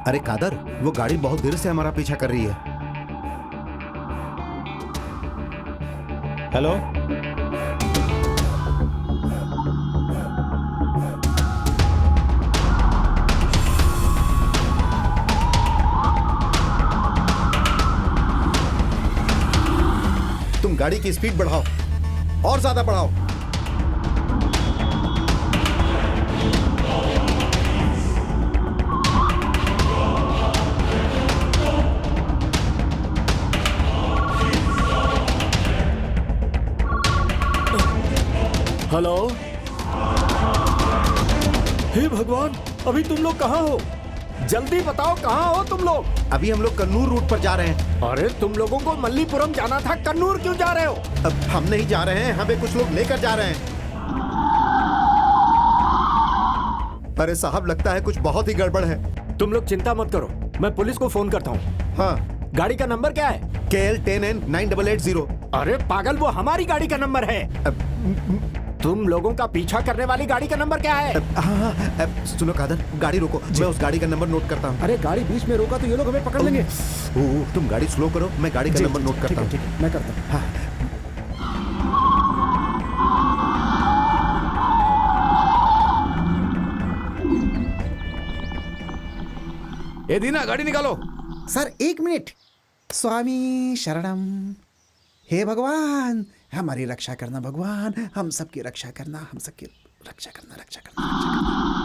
अरे कादर, वो गाड़ी बहुत देर से हमारा पीछा कर रही है। हेलो, तुम गाड़ी की स्पीड बढ़ाओ और ज्यादा बढ़ाओ। हेलो। हे भगवान, अभी तुम लोग कहाँ हो? जल्दी बताओ कहाँ हो तुम लोग? अभी हम लोग कन्नूर रूट पर जा रहे हैं। अरे तुम लोगों को मल्लीपुरम जाना था, कन्नूर क्यों जा रहे हो? अब हम नहीं जा रहे हैं, हमें कुछ लोग लेकर जा रहे हैं। अरे साहब, लगता है कुछ बहुत ही गड़बड़ है। तुम लोग चिंता मत करो, मैं पुलिस को फोन करता हूँ। हाँ। गाड़ी का नंबर क्या है? KL10N 9880। अरे पागल, वो हमारी गाड़ी का नंबर है। तुम लोगों का पीछा करने वाली गाड़ी का नंबर क्या है? हाँ, सुनो कादर, गाड़ी रोको, मैं उस गाड़ी का नंबर नोट करता हूँ। अरे गाड़ी बीच में रोका तो ये लोग हमें पकड़ लेंगे। तुम गाड़ी स्लो करो, मैं गाड़ी का नंबर नोट करता हूँ। ठीक है, मैं करता हूँ। हाँ। ए दीना, गाड़ी निकालो। Sir 1 minute. स्वामी शरणम। हे भगवान, हमारी रक्षा करना भगवान, हम सबकी रक्षा करना, हम सबकी रक्षा करना, रक्षा करना, रक्षा करना।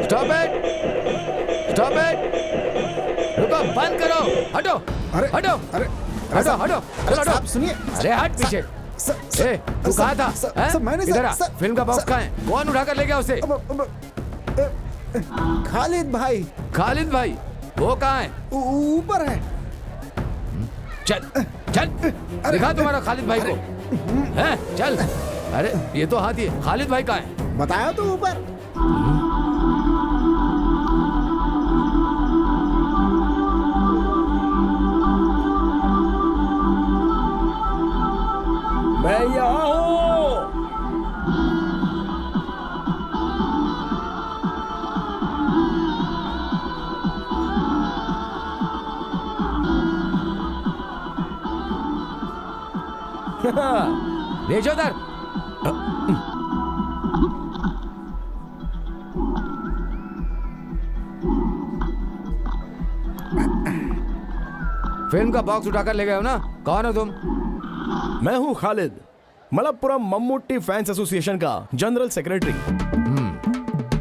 स्टॉप इट, स्टॉप इट, रुको, बंद करो, हटो, अरे हटो, अरे हटो, हटो, चलो हटो। साहब सुनिए। अरे हट पीछे। ए, तू कहाँ था? हैं? मैंने इधर आ, फिल्म का बॉक्स कहाँ है? कौन उठाकर ले गया उसे? खालिद भाई। खालिद भाई, वो कहाँ है? ऊपर है। चल, चल, दिखा तुम्हारा खालिद भाई को। हैं? चल। अरे ये तो हाथी है, खालिद भाई कहाँ है? बताया तो ऊपर। मैं यहाँ हूँ। भेजो उधर। फिल्म का बॉक्स उठाकर ले गए हो ना? कौन हो तुम? मैं हूँ खालिद, मलप्पुरम मम्मुट्टी फैंस एसोसिएशन का जनरल सेक्रेटरी।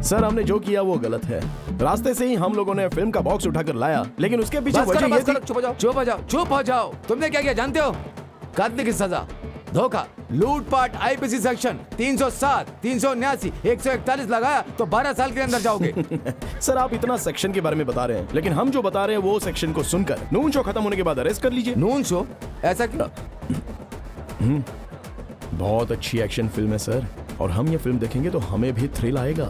सर, हमने जो किया वो गलत है। रास्ते से ही हम लोगों ने फिल्म का बॉक्स उठाकर लाया, लेकिन उसके पीछे बस वजह करो, ये बस करो, थी। चुप हो जाओ, चुप हो जाओ, चुप हो जाओ। तुमने क्या किया जानते हो? कत्ल की सजा, धोखा, लूटपाट, IPC सेक्शन 307, 379, 141 लगाया तो 12 साल के अंदर जाओगे। सर, आप इतना सेक्शन के बारे में बता रहे हैं, लेकिन हम जो बता रहे हैं वो सेक्शन को सुनकर नून शो खत्म होने के बाद अरेस्ट कर लीजिए। Noon show? ऐसा क्यों? बहुत अच्छी एक्शन फिल्म है सर, और हम ये फिल्म देखेंगे तो हमें भी थ्रिल आएगा।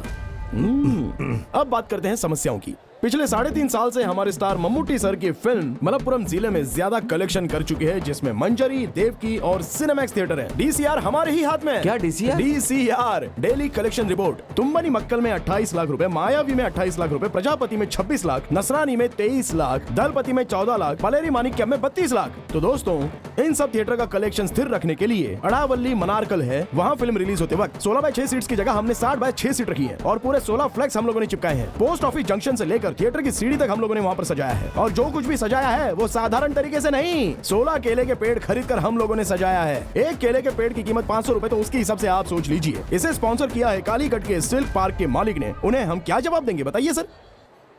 अब बात करते हैं समस्याओं की। पिछले 3.5 साल से हमारे स्टार मम्मूटी सर की फिल्म मलप्पुरम जिले में ज्यादा कलेक्शन कर चुकी है, जिसमें मंजरी, देवकी और सिनेमैक्स थिएटर है। डीसीआर हमारे ही हाथ में है। क्या DCR? DCR daily collection report. तुम्बनी मक्कल में 28 लाख रुपए, मायावी में 28 लाख रुपए, प्रजापति में 26 लाख, नसरानी में 23 लाख, दलपति में 14 लाख, पलेरी मानिक्यम में 32 लाख। तो दोस्तों, इन सब थिएटर का कलेक्शन स्थिर रखने के लिए अड़ावली मनारकल है, वहाँ फिल्म रिलीज होते वक्त 16/6 सीट्स की जगह हमने 60/6 सीट रखी है और पूरे 16 फ्लैक्स हम लोगों ने चिपकाए हैं। पोस्ट ऑफिस जंक्शन से लेकर थिएटर की सीढ़ी तक हम लोगों ने वहाँ पर सजाया है, और जो कुछ भी सजाया है वो साधारण तरीके से नहीं, 16 केले के पेड़ खरीद कर हम लोगों ने सजाया है। एक केले के पेड़ की कीमत 500 रुपए, तो उसके हिसाब से आप सोच लीजिए। इसे स्पॉन्सर किया है कालीकट के सिल्क पार्क के मालिक ने। उन्हें हम क्या जवाब देंगे बताइए सर?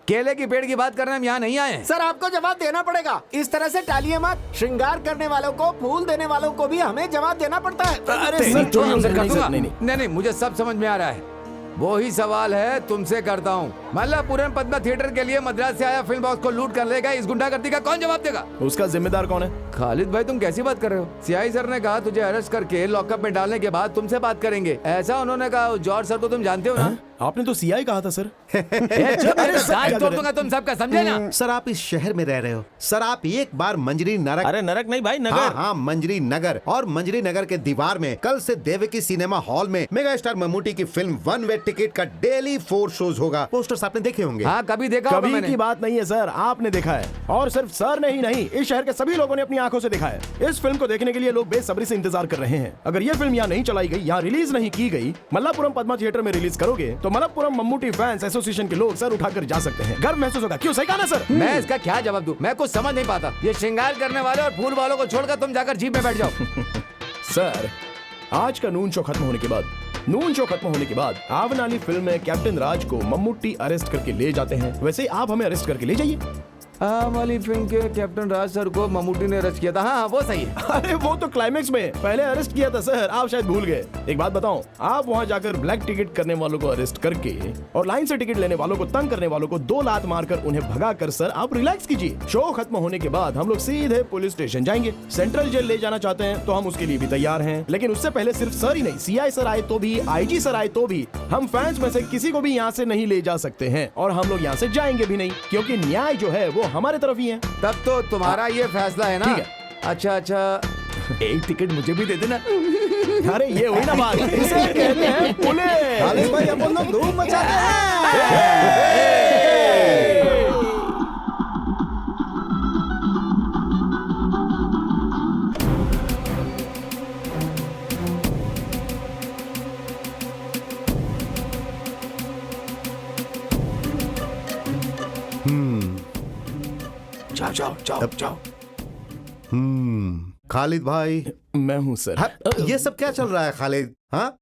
केले की पेड़ की बात करने हम यहाँ नहीं आए हैं। सर आपको जवाब देना पड़ेगा। इस तरह से टालिए मत। श्रृंगार करने वालों को, फूल देने वालों को भी हमें जवाब देना पड़ता है। अरे नहीं, सर, तुमसे कर नहीं, दूंगा। सर, नहीं, नहीं, मुझे सब समझ में आ रहा है। वो ही सवाल है तुमसे करता हूँ। मल्लापुरम पद्मा थिएटर के लिए मद्रास से आया फिल्म बॉक्स को लूट कर लेगा, इस गुंडागर्दी का कौन जवाब देगा? उसका जिम्मेदार कौन है? खालिद भाई, तुम कैसी बात कर रहे हो? सीआई सर ने कहा तुझे अरेस्ट करके लॉकअप में डालने के बाद तुमसे बात करेंगे, ऐसा उन्होंने कहा। जॉर्ज सर को तुम जानते हो ना? आपने तो सीआई कहा था सर। तोड़ दूंगा तुम सबका, समझे ना? सर आप इस शहर में रह रहे हो। सर आप एक बार मंजरी नरक, अरे नरक नहीं भाई, नगर। हाँ, मंजरी नगर, और मंजरी नगर के दीवार में कल से देवकी सिनेमा हॉल में मेगा स्टार मम्मूटी की फिल्म वन वे टिकट का डेली 4 शोज होगा। पोस्टर्स आपने देखे होंगे। हाँ, कभी देखा होगा कभी मैंने। की बात नहीं है सर, आपने देखा है। और सिर्फ सर ने ही नहीं, इस शहर के सभी लोगों ने अपनी आंखों से देखा है। इस फिल्म को देखने के लिए लोग बेसब्री से इंतजार कर रहे हैं। अगर ये फिल्म यहाँ नहीं चलाई गई, यहाँ रिलीज नहीं की गई, मल्लापुरम पद्मा थिएटर में रिलीज करोगे तो मलप्पुरम मम्मूटी फैंस एसोसिएशन के लोग सर उठाकर जा सकते हैं। गर्व महसूस होगा। क्यों, सही कहा ना सर? मैं इसका क्या जवाब दूं? मैं कुछ समझ नहीं पाता। ये श्रृंगार करने वाले और फूल वालों को छोड़कर तुम जाकर जीप में बैठ जाओ। सर, आज का नून शो खत्म होने के बाद आवन वाली फिल्म में कैप्टन राज को मम्मूटी अरेस्ट करके ले जाते हैं, वैसे आप हमें अरेस्ट करके ले जाइए। वाली फिल्म के कैप्टन राज सर को मम्मूटी ने अरेस्ट किया था। हाँ, वो सही है। अरे वो तो क्लाइमेक्स में पहले अरेस्ट किया था सर, आप शायद भूल गए। एक बात बताओ, आप वहाँ जाकर ब्लैक टिकट करने वालों को अरेस्ट करके और लाइन से टिकट लेने वालों को, तंग करने वालों को 2 लात मारकर उन्हें भगा कर सर आप रिलैक्स कीजिए। शो खत्म होने के बाद हम लोग सीधे पुलिस स्टेशन जाएंगे। सेंट्रल जेल ले जाना चाहते हैं तो हम उसके लिए भी तैयार हैं, लेकिन उससे पहले सिर्फ सर ही नहीं, सीआई सर आए तो भी, आईजी सर आए तो भी, हम फैंस में से किसी को भी यहाँ से नहीं ले जा सकते हैं, और हम लोग यहाँ से जाएंगे भी नहीं, क्योंकि न्याय जो है वो हमारे तरफ ही है। तब तो तुम्हारा ये फैसला है ना? ठीक अच्छा, एक टिकट मुझे भी दे देना। अरे ये हुई ना बात, इसे कहते हैं पुलिस। खालिद भाई अपन लोग धूम मचाते हैं। जाओ। खालिद भाई, मैं हूँ सर। हाँ, ये सब क्या चल रहा है खालिद? हाँ,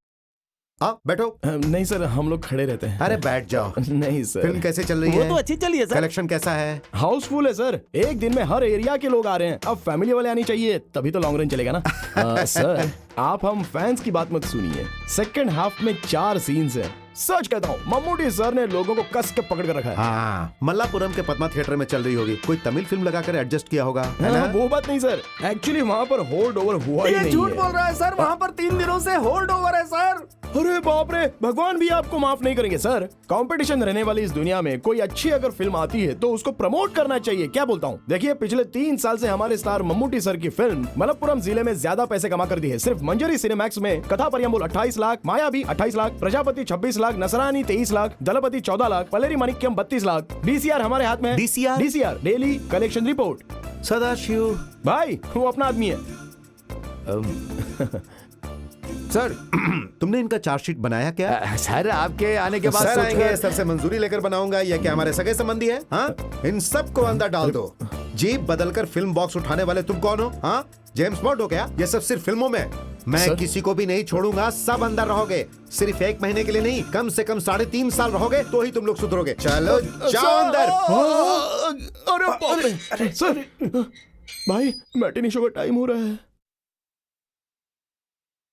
आओ बैठो। नहीं सर, हम लोग खड़े रहते हैं। अरे बैठ जाओ। नहीं सर। फिल्म कैसे चल रही वो है? तो अच्छी चली है सर। कलेक्शन कैसा है? हाउसफुल है सर, एक दिन में हर एरिया के लोग आ रहे हैं। अब फैमिली वाले आनी चाहिए, तभी तो लॉन्ग रन चलेगा ना। सर, आप हम फैंस की बात मत सुनिए। सेकंड हाफ में 4 सीन्स हैं। सच कहता हूँ, मम्मूटी सर ने लोगों को कस के पकड़ कर रखा है। हाँ, मल्लापुरम के पद्मा थिएटर में चल रही होगी। कोई तमिल फिल्म लगाकर एडजस्ट किया होगा, है ना? वो बात नहीं सर, एक्चुअली वहाँ पर होल्ड ओवर हुआ ही ये नहीं झूठ है। बोल रहा है सर। वहाँ पर 3 दिनों से होल्ड ओवर है सर। अरे बाप रे, भगवान भी आपको माफ नहीं करेंगे सर। कंपटीशन रहने वाली इस दुनिया में कोई अच्छी अगर फिल्म आती है तो उसको प्रमोट करना चाहिए। क्या बोलता हूँ? देखिए, पिछले 3 साल से हमारे स्टार मम्मूटी सर की फिल्म मलप्पुरम जिले में ज्यादा पैसे कमा कर दी है। सिर्फ मंजरी सिनेमैक्स में कथा परियम्बुल 28 लाख, मायावी 28 लाख, प्रजापति 26 लाख, नसरानी 23 लाख, दलपति 14 लाख, पलेरी मानिक्यम 32 लाख। डीसीआर हमारे हाथ में है। DCR daily collection report. Sadashiv भाई, वो अपना आदमी है। सर, तुमने इनका चार्जशीट बनाया क्या? सर आपके आने के बाद सर आएंगे, सोचकर- सर से मंजूरी लेकर बनाऊंगा। या क्या हमारे सगे संबंधी है? हाँ, इन सबको अंदर डाल दो। जीप बदलकर फिल्म बॉक्स उठाने वाले तुम कौन हो? हाँ, जेम्स बॉन्ड हो क्या? ये सब सिर्फ फिल्मों में। मैं सर? किसी को भी नहीं छोड़ूंगा। सब अंदर रहोगे, सिर्फ 1 महीने के लिए नहीं, कम से कम 3.5 साल रहोगे, तो ही तुम लोग सुधरोगे। चलो जाओ अंदर। अरे बाप रे, सर भाई, मैटिनी शो का टाइम हो रहा है।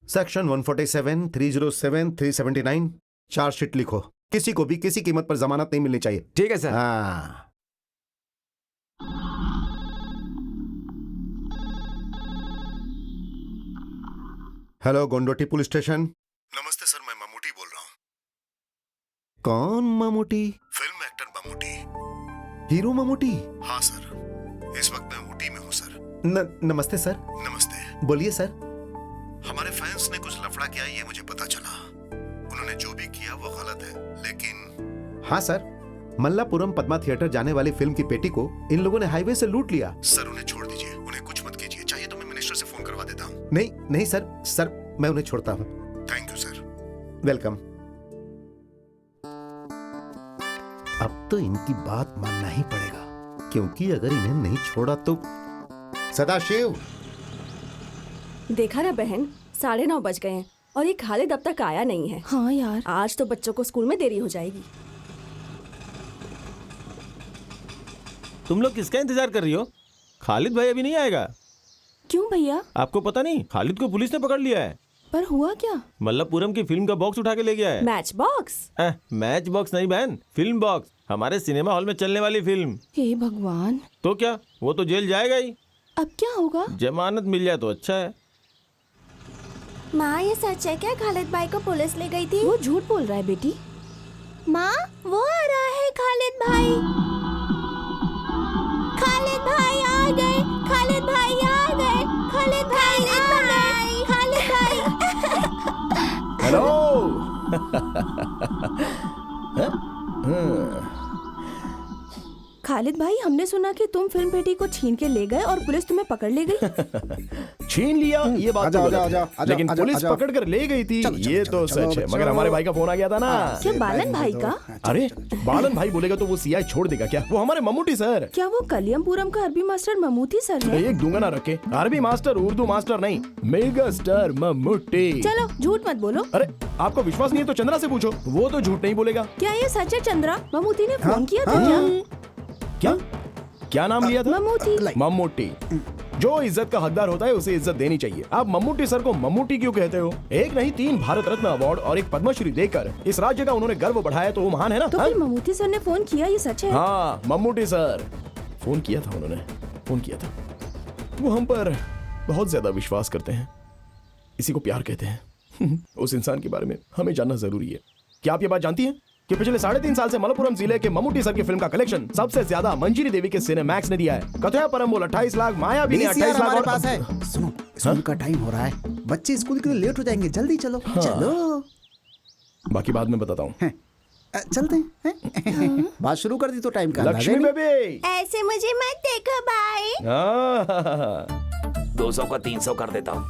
सेक्शन 147, 307, 379 चार्जशीट लिखो। किसी को भी किसी कीमत पर जमानत नहीं मिलनी चाहिए। ठीक है सर। हाँ। Hello, Kondotty police station. नमस्ते सर, मैं मम्मूटी बोल रहा हूँ। कौन Mammootty? Film actor Mammootty. Hero Mammootty. हाँ सर, इस वक्त मैं ऊटी में हूँ सर। नमस्ते सर। नमस्ते। बोलिए सर। हमारे फैंस ने कुछ लफड़ा किया ये मुझे पता चला। उन्होंने जो भी किया वो गलत है, लेकिन हाँ सर, मल्लापुरम पद्मा थिएटर जाने वाली फिल्म की पेटी को इन लोगों ने हाईवे से लूट लिया। सर उन्हें छोड़ दीजिए, उन्हें कुछ मत कीजिए। चाहिए तो मैं मिनिस्टर से फोन करवा देता हूँ। नहीं नहीं सर, सर मैं उन्हें छोड़ता हूँ। Thank you sir. वेलकम। अब तो इनकी बात मानना ही पड़ेगा, क्योंकि अगर इन्हें नहीं छोड़ा तो। सदाशिव, देखा ना बहन, 9:30 बज गए हैं और ये खालिद अब तक आया नहीं है। हाँ यार, आज तो बच्चों को स्कूल में देरी हो जाएगी। तुम लोग किसका इंतजार कर रही हो? खालिद भाई अभी नहीं आएगा। क्यों भैया? आपको पता नहीं, खालिद को पुलिस ने पकड़ लिया है। पर हुआ क्या? मल्लापुरम की फिल्म का बॉक्स उठा के ले गया है। Match box? मैच बॉक्स नहीं बहन, फिल्म बॉक्स। हमारे सिनेमा हॉल में चलने वाली फिल्म। हे भगवान, तो क्या, वो तो जेल जाएगा ही। अब क्या होगा? जमानत मिल जाए तो अच्छा है। माँ ये सच है क्या खालिद भाई को पुलिस ले गई थी? वो झूठ बोल रहा है बेटी। माँ वो आ रहा है खालिद भाई। खालिद भाई आ गए, खालिद भाई आ गए, खालिद भाई आ गए, खालिद भाई। हेलो। खालिद भाई, हमने सुना कि तुम फिल्म पेटी को छीन के ले गए और पुलिस तुम्हें पकड़ ले गई। छीन लिया ये बात तो गलत है, लेकिन पुलिस पकड़ कर ले गई थी ये तो सच है। मगर हमारे भाई का फोन आ गया था ना। क्या बालन भाई का? अरे बालन भाई बोलेगा तो वो सीआई छोड़ देगा क्या? वो हमारे मम्मूटी सर। क्या वो कलियमपुरम का अरबी मास्टर ममूटी सर है? एक दूंगा ना रखे, अरबी मास्टर उर्दू मास्टर नहीं, मेगा स्टार मम्मूटी। चलो झूठ मत बोलो। अरे आपको विश्वास नहीं है तो चंद्रा से पूछो, वो तो झूठ नहीं बोलेगा। क्या ये सच है चंद्रा? ममूटी ने फोन किया था क्या? क्या नाम लिया था? ममूटी। मम्मूटी। जो इज्जत का हकदार होता है उसे इज्जत देनी चाहिए। आप मम्मूटी सर को मम्मूटी क्यों कहते हो? एक नहीं 3 भारत रत्न अवार्ड और एक पद्मश्री देकर इस राज्य का उन्होंने गर्व बढ़ाया, तो वो महान है ना। तो फिर ममूटी सर ने फोन किया, ये सच है? हाँ, मम्मूटी सर फोन किया था, उन्होंने फोन किया था। वो हम पर बहुत ज्यादा विश्वास करते हैं, इसी को प्यार कहते हैं। उस इंसान के बारे में हमें जानना जरूरी है। क्या आप ये बात जानती हैं कि पिछले 3.5 साल से मलप्पुरम जिले के मम्मूटी सर की फिल्म का कलेक्शन सबसे ज्यादा मंजीरी देवी के सिनेमैक्स ने दिया है। कथया परम्बोल 28 लाख, माया भी 28 लाख हमारे पास है। सुनो, स्कूल का टाइम हो रहा है, बच्चे स्कूल के लिए लेट हो जाएंगे, जल्दी चलो। चलो, बाकी बाद में बताता हूँ। चलते हैं। बात शुरू कर दी तो टाइम का लक्ष्मी बेबी, ऐसे मुझे मत देखो भाई। 200 का 300 कर देता हूँ।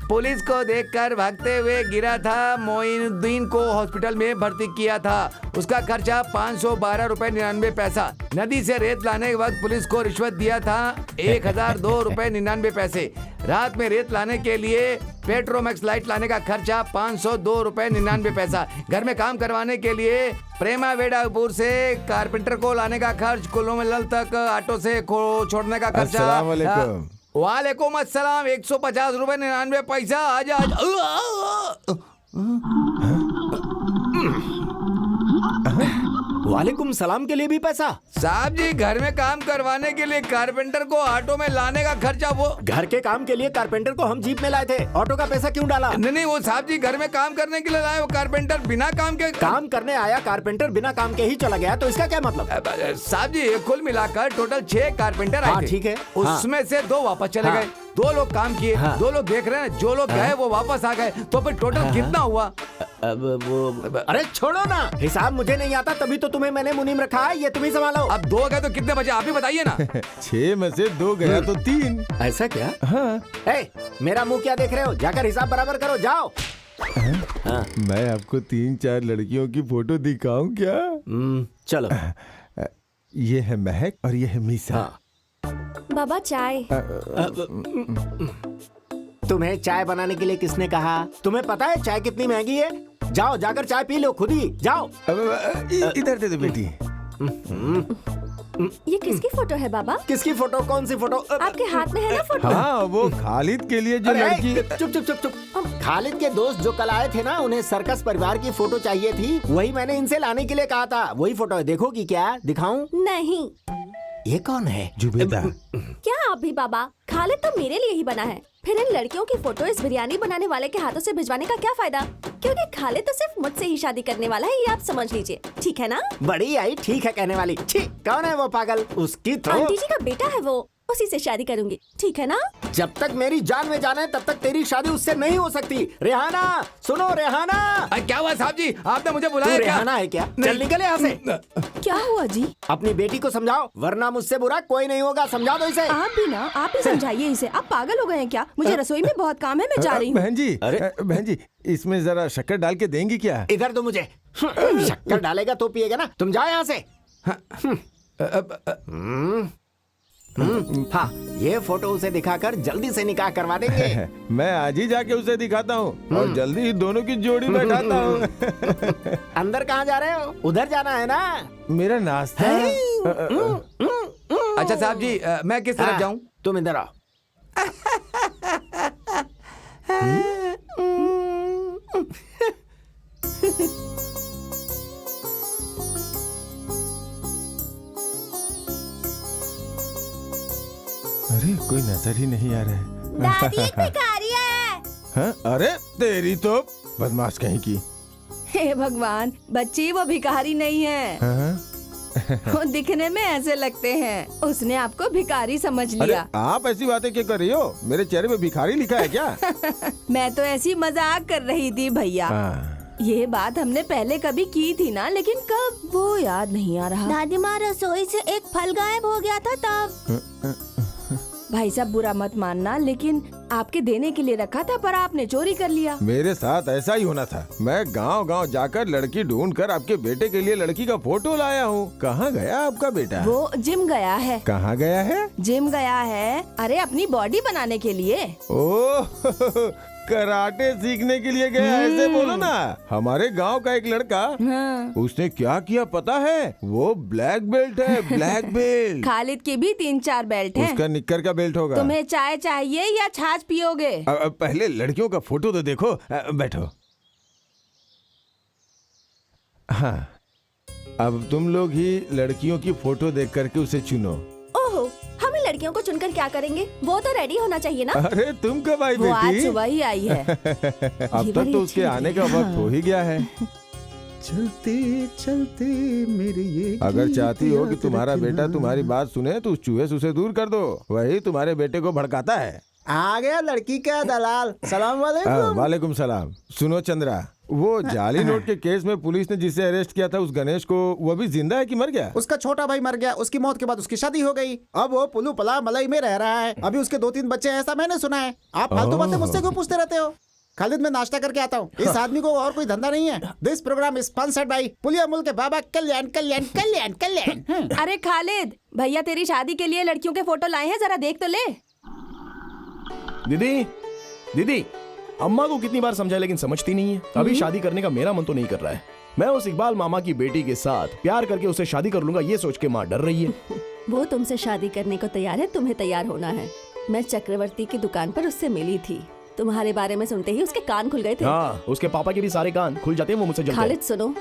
पुलिस को देखकर भागते हुए गिरा था, मोइनुद्दीन को हॉस्पिटल में भर्ती किया था। उसका खर्चा 512 रुपए 99 पैसा। नदी से रेत लाने के वक्त पुलिस को रिश्वत दिया था 1002 रुपए 99 पैसे। रात में रेत लाने के लिए पेट्रोमैक्स लाइट लाने का खर्चा 502 रुपए 99 पैसा। घर में काम करवाने के लिए प्रेमा वेडापुर से कारपेंटर को लाने का खर्च, कुल्लूमलल तक ऑटो से छोड़ने का खर्चा। वालेकुम अस्सलाम, 150 रुपए 99 पैसा। आजा वालेकुम सलाम के लिए भी पैसा? साहब जी, घर में काम करवाने के लिए कारपेंटर को ऑटो में लाने का खर्चा। वो घर के काम के लिए कारपेंटर को हम जीप में लाए थे, ऑटो का पैसा क्यों डाला? नहीं, वो साहब जी घर में काम करने के लिए लाए, वो कारपेंटर बिना काम के काम करने आया, कारपेंटर बिना काम के ही चला गया, तो इसका क्या मतलब? साहब जी कुल मिलाकर टोटल 6 कारपेंटर आए थे। ठीक है। उसमें से 2 वापस चले गए, 2 लोग काम किए, 2 लोग देख रहे हैं, जो लोग गए वो वापस आ गए, तो फिर टोटल कितना हुआ? अब वो अरे छोड़ो ना, हिसाब मुझे नहीं आता, तभी तो तुम्हें मैंने मुनीम रखा है, ये तुम ही संभालो। अब 2 गए तो कितने बचे आप ही बताइए ना। 6 में से 2 गया तो 3। ऐसा क्या? हाँ। मेरा मुंह क्या देख रहे हो? जाकर हिसाब बराबर करो, जाओ। मैं आपको 3-4 लड़कियों की फोटो दिखाऊं क्या? चलो। ये है महक और ये है मीसा। बाबा चाय। तुम्हें चाय बनाने के लिए किसने कहा? तुम्हें पता है चाय कितनी महंगी है? जाओ जाकर चाय पी लो खुद ही, जाओ। इधर दे दो बेटी। ये किसकी फोटो है बाबा? किसकी फोटो? कौन सी फोटो? आपके हाथ में है ना फोटो? हाँ, वो खालिद के लिए जो लड़की। चुप चुप चुप चुप। खालिद के दोस्त जो कल आए थे ना, उन्हें सर्कस परिवार की फोटो चाहिए थी, वही मैंने इनसे लाने के लिए कहा था। वही फोटो है, देखोगी क्या? दिखाऊं? नहीं। ये कौन है? जुबेदा। क्या आप भी बाबा? खालिद तो मेरे लिए ही बना है, फिर इन लड़कियों की फोटो इस बिरयानी बनाने वाले के हाथों से भिजवाने का क्या फायदा? क्योंकि खालिद तो सिर्फ मुझसे ही शादी करने वाला है, ये आप समझ लीजिए, ठीक है ना? बड़ी आई ठीक है कहने वाली। छी, कौन है वो पागल? उसकी तो आंटी जी का बेटा है वो, उसी से शादी करूंगी, ठीक है ना? जब तक मेरी जान में जान है तब तक तेरी शादी उससे नहीं हो सकती। रेहाना, सुनो रेहाना। क्या हुआ साहब जी, आपने मुझे तू बुलाया क्या? रेहाना है क्या? चल निकल यहाँ से। क्या हुआ जी? अपनी बेटी को समझाओ, वरना मुझसे बुरा कोई नहीं होगा। समझा दो इसे। आप भी ना, आप ही समझाइए इसे। आप पागल हो गए हैं क्या? मुझे रसोई में बहुत काम है, मैं जा रही हूँ। बहन जी, बहन जी, इसमें जरा शक्कर डाल के देंगी क्या? इधर दो मुझे। शक्कर डालेगा तो पिएगा ना। तुम जाओ यहाँ से। हाँ, ये फोटो उसे दिखाकर जल्दी से निकाह करवा देंगे। मैं आज ही जाके उसे दिखाता हूँ और जल्दी ही दोनों की जोड़ी बैठाता हूँ। अंदर कहाँ जा रहे हो? उधर जाना है ना? मेरा नाश्ता। अच्छा साहब जी, मैं किस तरफ जाऊँ? तुम इधर आओ। अरे कोई नजर ही नहीं आ रहा है। दादी एक भिखारी है। हाँ? अरे तेरी तो बदमाश कहीं की। हे भगवान, बच्ची वो भिखारी नहीं है। हाँ? वो दिखने में ऐसे लगते हैं। उसने आपको भिखारी समझ अरे लिया। आप ऐसी बातें क्यों कर रही हो? मेरे चेहरे पे भिखारी लिखा है क्या? मैं तो ऐसी मजाक कर रही थी भैया। ये बात हमने पहले कभी की थी ना, लेकिन कब वो याद नहीं आ रहा। दादी माँ रसोई से एक फल गायब हो गया था तब। भाई साहब बुरा मत मानना, लेकिन आपके देने के लिए रखा था पर आपने चोरी कर लिया। मेरे साथ ऐसा ही होना था। मैं गांव-गांव जाकर लड़की ढूंढकर आपके बेटे के लिए लड़की का फोटो लाया हूँ। कहाँ गया आपका बेटा? वो जिम गया है। कहाँ गया है? जिम गया है, अरे अपनी बॉडी बनाने के लिए। ओह कराटे सीखने के लिए गया, ऐसे बोलो ना। हमारे गांव का एक लड़का, उसने क्या किया पता है? वो ब्लैक बेल्ट है, ब्लैक बेल्ट। खालिद के भी 3-4 बेल्ट हैं। उसका निक्कर का बेल्ट होगा। तुम्हें चाय चाहिए या छाछ पियोगे? पहले लड़कियों का फोटो तो देखो। बैठो। हाँ, अब तुम लोग ही लड़कियों की फोटो देख करके उसे चुनो। ओहो, हम इन लड़कियों को चुनकर क्या करेंगे? वो तो रेडी होना चाहिए ना। अरे तुम कब आई वो आज बेटी? सुबह ही आई है। अब तक तो उसके आने का वक्त हो ही गया है। चलते चलते मेरे ये अगर चाहती हो कि तुम्हारा बेटा तुम्हारी बात सुने तो उस चूहे से उसे दूर कर दो। वही तुम्हारे बेटे को भड़काता है। आ गया लड़की का दलाल। सलाम वालेकुम। वालेकुम सलाम। सुनो चंद्रा, वो जाली नोट के केस में पुलिस ने जिसे अरेस्ट किया था, उस गणेश को, वो अभी जिंदा है कि मर गया? उसका छोटा भाई मर गया। उसकी मौत के बाद उसकी शादी हो गई। अब वो पुलू पला मलाई में रह रहा है। अभी उसके 2-3 बच्चे हैं, ऐसा मैंने सुना है। आप फालतू बातें मुझसे क्यों पूछते रहते हो? खालिद, मैं नाश्ता करके आता हूँ। इस आदमी को और कोई धंधा नहीं है। This program is sponsored by पुलिया मुल्क के बाबा कल्याण कल्याण कल्याण कल्याण। अरे खालिद, भैया तेरी शादी के लिए लड़कियों के फोटो लाए हैं, जरा देख तो ले। दीदी, दीदी, अम्मा को कितनी बार समझाया लेकिन समझती नहीं है। अभी शादी करने का मेरा मन तो नहीं कर रहा है। मैं उस इकबाल मामा की बेटी के साथ प्यार करके उसे शादी कर लूंगा, ये सोच के माँ डर रही है। वो तुमसे शादी करने को तैयार है, तुम्हें तैयार होना है। मैं चक्रवर्ती की दुकान पर उससे मिली थी। तुम्हारे बारे में सुनते ही उसके कान खुल गए थे। हाँ, उसके पापा के भी सारे कान खुल जाते हैं, वो मुझसे जलते हैं। खालिद सुनो,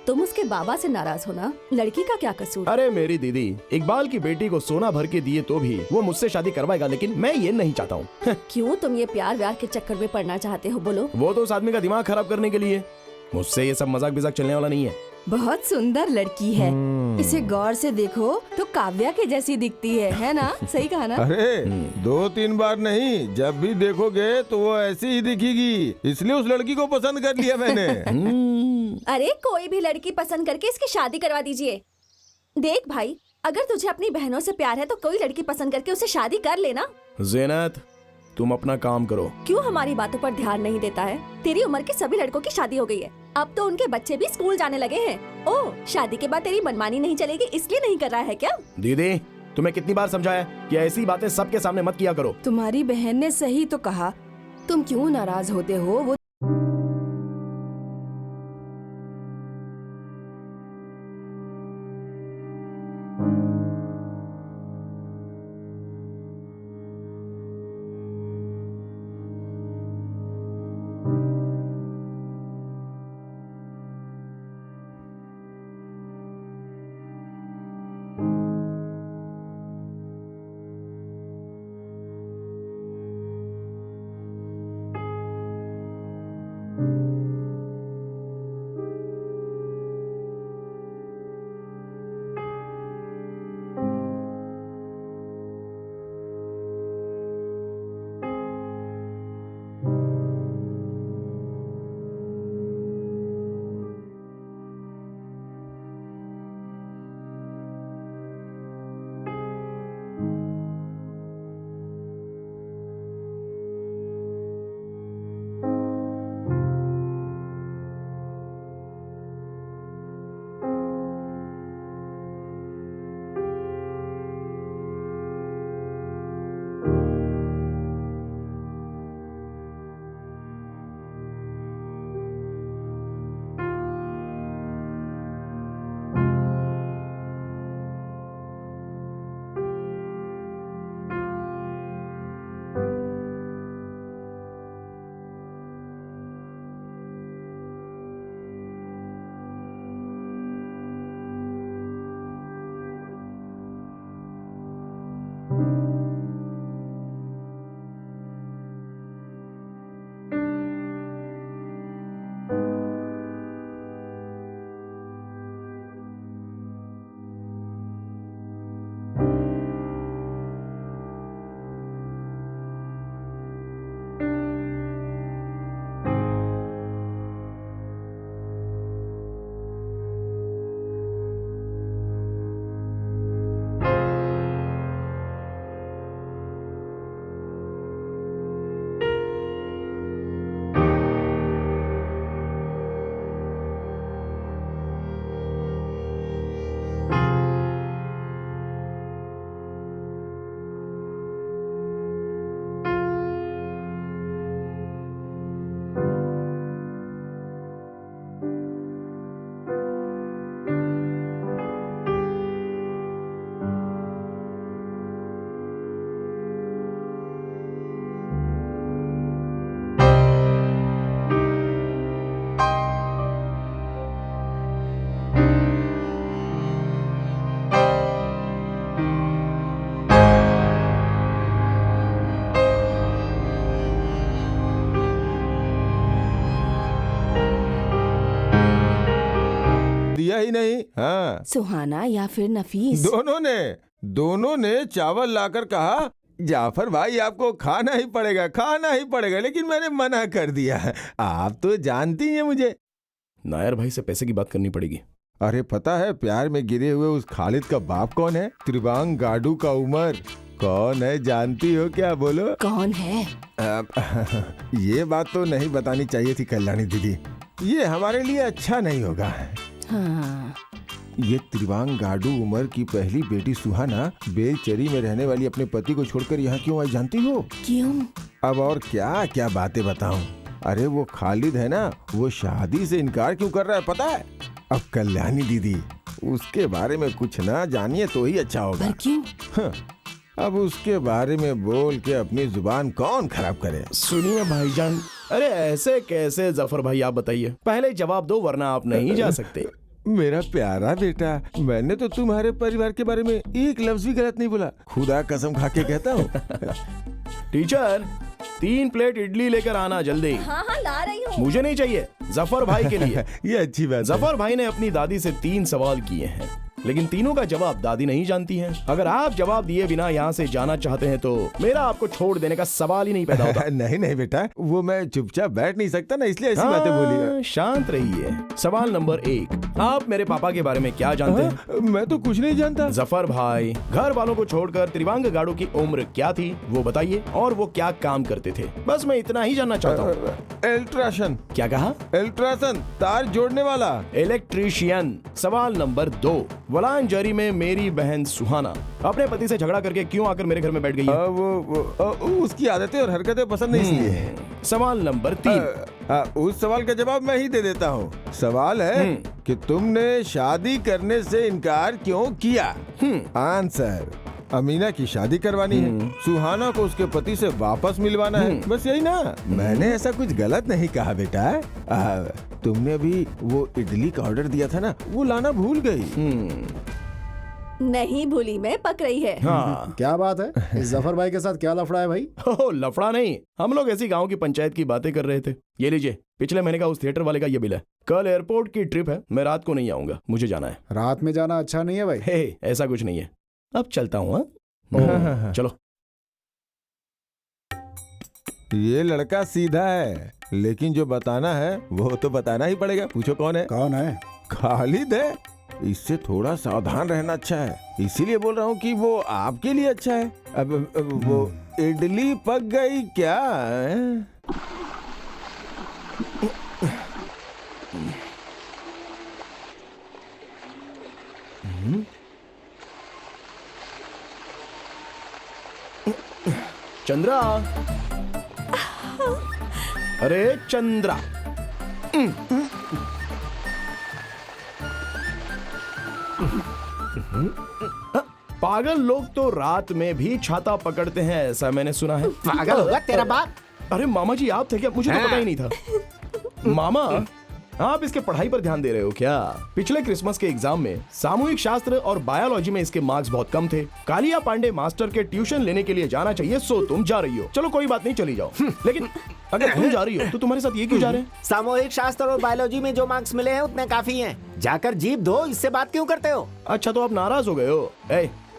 तुम उसके बाबा से नाराज होना, लड़की का क्या कसूर? अरे मेरी दीदी, इकबाल की बेटी को सोना भर के दिए तो भी वो मुझसे शादी करवाएगा, लेकिन मैं ये नहीं चाहता हूँ। क्यों तुम ये प्यार व्यार के चक्कर में पड़ना चाहते हो? बोलो। वो तो उस आदमी का दिमाग खराब करने के लिए। मुझसे ये सब मजाक बिजाक चलने वाला नहीं है। बहुत सुंदर लड़की है, इसे गौर से देखो तो काव्या के जैसी दिखती है ना? सही कहा ना? अरे 2-3 बार नहीं, जब भी देखोगे तो वो ऐसी ही दिखेगी। इसलिए उस लड़की को पसंद कर लिया मैंने। अरे कोई भी लड़की पसंद करके इसकी शादी करवा दीजिए। देख भाई, अगर तुझे अपनी बहनों से प्यार है तो कोई लड़की पसंद करके उसे शादी कर लेना। ज़ेनत, तुम अपना काम करो। क्यों हमारी बातों पर ध्यान नहीं देता है? तेरी उम्र के सभी लड़कों की शादी हो गई है। अब तो उनके बच्चे भी स्कूल जाने लगे हैं। ओह, शादी के बाद तेरी मनमानी नहीं चलेगी, इसलिए नहीं कर रहा है क्या? दीदी, तुम्हें कितनी बार समझाया कि ऐसी बातें सबके सामने मत किया करो। तुम्हारी बहन ने सही तो कहा। तुम क्यों नाराज होते हो? वो पूछा ही नहीं। हाँ, सुहाना या फिर नफीस? दोनों ने चावल लाकर कहा जाफर भाई आपको खाना ही पड़ेगा, लेकिन मैंने मना कर दिया। आप तो जानती हैं मुझे। नायर भाई से पैसे की बात करनी पड़ेगी। अरे पता है प्यार में गिरे हुए उस खालिद का बाप कौन है? त्रिबांग गाडू का उमर। कौन है जानती हो क्या? बोलो कौन है? ये बात तो नहीं बतानी चाहिए थी कल्याणी दीदी, ये हमारे लिए अच्छा नहीं होगा। हाँ। ये त्रिबांग गाडू उमर की पहली बेटी सुहाना बेलचरी में रहने वाली अपने पति को छोड़कर यहाँ क्यों आई जानती हो? क्यों? अब और क्या क्या बातें बताऊं। अरे वो खालिद है ना, वो शादी से इनकार क्यों कर रहा है पता है? अब कल्याणी दीदी उसके बारे में कुछ ना जानिए तो ही अच्छा होगा। पर क्यों? हाँ, अब उसके बारे में बोल के अपनी जुबान कौन खराब करे? सुनिए भाईजान, अरे ऐसे कैसे जफर भाई, आप बताइए, पहले जवाब दो वरना आप नहीं जा सकते। मेरा प्यारा बेटा, मैंने तो तुम्हारे परिवार के बारे में एक लफ्ज भी गलत नहीं बोला, खुदा कसम खा के कहता हूँ। टीचर 3 प्लेट इडली लेकर आना जल्दी। हाँ हाँ ला रही हूँ। मुझे नहीं चाहिए, जफर भाई के लिए। ये अच्छी बात है। जफर भाई ने अपनी दादी से 3 सवाल किए हैं, लेकिन तीनों का जवाब दादी नहीं जानती हैं। अगर आप जवाब दिए बिना यहाँ से जाना चाहते हैं तो मेरा आपको छोड़ देने का सवाल ही नहीं पैदा होता। नहीं बेटा, वो मैं चुपचाप बैठ नहीं सकता ना, इसलिए ऐसी बातें बोली। शांत रहिए। सवाल नंबर 1, आप मेरे पापा के बारे में क्या जानते हैं? मैं तो कुछ नहीं जानता। जफर भाई, घर वालों को छोड़कर त्रिबांग गाडू की उम्र क्या थी वो बताइए, और वो क्या काम करते थे, बस मैं इतना ही जानना चाहता हूँ। अल्ट्रासन। क्या कहा? अल्ट्रासन, तार जोड़ने वाला। इलेक्ट्रीशियन। सवाल नंबर 2, वलांजरी में मेरी बहन सुहाना अपने पति से झगड़ा करके क्यों आकर मेरे घर में बैठ गई है? वो उसकी आदतें और हरकतें पसंद नहीं इसलिए। सवाल नंबर 3, उस सवाल का जवाब मैं ही दे देता हूँ। सवाल है कि तुमने शादी करने से इनकार क्यों किया? आंसर, अमीना की शादी करवानी है, सुहाना को उसके पति से वापस मिलवाना है, बस यही ना। मैंने ऐसा कुछ गलत नहीं कहा बेटा। तुमने अभी वो इडली का ऑर्डर दिया था ना, वो लाना भूल गई। नहीं भूली, मैं पक रही है। हाँ। क्या बात है? इस जफर भाई के साथ क्या लफड़ा है भाई? ओह, लफड़ा नहीं, हम लोग ऐसी गांव की पंचायत की बातें कर रहे थे। ये लीजिए, पिछले महीने का उस थिएटर वाले का ये बिल है। कल एयरपोर्ट की ट्रिप है, मैं रात को नहीं आऊंगा, मुझे जाना है। रात में जाना अच्छा नहीं है भाई। हे, ऐसा कुछ नहीं है, अब चलता हूँ। चलो। ये लड़का सीधा है, लेकिन जो बताना है वो तो बताना ही पड़ेगा। पूछो कौन है? कौन है? खालिद है। इससे थोड़ा सावधान रहना अच्छा है, इसीलिए बोल रहा हूँ कि वो आपके लिए अच्छा है। अब वो इडली पक गई क्या? चंद्रा, अरे चंद्रा, पागल लोग तो रात में भी छाता पकड़ते हैं, ऐसा मैंने सुना है। पागल होगा तेरा बाप। अरे मामा जी आप थे क्या? मुझे तो पता ही नहीं था। मामा, आप इसके पढ़ाई पर ध्यान दे रहे हो क्या? पिछले क्रिसमस के एग्जाम में सामूहिक शास्त्र और बायोलॉजी में इसके मार्क्स बहुत कम थे। कालिया पांडे मास्टर के ट्यूशन लेने के लिए जाना चाहिए, सो तुम जा रही हो। चलो कोई बात नहीं, चली जाओ। लेकिन अगर तुम जा रही हो तो तुम्हारे साथ ये क्यों जा रहे हैं? सामूहिक शास्त्र और बायोलॉजी में जो मार्क्स मिले हैं उतने काफी हैं। जाकर जीभ धो, इससे बात क्यों करते हो? अच्छा, तो आप नाराज हो गए हो?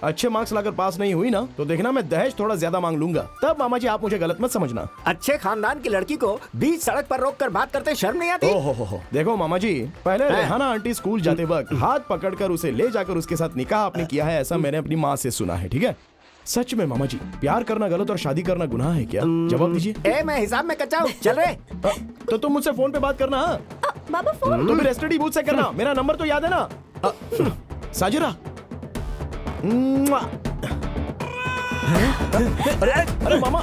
अच्छे मार्क्स लाकर पास नहीं हुई ना तो देखना मैं दहेज थोड़ा ज्यादा मांग लूंगा। तब मामा जी आप मुझे गलत मत समझना। अच्छे खानदान की लड़की को बीच सड़क पर रोककर बात करते शर्म नहीं आती? ओहो, देखो मामा जी, पहले रेहाना आंटी स्कूल जाते वक्त हाथ पकड़कर उसे ले जाकर उसके साथ निकाह आपने किया है, ऐसा मैंने अपनी माँ से सुना है। ठीक है? सच में मामा जी, प्यार करना गलत और शादी करना गुनाह है क्या? जवाब दीजिए। मैं हिसाब में कच्चा हूँ, चल रहे। तो तुम मुझसे फोन पे बात करना। बाबा फोन तो फिर एसटीडी बूथ से करना, मेरा नंबर तो याद है ना? साजिरा, अरे मामा,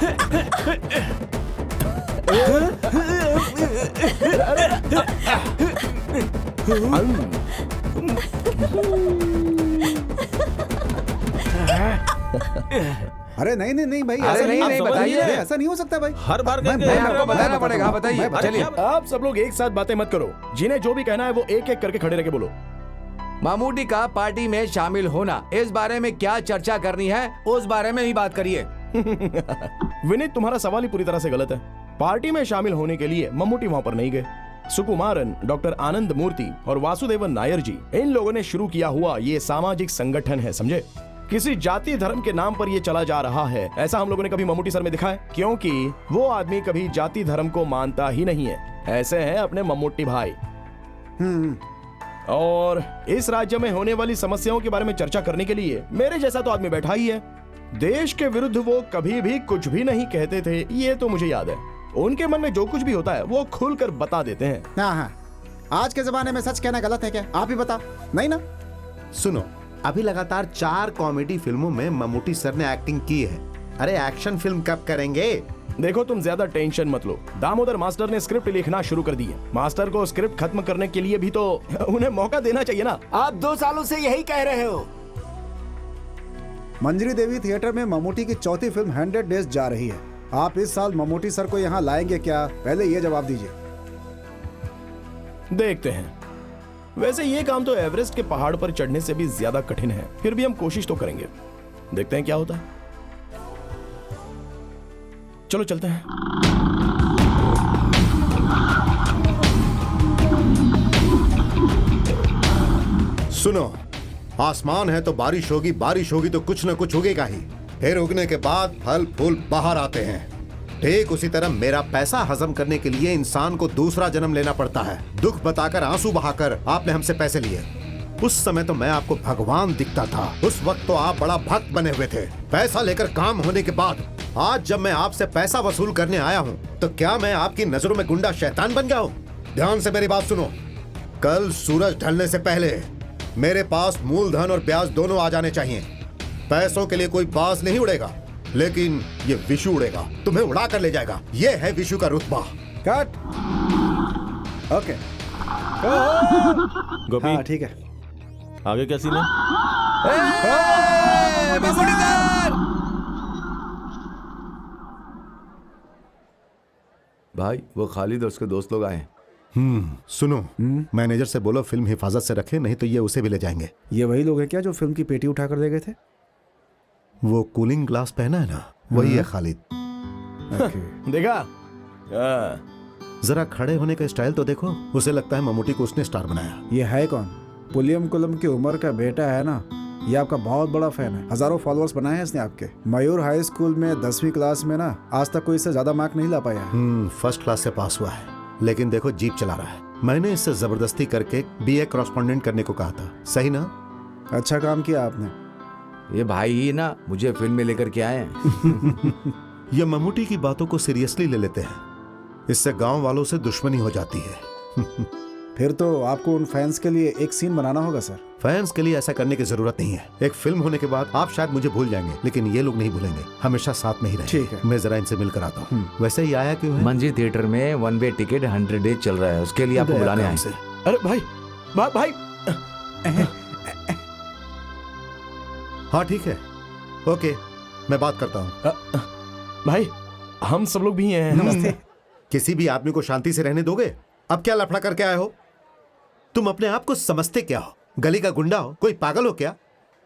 अरे नहीं भाई, अरे नहीं बताइए, ऐसा नहीं हो सकता भाई। हर बार आपको बताना पड़ेगा। बताइए। चलिए, आप सब लोग एक साथ बातें मत करो, जिन्हें जो भी कहना है वो एक एक करके खड़े रह के बोलो। मामूटी का पार्टी में शामिल होना, इस बारे में क्या चर्चा करनी है उस बारे में ही बात करिए। विनीत, तुम्हारा सवाल ही पूरी तरह से गलत है। पार्टी में शामिल होने के लिए मम्मूटी वहां पर नहीं गए। सुकुमारन, डॉक्टर आनंद मूर्ति और वासुदेवन नायर जी, इन लोगों ने शुरू किया हुआ ये सामाजिक संगठन है, समझे। किसी जाति धर्म के नाम पर ये चला जा रहा है, ऐसा हम लोगों ने कभी मम्मूटी सर में दिखा है? क्योंकि वो आदमी कभी जाति धर्म को मानता ही नहीं है। ऐसे हैं अपने मम्मूटी भाई। और इस राज्य में होने वाली समस्याओं के बारे में चर्चा करने के लिए मेरे जैसा तो आदमी बैठा ही है। देश के विरुद्ध वो कभी भी कुछ भी नहीं कहते थे, ये तो मुझे याद है। उनके मन में जो कुछ भी होता है वो खुलकर बता देते हैं। हाँ, आज के जमाने में सच कहना गलत है क्या? आप ही बता। नहीं ना? सुनो, अभी लगातार 4 कॉमेडी फिल्मों में मम्मूटी सर ने एक्टिंग की है। अरे एक्शन फिल्म कब करेंगे? देखो, तुम ज्यादा टेंशन मत लो। दामोदर मास्टर ने स्क्रिप्ट लिखना शुरू कर दी है। मास्टर को स्क्रिप्ट खत्म करने के लिए भी तो उन्हें मौका देना चाहिए ना। आप 2 सालों से यही कह रहे हो। मंजरी देवी थिएटर में मम्मूटी की चौथी फिल्म 100 डेज जा रही है। आप इस साल मम्मूटी सर को यहाँ लाएंगे क्या? पहले ये जवाब दीजिए। देखते हैं। वैसे ये काम तो एवरेस्ट के पहाड़ पर चढ़ने से भी ज्यादा कठिन है, फिर भी हम कोशिश तो करेंगे। देखते हैं क्या होता है। चलो चलते हैं। सुनो, आसमान है तो बारिश होगी, बारिश होगी तो कुछ न कुछ उगेगा ही। फिर उगने के बाद फल फूल बाहर आते हैं। ठीक उसी तरह मेरा पैसा हजम करने के लिए इंसान को दूसरा जन्म लेना पड़ता है। दुख बताकर, आंसू बहाकर आपने हमसे पैसे लिए। उस समय तो मैं आपको भगवान दिखता था। उस वक्त तो आप बड़ा भक्त बने हुए थे। पैसा लेकर काम होने के बाद आज जब मैं आपसे पैसा वसूल करने आया हूँ तो क्या मैं आपकी नजरों में गुंडा शैतान बन गया हूँ? ध्यान से मेरी बात सुनो। कल सूरज ढलने से पहले मेरे पास मूलधन और ब्याज दोनों आ जाने चाहिए। पैसों के लिए कोई बाज नहीं उड़ेगा, लेकिन ये विशु उड़ेगा, तुम्हें उड़ा कर ले जाएगा। ये है विशु का रुतबा। कट। ओके। गोपी, हाँ, ठीक है। आगे क्या सीन है? भाई, वो खालिद और उसके दोस्त लोग आए। सुनो, मैनेजर से बोलो फिल्म हिफाजत से रखे, नहीं तो ये उसे भी ले जाएंगे। ये वही लोग हैं क्या जो फिल्म की पेटी उठा कर ले गए थे? वो कूलिंग ग्लास पहना है ना, वही है खालिद। देखा? जरा खड़े होने का स्टाइल तो देखो। उसे लगता है मम्मूटी को उसने स्टार बनाया। ये है कौन? पुलियम कुलम की उम्र का बेटा है ना। ये आपका बहुत बड़ा फैन है। हजारों फॉलोअर्स बनाए हैं इसने आपके। मयूर हाई स्कूल में 10वीं क्लास में ना आज तक कोई इससे ज्यादा मार्क नहीं ला पाया। फर्स्ट क्लास से पास हुआ है, लेकिन देखो जीप चला रहा है। मैंने इससे जबरदस्ती करके BA कॉरेस्पॉन्डेंट करने को कहा था, सही ना? अच्छा काम किया आपने। ये भाई ही ना मुझे फिल्म में लेकर के आए हैं। ये मम्मूटी की बातों को सीरियसली ले लेते हैं। इससे गांव वालों से दुश्मनी हो जाती है। फिर तो आपको उन फैंस के लिए एक सीन बनाना होगा सर। फैंस के लिए ऐसा करने की जरूरत नहीं है। एक फिल्म होने के बाद आप शायद मुझे भूल जाएंगे, लेकिन ये लोग नहीं भूलेंगे। हमेशा साथ में ही रहेंगे। ठीक है। मैं जरा इनसे मिलकर आता हूँ। वैसे ही आया क्यों है? मंजी थिएटर में 1 वे टिकट 100 डेज चल रहा है, उसके लिए आपको बुलाने आए। अरे भाई, भाई। हाँ ठीक है, ओके, मैं बात करता हूँ। भाई, हम सब लोग भी हैं। नमस्ते। किसी भी आदमी को शांति से रहने दोगे? अब क्या लफड़ा करके आए हो? तुम अपने आप को समझते क्या हो? गली का गुंडा हो? कोई पागल हो क्या?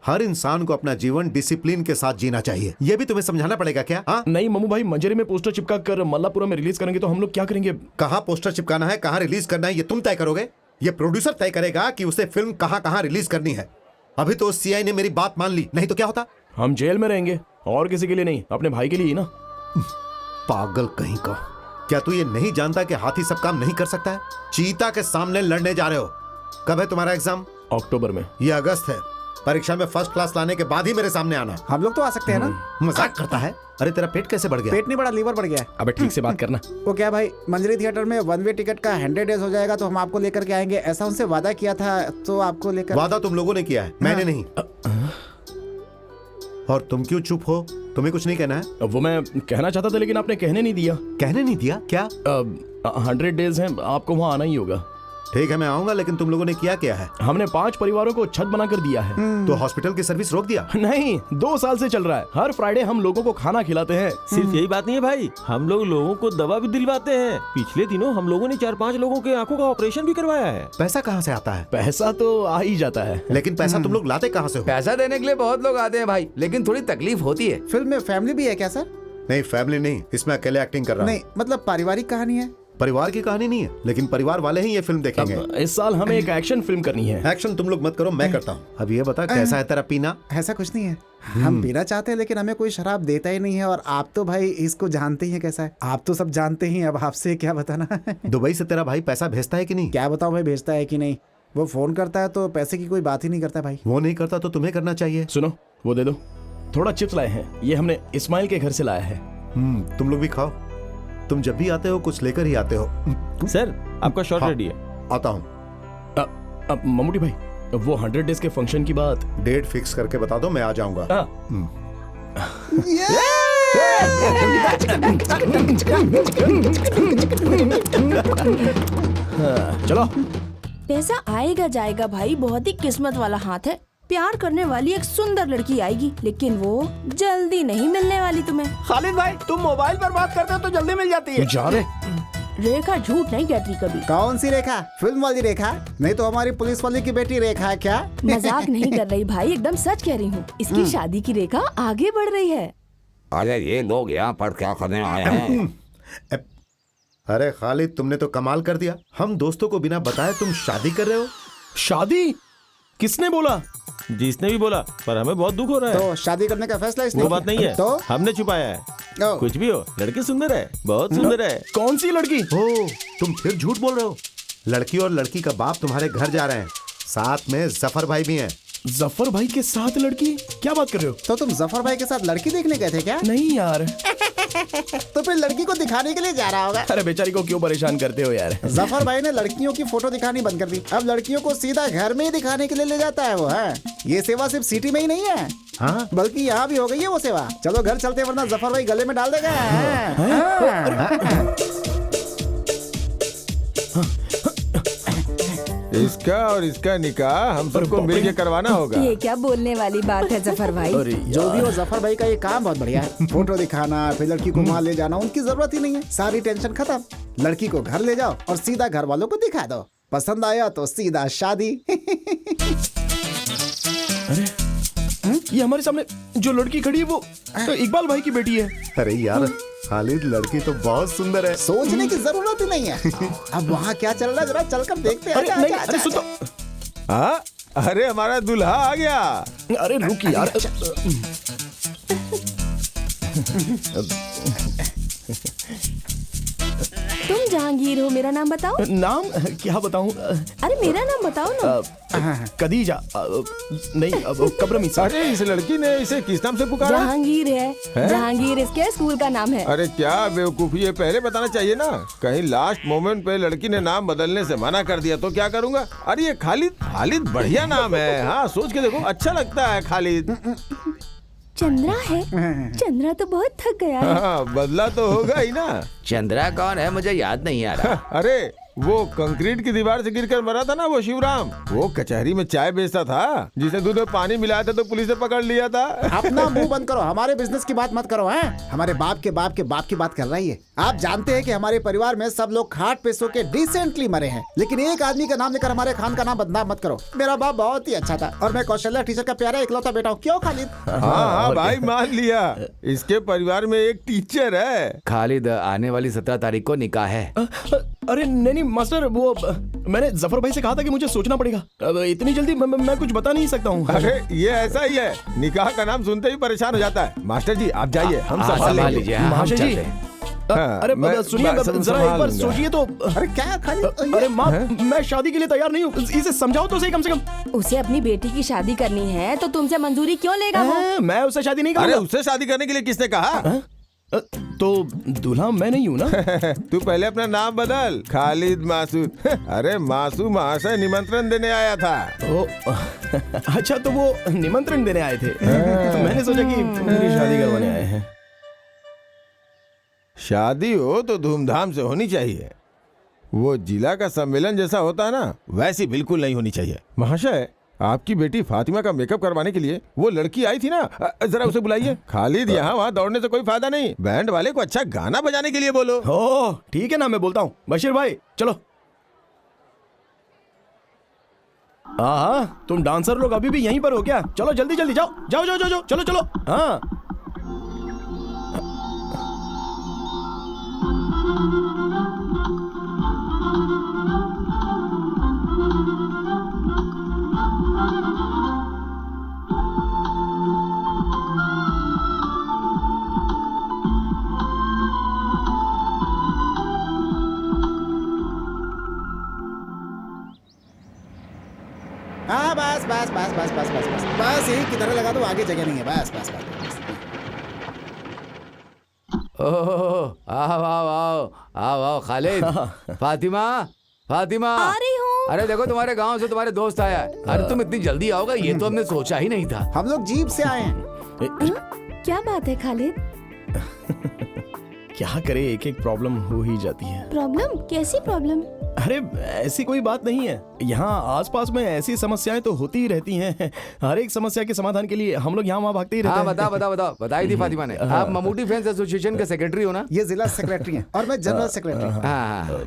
हर इंसान को अपना जीवन डिसिप्लिन के साथ जीना चाहिए। यह भी तुम्हें समझाना पड़ेगा क्या? हाँ? नहीं मम्मू भाई, मंजरी में पोस्टर चिपका कर मल्लापुरम में रिलीज करेंगे तो हम लोग क्या करेंगे? कहाँ पोस्टर चिपकाना है, कहाँ रिलीज करना है, ये तुम तय करोगे? ये प्रोड्यूसर तय करेगा कि उसे फिल्म कहाँ कहाँ रिलीज करनी है। अभी तो CI ने मेरी बात मान ली, नहीं तो क्या होता? हम जेल में रहेंगे, और किसी के लिए नहीं, अपने भाई के लिए ही ना। पागल कहीं का। क्या तू ये नहीं जानता कि हाथी सब काम नहीं कर सकता है? चीता के सामने लड़ने जा रहे हो। कब है तुम्हारा एग्जाम? अक्टूबर में। ये अगस्त है। परीक्षा में फर्स्ट क्लास लाने के बाद ही मेरे सामने आना। हम लोग तो आ सकते हैं ना? मजाक करता है? अरे तेरा पेट कैसे बढ़ गया? पेट नहीं बढ़ा, लीवर बढ़ गया है। अबे ठीक से बात करना। वो क्या भाई, मंजरी थिएटर में 1 वे टिकट का 100 डेज हो जाएगा तो हम आपको लेकर के आएंगे, ऐसा उनसे वादा किया था, तो आपको लेकर। वादा तुम लोगों ने किया है, मैंने नहीं। और तुम क्यों चुप हो? तुम्हें कुछ नहीं कहना है? वो मैं कहना चाहता था लेकिन आपने कहने नहीं दिया। कहने नहीं दिया? क्या? 100 डेज हैं, आपको वहाँ आना ही होगा। ठीक है, मैं आऊंगा, लेकिन तुम लोगों ने किया क्या है? हमने 5 परिवारों को छत बना कर दिया है। तो हॉस्पिटल की सर्विस रोक दिया? नहीं, 2 साल से चल रहा है। हर फ्राइडे हम लोगों को खाना खिलाते हैं। सिर्फ यही बात नहीं है भाई, हम लोग लोगों को दवा भी दिलवाते हैं। पिछले दिनों हम लोगों ने 4-5 लोगों के आंखों का ऑपरेशन भी करवाया है। पैसा कहाँ से आता है? पैसा तो आ ही जाता है, लेकिन पैसा तुम लोग लाते कहाँ से हो? पैसा देने के लिए बहुत लोग आते हैं भाई, लेकिन थोड़ी तकलीफ होती है। फिल्म में फैमिली भी है क्या सर? नहीं, फैमिली नहीं, इसमें अकेले एक्टिंग कर रहा हूँ। नहीं, मतलब पारिवारिक कहानी है। परिवार की कहानी नहीं है, लेकिन परिवार वाले ही ये फिल्म देखेंगे। अब इस साल हमें एक एक्शन फिल्म करनी है। एक्शन तुम लोग मत करो, मैं करता हूँ। अब ये बता कैसा है तेरा पीना? ऐसा कुछ नहीं है, हम पीना चाहते हैं लेकिन हमें कोई शराब देता ही नहीं है। और आप तो भाई इसको जानते ही हैं कैसा है, आप तो सब जानते ही हैं, अब आपसे क्या बताना। दुबई से तेरा भाई पैसा भेजता है कि नहीं? क्या बताऊं भाई, भेजता है कि नहीं? वो फोन करता है तो पैसे की कोई बात ही नहीं करता भाई। वो नहीं करता तो तुम्हें करना चाहिए। सुनो, वो दे दो। थोड़ा चिप्स लाए हैं, ये हमने इस्माइल के घर से लाया है। तुम लोग भी खाओ, तुम जब भी आते हो कुछ लेकर ही आते हो। सर आपका शॉट रेडी है। आता हूँ। मम्मूटी भाई, वो 100 डेज के फंक्शन की बात डेट फिक्स करके बता दो, मैं आ जाऊंगा। चलो। पैसा आएगा जाएगा भाई, बहुत ही किस्मत वाला हाथ है। प्यार करने वाली एक सुंदर लड़की आएगी, लेकिन वो जल्दी नहीं मिलने वाली तुम्हें। खालिद भाई, तुम मोबाइल पर बात करते हो तो जल्दी मिल जाती है। जा रे। रेखा झूठ नहीं कहती कभी। कौन सी रेखा? फिल्म वाली रेखा? नहीं तो हमारी पुलिस वाली की बेटी रेखा है क्या? मजाक नहीं कर रही भाई, एकदम सच कह रही हूँ। इसकी शादी की रेखा आगे बढ़ रही है। अरे ये लोग यहाँ पर क्या करने आए हैं? अरे खालिद, तुमने तो कमाल कर दिया। हम दोस्तों को बिना बताए तुम शादी कर रहे हो। शादी? किसने बोला? जिसने भी बोला, पर हमें बहुत दुख हो रहा है। तो शादी करने का फैसला इसने वो किया। बात नहीं है, तो हमने छुपाया है। कुछ भी हो, लड़की सुंदर है, बहुत सुंदर है। कौन सी लड़की? हो, तुम फिर झूठ बोल रहे हो। लड़की और लड़की का बाप तुम्हारे घर जा रहे हैं, साथ में जफर भाई भी हैं। जफर भाई के साथ लड़की? क्या बात कर रहे हो? तो तुम जफर भाई के साथ लड़की देखने गए थे क्या? नहीं यार। तो फिर लड़की को दिखाने के लिए जा रहा होगा। अरे बेचारी को क्यों परेशान करते हो यार? जफर भाई ने लड़कियों की फोटो दिखानी बंद कर दी, अब लड़कियों को सीधा घर में ही दिखाने के लिए ले जाता है वो है। ये सेवा सिर्फ सिटी में ही नहीं है, हाँ, बल्कि यहाँ भी हो गई है वो सेवा। चलो घर चलते, वरना जफर भाई गले में डाल देगा। इसका और इसका निकाह हम सबको मिलके करवाना होगा। ये क्या बोलने वाली बात है जफर भाई? जो भी हो, जफर भाई का ये काम बहुत बढ़िया है। फोटो दिखाना, फिर लड़की को वहाँ ले जाना, उनकी जरूरत ही नहीं है। सारी टेंशन खत्म। लड़की को घर ले जाओ और सीधा घर वालों को दिखा दो। पसंद आया तो सीधा शादी। अरे ये हमारे सामने जो लड़की खड़ी है वो तो इकबाल भाई की बेटी है। अरे यार खालिद, लड़की तो बहुत सुंदर है, सोचने की जरूरत ही नहीं है। अब वहाँ क्या चल रहा है जरा चलकर देखते हैं। अरे नहीं, अरे सुन तो। हाँ, अरे हमारा दूल्हा आ गया। अरे रुक यार। तुम जहांगीर हो, मेरा नाम बताओ। नाम क्या बताऊं? अरे मेरा नाम बताओ ना। कदीजा नहीं, कब्रमीसा। अरे इस लड़की ने इसे किस नाम से पुकारा? जहांगीर है? जहांगीर इसके स्कूल का नाम है। अरे क्या बेवकूफी है, पहले बताना चाहिए ना। कहीं लास्ट मोमेंट पे लड़की ने नाम बदलने से मना कर दिया तो क्या करूंगा? अरे ये खालिद, खालिद बढ़िया नाम है। हाँ, सोच के देखो, अच्छा लगता है खालिद। चंद्रा है? चंद्रा तो बहुत थक गया है। हाँ, बदला तो होगा ही ना। चंद्रा कौन है, मुझे याद नहीं आ रहा। अरे वो कंक्रीट की दीवार से गिरकर मरा था ना, वो शिवराम। वो कचहरी में चाय बेचता था, जिसने दूध में पानी मिलाया था तो पुलिस ने पकड़ लिया था। अपना मुंह बंद करो, हमारे बिजनेस की बात मत करो। हैं? हमारे बाप के बाप के बाप की बात कर रही है। आप जानते हैं कि हमारे परिवार में सब लोग खाट पे सो के डिसेंटली मरे हैं, लेकिन एक आदमी का नाम लेकर हमारे खान का नाम बदनाम मत करो। मेरा बाप बहुत ही अच्छा था और मैं कौशल्या टीचर का प्यारा इकलौता बेटा हूँ। क्यों खालिद? हाँ भाई, मान लिया। इसके परिवार में एक टीचर है। खालिद, आने वाली 17 तारीख को निकाह है। अरे नहीं मास्टर, वो मैंने जफर भाई से कहा था कि मुझे सोचना पड़ेगा। अब इतनी जल्दी मैं कुछ बता नहीं सकता हूँ। अरे ये ऐसा ही है, निकाह का नाम सुनते ही परेशान हो जाता है। मास्टर जी आप जाइए, हम संभाल लेंगे। महाशय जी, अरे सुनिए जरा एक बार सोचिए तो। अरे क्या खालिद? अरे माँ, मैं शादी के लिए तैयार नहीं हूँ, इसे समझाओ तो सही कम से कम। उसे अपनी बेटी की शादी करनी है तो तुमसे मंजूरी क्यों लेगा वो? मैं उससे शादी नहीं करूँगा। अरे उससे शादी करने के लिए किसने कहा? तो दूल्हा मैं नहीं हूँ ना। तू पहले अपना नाम बदल, खालिद मासूद। अरे मासूद महाशय निमंत्रण देने आया था। अच्छा, तो वो निमंत्रण देने आए थे। तो मैंने सोचा कि मेरी शादी करवाने आए हैं। शादी हो तो धूमधाम से होनी चाहिए। वो जिला का सम्मेलन जैसा होता है ना, वैसी बिल्कुल नहीं होनी चाहिए। महाशय, आपकी बेटी फातिमा का मेकअप करवाने के लिए वो लड़की आई थी ना, जरा उसे बुलाइए। खालिद, यहाँ वहाँ दौड़ने से कोई फायदा नहीं। बैंड वाले को अच्छा गाना बजाने के लिए बोलो। हो ठीक है ना, मैं बोलता हूँ। बशीर भाई चलो। हाँ, तुम डांसर लोग अभी भी यहीं पर हो क्या? चलो जल्दी जल्दी जाओ जाओ जाओ जाओ, चलो चलो। हाँ हाँ बस बस बस बस बस बस बस बस यही किधर लगा दो, आगे जगह नहीं है। बस बस बस, बस। ओह, आओ आओ आओ आओ आओ खालिद। फातिमा, फातिमा आ रही हूँ। अरे देखो तुम्हारे गांव से तुम्हारे दोस्त आया है। अरे तुम इतनी जल्दी आओगे ये तो हमने सोचा ही नहीं था। हम लोग जीप से आए हैं। क्या बात है खालिद? क्या करे, एक एक प्रॉब्लम हो ही जाती है। प्रॉब्लम? कैसी प्रॉब्लम? अरे ऐसी कोई बात नहीं है, यहाँ आसपास में ऐसी समस्याएं तो होती ही रहती हैं। हर एक समस्या के समाधान के लिए हम लोग यहाँ वहाँ भागते ही रहते हाँ हैं। बताओ बताओ बताओ, बताई थी फातिमा ने। आप ममूटी फैंस एसोसिएशन के सेक्रेटरी हो ना? ये जिला सेक्रेटरी हैं और मैं जनरल सेक्रेटरी। हाँ।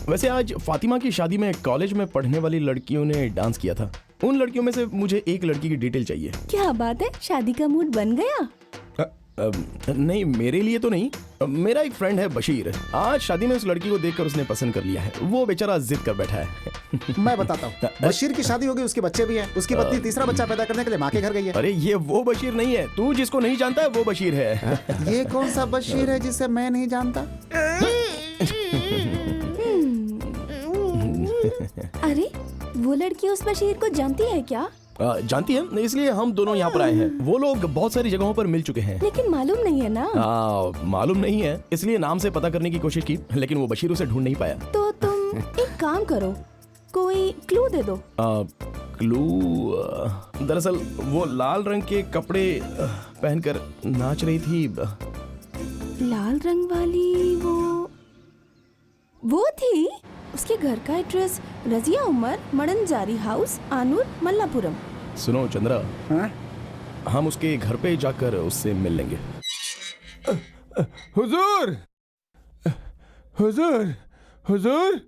वैसे आज फातिमा की शादी में कॉलेज में पढ़ने वाली लड़कियों ने डांस किया था। उन लड़कियों में से मुझे एक लड़की की डिटेल चाहिए। क्या बात है, शादी का मूड बन गया? नहीं, मेरे लिए तो नहीं। मेरा एक फ्रेंड है बशीर, आज शादी में उस लड़की को देखकर उसने पसंद कर लिया है। वो बेचारा जिद कर बैठा है। मैं बताता हूँ, बशीर की शादी होगी, उसके बच्चे भी हैं। उसकी पत्नी तीसरा बच्चा पैदा करने के लिए माँ के घर गई है। अरे ये वो बशीर नहीं है, तू जिसको नहीं जानता है वो बशीर है। ये कौन सा बशीर है जिसे मैं नहीं जानता? अरे वो लड़की उस बशीर को जानती है क्या? जानती है, इसलिए हम दोनों यहाँ पर आए हैं। वो लोग बहुत सारी जगहों पर मिल चुके हैं। लेकिन मालूम नहीं है ना। मालूम नहीं है, इसलिए नाम से पता करने की कोशिश की, लेकिन वो बशीर उसे ढूंढ नहीं पाया। तो तुम एक काम करो, कोई क्लू दे दो। क्लू? दरअसल वो लाल रंग के कपड़े पहनकर नाच रही थी। लाल रंग वाली वो थी। उसके घर का एड्रेस रजिया उमर, मडनजारी हाउस, आनूर, मल्लापुरम। सुनो चंद्रा, हम उसके घर पे जाकर उससे मिल लेंगे। हुजूर, हुजूर, हुजूर।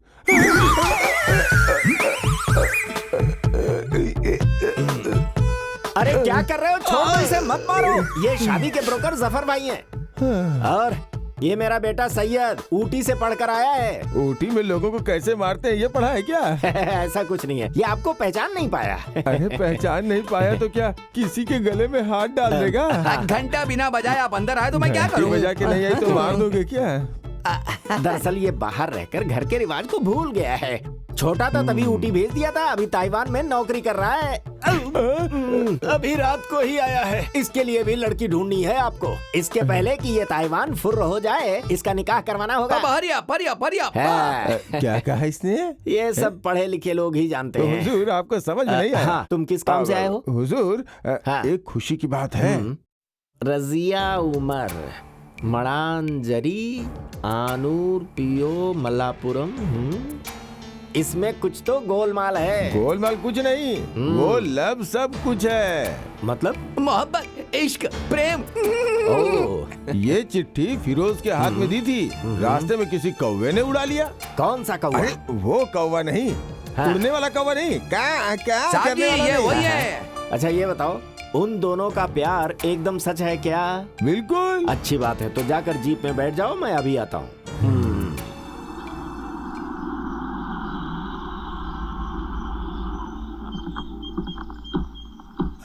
अरे क्या कर रहे हो? छोड़ो इसे, मत मारो। ये शादी के ब्रोकर जफर भाई हैं। और ये मेरा बेटा सैयद ऊटी से पढ़कर आया है। ऊटी में लोगों को कैसे मारते हैं ये पढ़ा है क्या? ऐसा कुछ नहीं है, ये आपको पहचान नहीं पाया। अरे पहचान नहीं पाया तो क्या किसी के गले में हाथ डाल देगा? घंटा बिना बजाए आप अंदर आए तो मैं क्या करूं? बजा के नहीं आई तो मार दोगे क्या? दरअसल ये बाहर रहकर घर के रिवाज को भूल गया है। छोटा था तभी ऊटी भेज दिया था, अभी ताइवान में नौकरी कर रहा है। अभी रात को ही आया है। इसके लिए भी लड़की ढूंढनी है आपको। इसके पहले कि ये ताइवान फुर्र हो जाए, इसका निकाह करवाना होगा। क्या कहा इसने? ये सब पढ़े लिखे लोग ही जानते तो हैं। हुजूर आपको समझ में नहीं आया? हाँ, तुम किस काम से आए हो? हुजूर एक खुशी की बात है। रजिया उमर, मडानजरी, आनूर, पियो, मल्लापुरम। इसमें कुछ तो गोलमाल है। गोलमाल कुछ नहीं, वो लब सब कुछ है। मतलब? मोहब्बत, इश्क, प्रेम। ये चिट्ठी फिरोज के हाथ में दी थी, रास्ते में किसी कौवे ने उड़ा लिया। कौन सा कौवा? अरे वो कौवा नहीं, उड़ने वाला कौवा नहीं, क्या करने वाला ये नहीं। वही है। अच्छा ये बताओ, उन दोनों का प्यार एकदम सच है क्या? बिल्कुल। अच्छी बात है, तो जाकर जीप में बैठ जाओ, मैं अभी आता हूँ।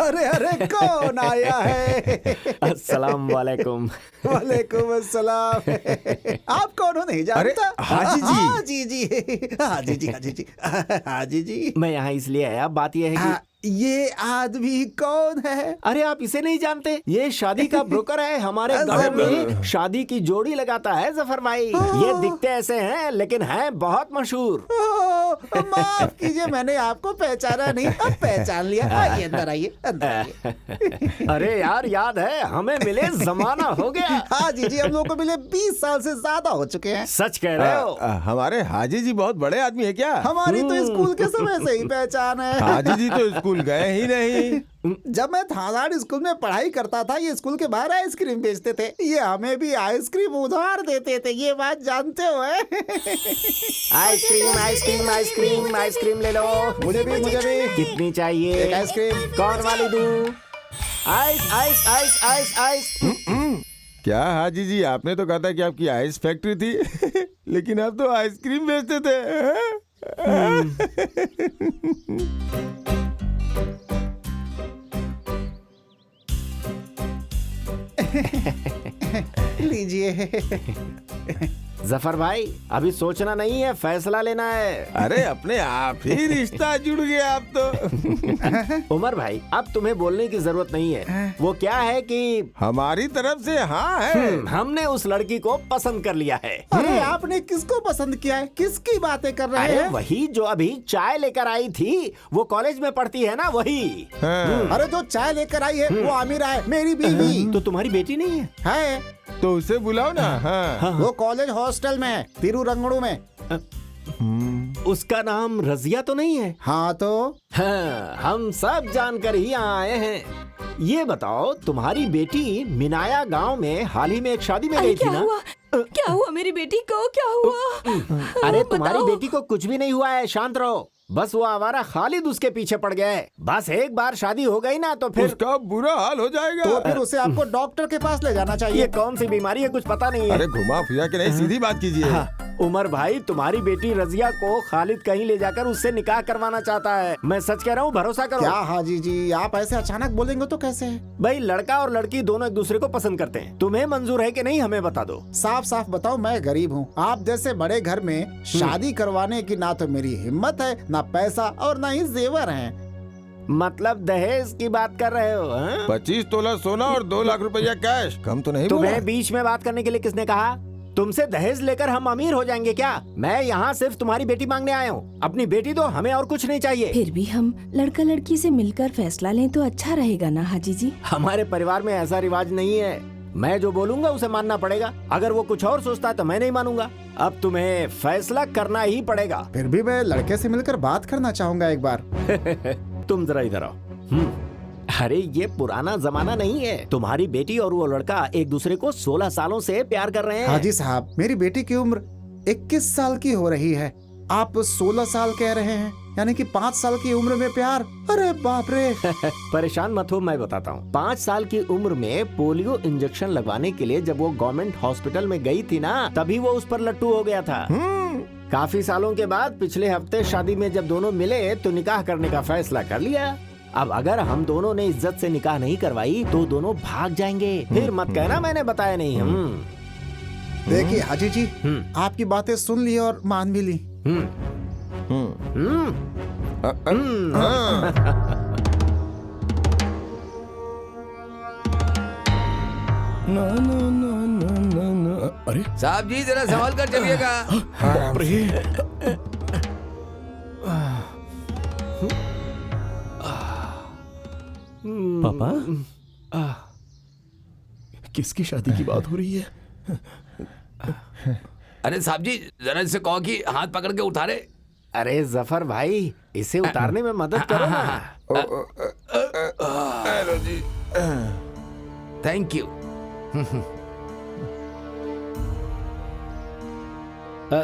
अरे अरे कौन आया है? अस्सलाम वालेकुम। वालेकुम अस्सलाम। आप कौन हो नहीं जानता? हाजी जी। हाजी जी, हाजी जी, हाजी जी, हाजी जी। मैं यहाँ इसलिए आया, बात यह है कि ये आदमी कौन है? अरे आप इसे नहीं जानते? ये शादी का ब्रोकर है। हमारे गांव में शादी की जोड़ी लगाता है जफर भाई। ये दिखते ऐसे हैं लेकिन हैं बहुत मशहूर। माफ कीजिए, मैंने आपको पहचाना नहीं, अब पहचान लिया। आइए अंदर आइए, अंदर आइए। अरे यार याद है, हमें मिले जमाना हो गया। हाजी जी हम लोग को मिले 20 साल से ज्यादा हो चुके हैं। सच कह रहे हो? हमारे हाजी जी बहुत बड़े आदमी है क्या? हमारी तो स्कूल के समय से ही पहचान है। हाजी जी तो स्कूल गए ही नहीं। जब मैं थानाड़ स्कूल में पढ़ाई करता था, ये स्कूल के बाहर आइसक्रीम बेचते थे। ये हमें भी आइसक्रीम उधार देते थे, ये बात जानते हो? आइसक्रीम आइसक्रीम आइसक्रीम आइसक्रीम ले लो। मुझे भी, मुझे भी। कितनी चाहिए? एक आइसक्रीम। कौन वाली दूं? Ice ice ice ice ice. क्या हाजी जी, आपने तो कहा था कि आपकी आइस फैक्ट्री थी लेकिन आप तो आइसक्रीम बेचते थे। लीजिए। जफर भाई अभी सोचना नहीं है, फैसला लेना है। अरे अपने आप ही रिश्ता जुड़ गया अब तो। उमर भाई अब तुम्हें बोलने की जरूरत नहीं है। वो क्या है कि हमारी तरफ से हाँ है। हमने उस लड़की को पसंद कर लिया है। अरे आपने किसको पसंद किया है? किसकी बातें कर रहे अरे हैं? वही जो अभी चाय लेकर आई थी, वो कॉलेज में पढ़ती है ना, वही। अरे जो चाय लेकर आई है वो आमिरा है, मेरी बीवी। तो तुम्हारी बेटी नहीं है? है तो उसे बुलाओ ना। हाँ। वो कॉलेज हॉस्टल में है, तिरुरंगड़ू में। उसका नाम रजिया तो नहीं है? हाँ तो हाँ, हम सब जानकर ही यहाँ आए हैं। ये बताओ तुम्हारी बेटी मिनाया गांव में हाल ही में एक शादी में गई थी ना? क्या हुआ मेरी बेटी को? क्या हुआ? अरे तुम्हारी बेटी को कुछ भी नहीं हुआ है, शांत रहो। बस वो आवारा खालिद उसके पीछे पड़ गया है। बस एक बार शादी हो गई ना तो फिर उसका बुरा हाल हो जाएगा। तो फिर उसे आपको डॉक्टर के पास ले जाना चाहिए। ये कौन सी बीमारी है कुछ पता नहीं है। अरे घुमा फिरा के नहीं, सीधी बात कीजिए। उमर भाई तुम्हारी बेटी रजिया को खालिद कहीं ले जाकर उससे निकाह करवाना चाहता है। मैं सच कह रहा हूँ, भरोसा करो। क्या हाजी जी, आप ऐसे अचानक बोलेंगे तो कैसे? भाई लड़का और लड़की दोनों एक दूसरे को पसंद करते हैं। तुम्हें मंजूर है कि नहीं, हमें बता दो। साफ साफ बताओ, मैं गरीब हूँ। आप जैसे बड़े घर में शादी करवाने की ना तो मेरी हिम्मत है, ना पैसा और ना ही जेवर है। मतलब दहेज की बात कर रहे हो? 25 तोला सोना और 2 लाख रुपया कैश। कम तो नहीं बोला? तुम्हें बीच में बात करने के लिए किसने कहा? तुमसे दहेज लेकर हम अमीर हो जाएंगे क्या? मैं यहाँ सिर्फ तुम्हारी बेटी मांगने आया हूँ। अपनी बेटी दो, हमें और कुछ नहीं चाहिए। फिर भी हम लड़का लड़की से मिलकर फैसला लें तो अच्छा रहेगा ना हाजी जी? हमारे परिवार में ऐसा रिवाज नहीं है। मैं जो बोलूंगा उसे मानना पड़ेगा। अगर वो कुछ और सोचता है तो मैं नहीं मानूंगा। अब तुम्हें फैसला करना ही पड़ेगा। फिर भी मैं लड़के से मिलकर बात करना चाहूंगा एक बार। तुम जरा इधर आओ। अरे ये पुराना जमाना नहीं है। तुम्हारी बेटी और वो लड़का एक दूसरे को 16 सालों से प्यार कर रहे हैं। हाजी साहब, मेरी बेटी की उम्र 21 साल की हो रही है। आप 16 साल कह रहे हैं, यानी कि 5 साल की उम्र में प्यार? अरे बाप रे। परेशान मत हो, मैं बताता हूँ। 5 साल की उम्र में पोलियो इंजेक्शन लगवाने के लिए जब वो गवर्नमेंट हॉस्पिटल में गई थी ना, तभी वो उस पर लट्टू हो गया था। काफी सालों के बाद पिछले हफ्ते शादी में जब दोनों मिले तो निकाह करने का फैसला कर लिया। अब अगर हम दोनों ने इज्जत से निकाह नहीं करवाई तो दोनों भाग जाएंगे। फिर मत कहना मैंने बताया नहीं। देखिए हाजी जी, आपकी बातें सुन ली और मान भी ली। अरे साहब जी जरा संभाल कर चलिएगा। पापा, किसकी शादी की बात हो रही है? अरे साहब जी जरा इससे कहो कि हाथ पकड़ के उतारे। अरे जफर भाई, इसे उतारने में मदद करो ना। हेलो जी, थैंक यू।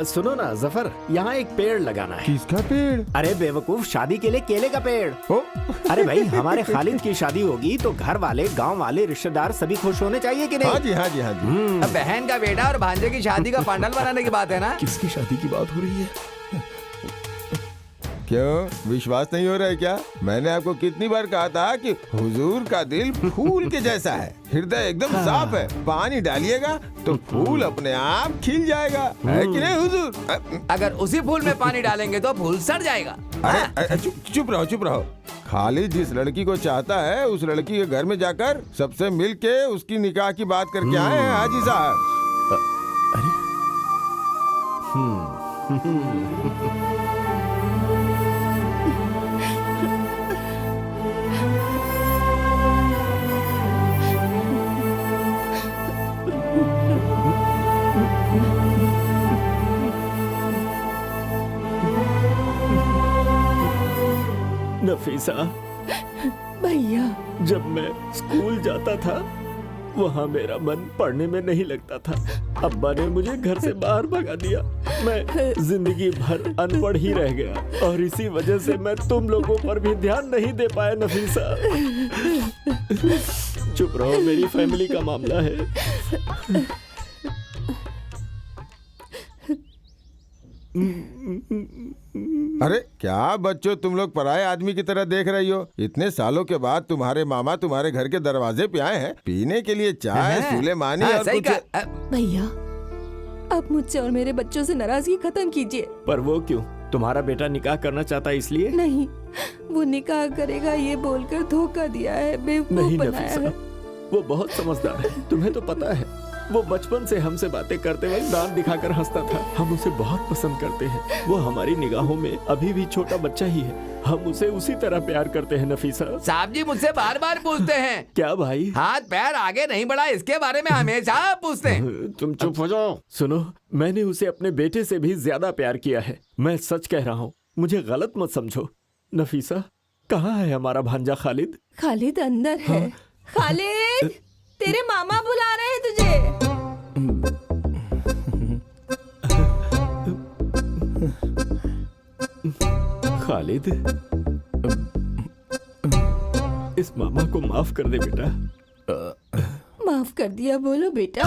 सुनो ना जफर, यहाँ एक पेड़ लगाना है। किसका पेड़? अरे बेवकूफ, शादी के लिए केले का पेड़। अरे भाई, हमारे खालिद की शादी होगी तो घर वाले, गांव वाले, रिश्तेदार सभी खुश होने चाहिए कि नहीं? हाँ जी, हाँ जी, हाँ जी। अब बहन का बेटा और भांजे की शादी का पंडाल बनाने की बात है ना? किसकी शादी की बात हो रही है? क्यों विश्वास नहीं हो रहा है क्या? मैंने आपको कितनी बार कहा था कि हुजूर का दिल फूल के जैसा है, हृदय एकदम साफ है। पानी डालिएगा तो फूल अपने आप खिल जाएगा, है कि नहीं हुजूर? अगर उसी फूल में पानी डालेंगे तो फूल सड़ जाएगा। अरे चुप रहो, चुप रहो। खालिद जिस लड़की को चाहता है उस लड़की के घर में जाकर सबसे मिल के उसकी निकाह की बात करके आए हैं हाजी साहब। नफीसा भैया, जब मैं स्कूल जाता था वहाँ मेरा मन पढ़ने में नहीं लगता था। अब्बा ने मुझे घर से बाहर भगा दिया। मैं जिंदगी भर अनपढ़ ही रह गया और इसी वजह से मैं तुम लोगों पर भी ध्यान नहीं दे पाया नफीसा। चुप रहो, मेरी फैमिली का मामला है। अरे क्या बच्चों, तुम लोग पराये आदमी की तरह देख रही हो? इतने सालों के बाद तुम्हारे मामा तुम्हारे घर के दरवाजे पे आए हैं पीने के लिए चाय, सुलेमानी और कुछ। भैया अब मुझसे और मेरे बच्चों से नाराजगी खत्म कीजिए। पर वो क्यों? तुम्हारा बेटा निकाह करना चाहता है इसलिए? नहीं, वो निकाह करेगा ये बोलकर धोखा दिया है, बेवकूफ नहीं बनाया नफीसा, है। वो बहुत समझदार है, तुम्हें तो पता है। वो बचपन से हमसे बातें करते वक्त दांत दिखाकर हंसता था। हम उसे बहुत पसंद करते हैं। वो हमारी निगाहों में अभी भी छोटा बच्चा ही है। हम उसे उसी तरह प्यार करते हैं नफीसा। साहब जी मुझसे बार बार पूछते हैं। क्या भाई? हाथ पैर आगे नहीं बढ़ा, इसके बारे में हमेशा पूछते हैं। तुम चुप हो जाओ। सुनो, मैंने उसे अपने बेटे से भी ज्यादा प्यार किया है। मैं सच कह रहा हूँ, मुझे गलत मत समझो। नफीसा, कहाँ है हमारा भांजा खालिद? खालिद अंदर है। खालिद, तेरे मामा बुला रहे हैं तुझे। खालिद, इस मामा को माफ कर दे बेटा। माफ कर दिया बोलो बेटा।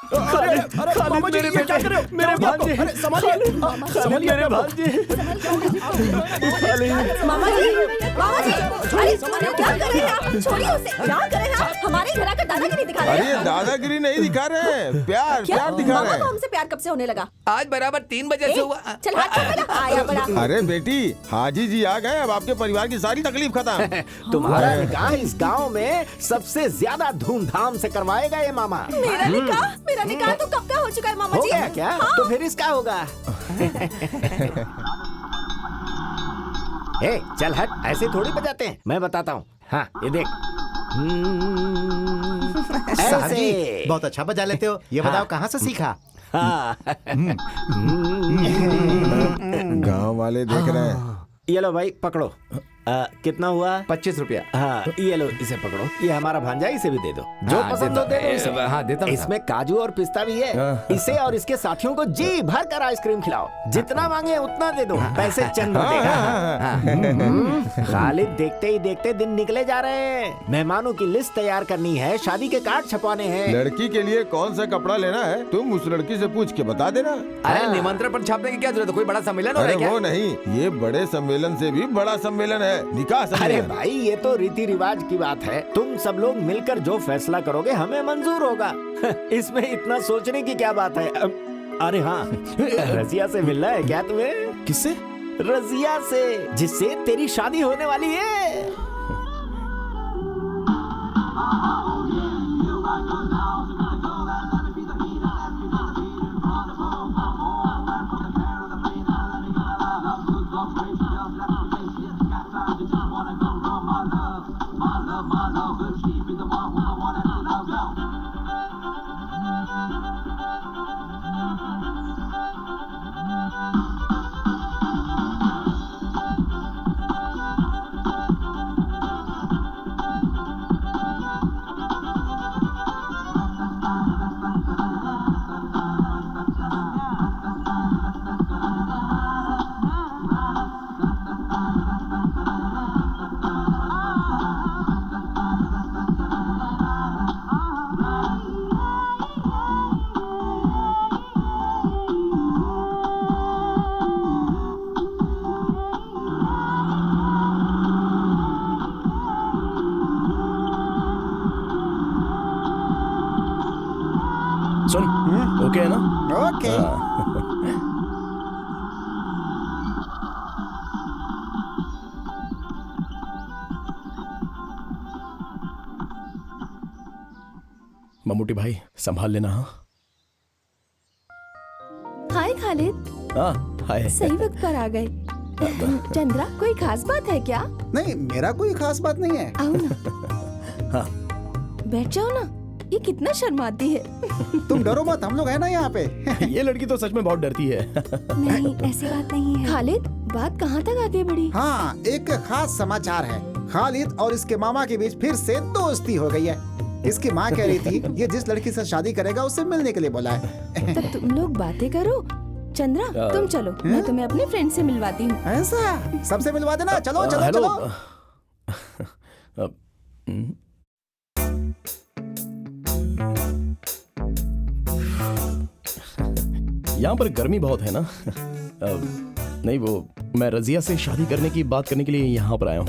खालिद, खालिद मेरे बेटा, मेरे भांजे, खालिद मेरे भांजे, खालिद। मामा जी, अरे क्या कर रहे हैं आप? छोड़िए उसे, क्या कर रहे हैं आप? हमारे घर आकर दादागिरी दिखा रहे हैं। अरे दादागिरी नहीं दिखा रहे हैं, प्यार प्यार दिखा रहे मामा को हैं। हमसे प्यार कब से होने लगा? आज बराबर 3 बजे से हुआ। चल हाथ छोड़ मेरा, आया बड़ा। अरे बेटी, हाजी जी आ गए, अब आपके परिवार की सारी तकलीफ खत्म। तुम्हारा निकाह इस गांव में सबसे ज्यादा धूमधाम से करवाएगा ये मामा। मेरा निकाह तो कब का हो चुका है मामा हो जी। गया क्या? हाँ। तो फिर इसका होगा। ए, चल हट, ऐसे थोड़ी बजाते हैं। मैं बताता हूँ। हाँ, ये देख। साहब जी, ऐसे। बहुत अच्छा बजा लेते हो। ये बताओ कहाँ से सीखा? हाँ। गांव वाले देख रहे हैं। ये लो भाई, पकड़ो। कितना हुआ? 25 रुपया। हाँ, ये लो, इसे पकड़ो। ये हमारा भांजा, इसे भी दे दो। जो हाँ, पसंद हो दे दो इसे। हाँ, देता हूँ। इसमें काजू और पिस्ता भी है। इसे और इसके साथियों को जी भर कर आइसक्रीम खिलाओ। जितना मांगे उतना दे दो, पैसे चंद देगा। खालिद, देखते ही देखते दिन निकले जा रहे हैं। मेहमानों की लिस्ट तैयार करनी है, शादी के कार्ड छपवाने हैं। लड़की के लिए कौन सा कपड़ा लेना है, तुम उस लड़की से पूछ के बता देना। अरे निमंत्रण पर छापने की क्या जरूरत है? कोई बड़ा सम्मेलन हो रहा अरे है क्या? वो नहीं, ये बड़े सम्मेलन से भी बड़ा सम्मेलन है, निकाह अरे सम्मेलन। भाई, ये तो रीति रिवाज की बात है। तुम सब लोग मिलकर जो फैसला करोगे हमें मंजूर होगा। इसमें इतना सोचने की क्या बात है? अरे हाँ, रजिया से मिलना है क्या तुम्हें? किससे? रजिया से, जिससे तेरी शादी होने वाली है। सुन, ओके है ना? ओके। मम्मूटी भाई, संभाल लेना। हाँ, हाय खालिद, हाँ, हाय। सही वक्त पर आ गए। चंद्रा, कोई खास बात है क्या? नहीं, मेरा कोई खास बात नहीं है। आओ ना। हाँ। बैठ जाओ ना। ये कितना शर्माती है। तुम डरो मत, हम लोग है ना यहाँ पे। ये लड़की तो सच में बहुत डरती है। नहीं, ऐसी बात नहीं है। खालिद, बात कहाँ तक आती है बड़ी? हाँ, एक खास समाचार है। खालिद और इसके मामा के बीच फिर से दोस्ती हो गई है। इसकी माँ कह रही थी ये जिस लड़की से शादी करेगा उससे मिलने के लिए बोला है। तब तुम लोग बातें करो। चंद्रा, तुम चलो, मैं तुम्हें अपने फ्रेंड से मिलवाती हूँ। ऐसा? सबसे मिलवा देना। चलो चलो हेलो। चलो। यहाँ पर गर्मी बहुत है ना? नहीं, वो मैं रजिया से शादी करने की बात करने के लिए यहाँ पर आया हूँ।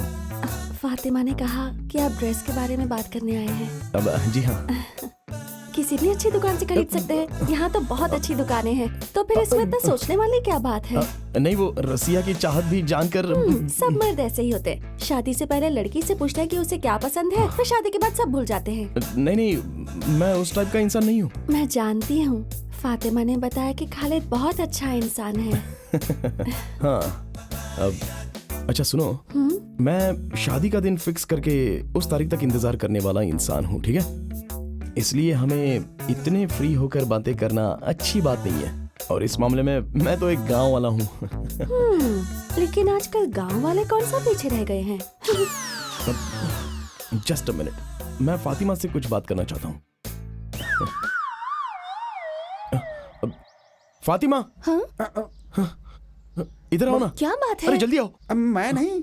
फातिमा ने कहा कि आप ड्रेस के बारे में बात करने आए हैं। अब जी हाँ। किसी भी अच्छी दुकान से खरीद सकते हैं। यहाँ तो बहुत अच्छी दुकानें हैं। तो फिर इसमें इतना सोचने वाली क्या बात है? नहीं, वो रसिया की चाहत भी जानकर। सब मर्द ऐसे ही होते हैं। शादी से पहले लड़की से पूछते हैं कि उसे क्या पसंद है, फिर शादी के बाद सब भूल जाते हैं। नहीं, मैं उस टाइप का इंसान नहीं हूँ। मैं जानती हूँ। फातिमा ने बताया कि खालिद बहुत अच्छा इंसान है। हाँ, अच्छा सुनो, मैं शादी का दिन फिक्स करके उस तारीख तक इंतजार करने वाला इंसान हूँ, ठीक है? इसलिए हमें इतने फ्री होकर बातें करना अच्छी बात नहीं है। और इस मामले में मैं तो एक गांव वाला हूँ। लेकिन आजकल गांव वाले कौन सा पीछे रह गए हैं? जस्ट अ मिनट, मैं फातिमा से कुछ बात करना चाहता हूँ। फातिमा, हाँ? इधर आओ ना। क्या बात है? अरे जल्दी आओ। मैं नहीं।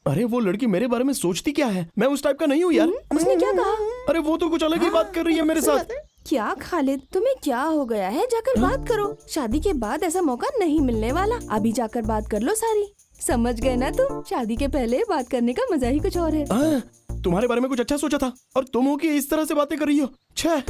अरे वो लड़की मेरे बारे में सोचती क्या है? मैं उस टाइप का नहीं हूँ यार। उसने क्या कहा? अरे वो तो कुछ अलग ही बात कर रही है मेरे साथ। क्या खालिद, तुम्हें क्या हो गया है? जाकर बात करो। शादी के बाद ऐसा मौका नहीं मिलने वाला। अभी जाकर बात कर लो सारी। समझ गए ना तुम? शादी के पहले बात करने का मजा ही कुछ और है। तुम्हारे बारे में कुछ अच्छा सोचा था और तुम हो कि इस तरह से बातें कर रही हो। छह,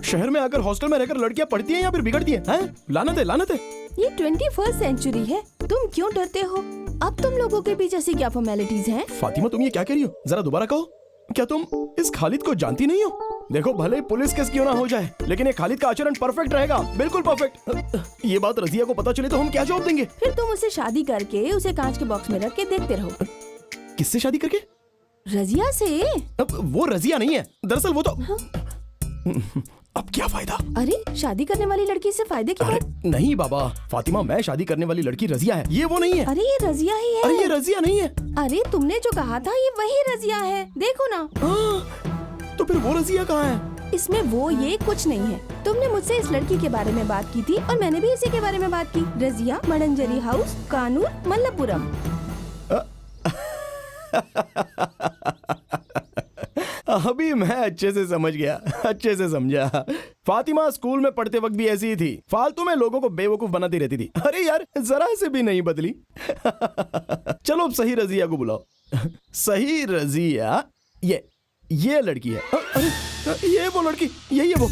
शहर में आकर हॉस्टल में रहकर लड़कियां पढ़ती हैं या फिर बिगड़ती हैं? लानत है, लानत है। ये 21st सेंचुरी है। तुम क्यों डरते हो? अब तुम लोगों के पीछे ऐसी क्या फॉर्मेलिटीज हैं? फातिमा, तुम ये क्या कह रही हो? जरा दोबारा कहो। क्या तुम इस खालिद को जानती नहीं हो? देखो, भले पुलिस केस क्यों ना हो जाए, लेकिन ये खालिद का आचरण परफेक्ट रहेगा, बिल्कुल परफेक्ट। ये बात रजिया को पता चले तो हम क्या जवाब देंगे? फिर तुम उसे शादी करके उसे कांच के बॉक्स में रख के देखते रहो। किससे शादी करके? रजिया से। अब वो रजिया नहीं है, दरअसल वो तो अब क्या फायदा? अरे शादी करने वाली लड़की से फायदे की बात? नहीं बाबा, फातिमा, मैं शादी करने वाली लड़की रजिया है, ये वो नहीं है। अरे ये रजिया ही है। अरे ये रजिया नहीं है। अरे तुमने जो कहा था ये वही रजिया है, देखो ना। तो फिर वो रजिया कहाँ है? इसमें वो ये कुछ नहीं है। तुमने मुझसे इस लड़की के बारे में बात की थी और मैंने भी इसी के बारे में बात की। रजिया, मडंजरी हाउस, कानूर, मल्लपुरम। अभी मैं अच्छे से समझ गया, अच्छे से समझा। फातिमा स्कूल में पढ़ते वक्त भी ऐसी ही थी, फालतू में लोगों को बेवकूफ बनाती रहती थी। अरे यार, जरा से भी नहीं बदली। चलो अब सही रजिया को बुलाओ। सही रजिया, ये लड़की है। अरे ये वो लड़की, यही है वो।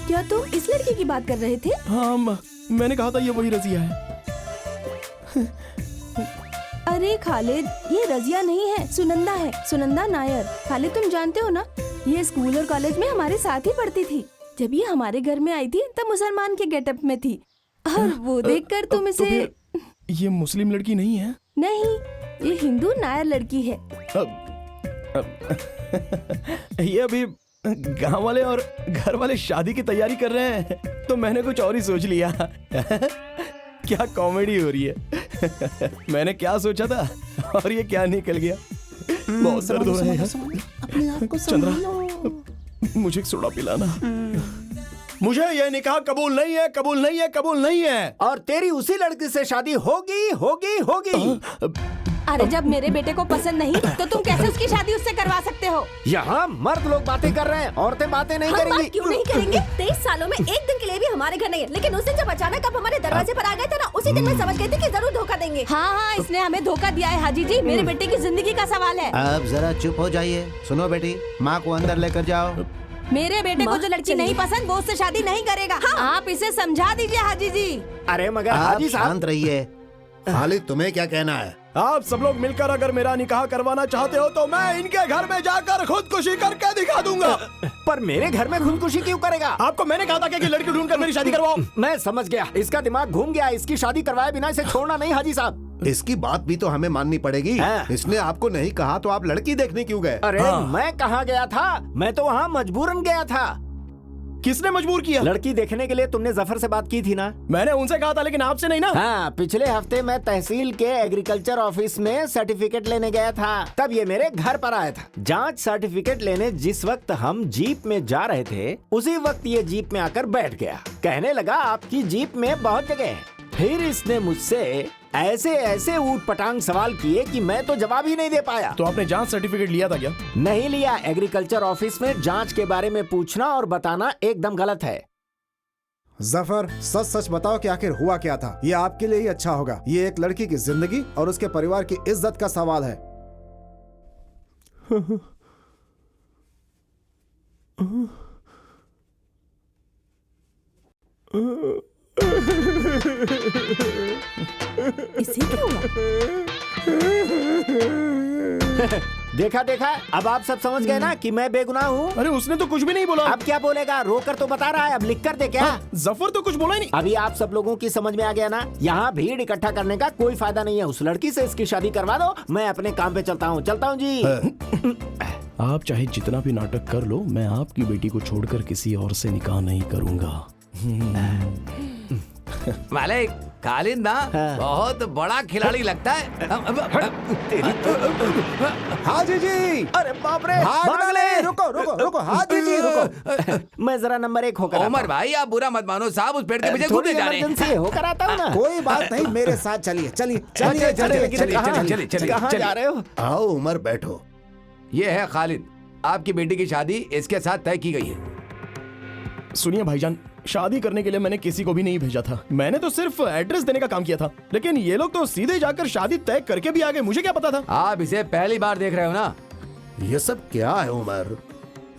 क्या तुम इस लड़की की बात कर रहे थे? हाँ, मैंने कहा था ये वही रजिया है। अरे खालिद, ये रजिया नहीं है, सुनंदा है, सुनंदा नायर। खालिद, तुम जानते हो ना, ये स्कूल और कॉलेज में हमारे साथ ही पढ़ती थी। जब ये हमारे घर में आई थी तब मुसलमान के गेटअप में थी, और वो देखकर तुम इसे। तो ये मुस्लिम लड़की नहीं है? नहीं, ये हिंदू नायर लड़की है। ये अभी गांव वाले और घर वाले शादी की तैयारी कर रहे हैं, तो मैंने कुछ और ही सोच लिया। क्या कॉमेडी हो रही है। मैंने क्या सोचा था और ये क्या निकल गया। बहुत दर्द हो रहा है यार। चंद्रा, मुझे एक सोडा पिलाना। मुझे ये निकाह कबूल नहीं है, कबूल नहीं है, कबूल नहीं है। और तेरी उसी लड़की से शादी होगी, होगी, होगी। अरे जब मेरे बेटे को पसंद नहीं तो तुम कैसे उसकी शादी उससे करवा सकते हो? यहाँ मर्द लोग बातें कर रहे हैं, औरतें बातें नहीं हम करेंगी। बात क्यों नहीं करेंगे? 23 सालों में एक दिन के लिए भी हमारे घर नहीं है, लेकिन उस दिन जब अचानक आप हमारे दरवाजे पर आ गए थे ना, उसी दिन मैं समझ गई थी कि जरूर धोखा देंगे। हाँ, इसने हमें धोखा दिया है हाजी जी। मेरे बेटे की जिंदगी का सवाल है। अब जरा चुप हो जाइए। सुनो बेटी, माँ को अंदर लेकर जाओ। मेरे बेटे को जो लड़की नहीं पसंद वो उससे शादी नहीं करेगा। हाँ। आप इसे समझा दीजिए हाजी जी। अरे मगर आप हाजी साहब, शांत रहिए। खालिद, तुम्हें क्या कहना है? आप सब लोग मिलकर अगर मेरा निकाह करवाना चाहते हो तो मैं इनके घर में जाकर खुदकुशी करके दिखा दूंगा। पर मेरे घर में खुदकुशी क्यों करेगा? आपको मैंने कहा था कि लड़की ढूंढकर मेरी शादी करवाओ। मैं समझ गया, इसका दिमाग घूम गया। इसकी शादी करवाए बिना इसे छोड़ना नहीं हाजी साहब। इसकी बात भी तो हमें माननी पड़ेगी। इसने आपको नहीं कहा तो आप लड़की देखने क्यों गए? अरे मैं कहाँ गया था? मैं तो वहाँ मजबूरन गया था। किसने मजबूर किया? लड़की देखने के लिए तुमने जफर से बात की थी ना? मैंने उनसे कहा था, लेकिन आपसे नहीं ना। हाँ, पिछले हफ्ते मैं तहसील के एग्रीकल्चर ऑफिस में सर्टिफिकेट लेने गया था, तब ये मेरे घर पर आया था। जांच सर्टिफिकेट लेने जिस वक्त हम जीप में जा रहे थे, उसी वक्त ये जीप में आकर बैठ गया। कहने लगा आपकी जीप में बहुत जगह है। फिर इसने मुझसे ऐसे ऐसे ऊट पटांग सवाल किए कि मैं तो जवाब ही नहीं दे पाया। तो आपने जांच सर्टिफिकेट लिया था क्या? नहीं लिया। एग्रीकल्चर ऑफिस में जांच के बारे में पूछना और बताना एकदम गलत है। जफर, सच सच बताओ कि आखिर हुआ क्या था। ये आपके लिए ही अच्छा होगा। ये एक लड़की की जिंदगी और उसके परिवार की इज्जत का सवाल है। इसे क्या हुआ? देखा देखा, अब आप सब समझ गए ना कि मैं बेगुनाह हूँ। अरे उसने तो कुछ भी नहीं बोला। अब क्या बोलेगा? रोकर तो बता रहा है, अब लिख कर दे क्या? जफर तो कुछ बोला ही नहीं। अभी आप सब लोगों की समझ में आ गया ना? यहाँ भीड़ इकट्ठा करने का कोई फायदा नहीं है। उस लड़की से इसकी शादी करवा दो, मैं अपने काम पे चलता हूँ जी। आप चाहे जितना भी नाटक कर लो, मैं आपकी बेटी को छोड़कर किसी और से निकाह नहीं करूंगा। मालिक, खालिद ना बहुत बड़ा खिलाड़ी लगता है। हाजी जी, अरे बाप रे, भागना नहीं, रुको रुको रुको, हाजी जी रुको। मैं जरा नंबर 1 होकर आता उमर हूँ। भाई, आप बुरा मत मानो साहब, उस पेड़ के पीछे थोड़ी कूदे जा रहे हैं। इमरजेंसी होकर आता हूँ ना। कोई बात नहीं, मेरे साथ चलिए चलिए चलिए चलिए। कहाँ जा रहे हो? आओ उमर, बैठो। ये है खालिद, आपकी बेटी की शादी इसके साथ तय की गई है। सुनिए भाईजान, शादी करने के लिए मैंने किसी को भी नहीं भेजा था। मैंने तो सिर्फ एड्रेस देने का काम किया था, लेकिन ये लोग तो सीधे जाकर शादी तय करके भी आ गए। मुझे क्या पता था? आप इसे पहली बार देख रहे हो ना? ये सब क्या है उमर?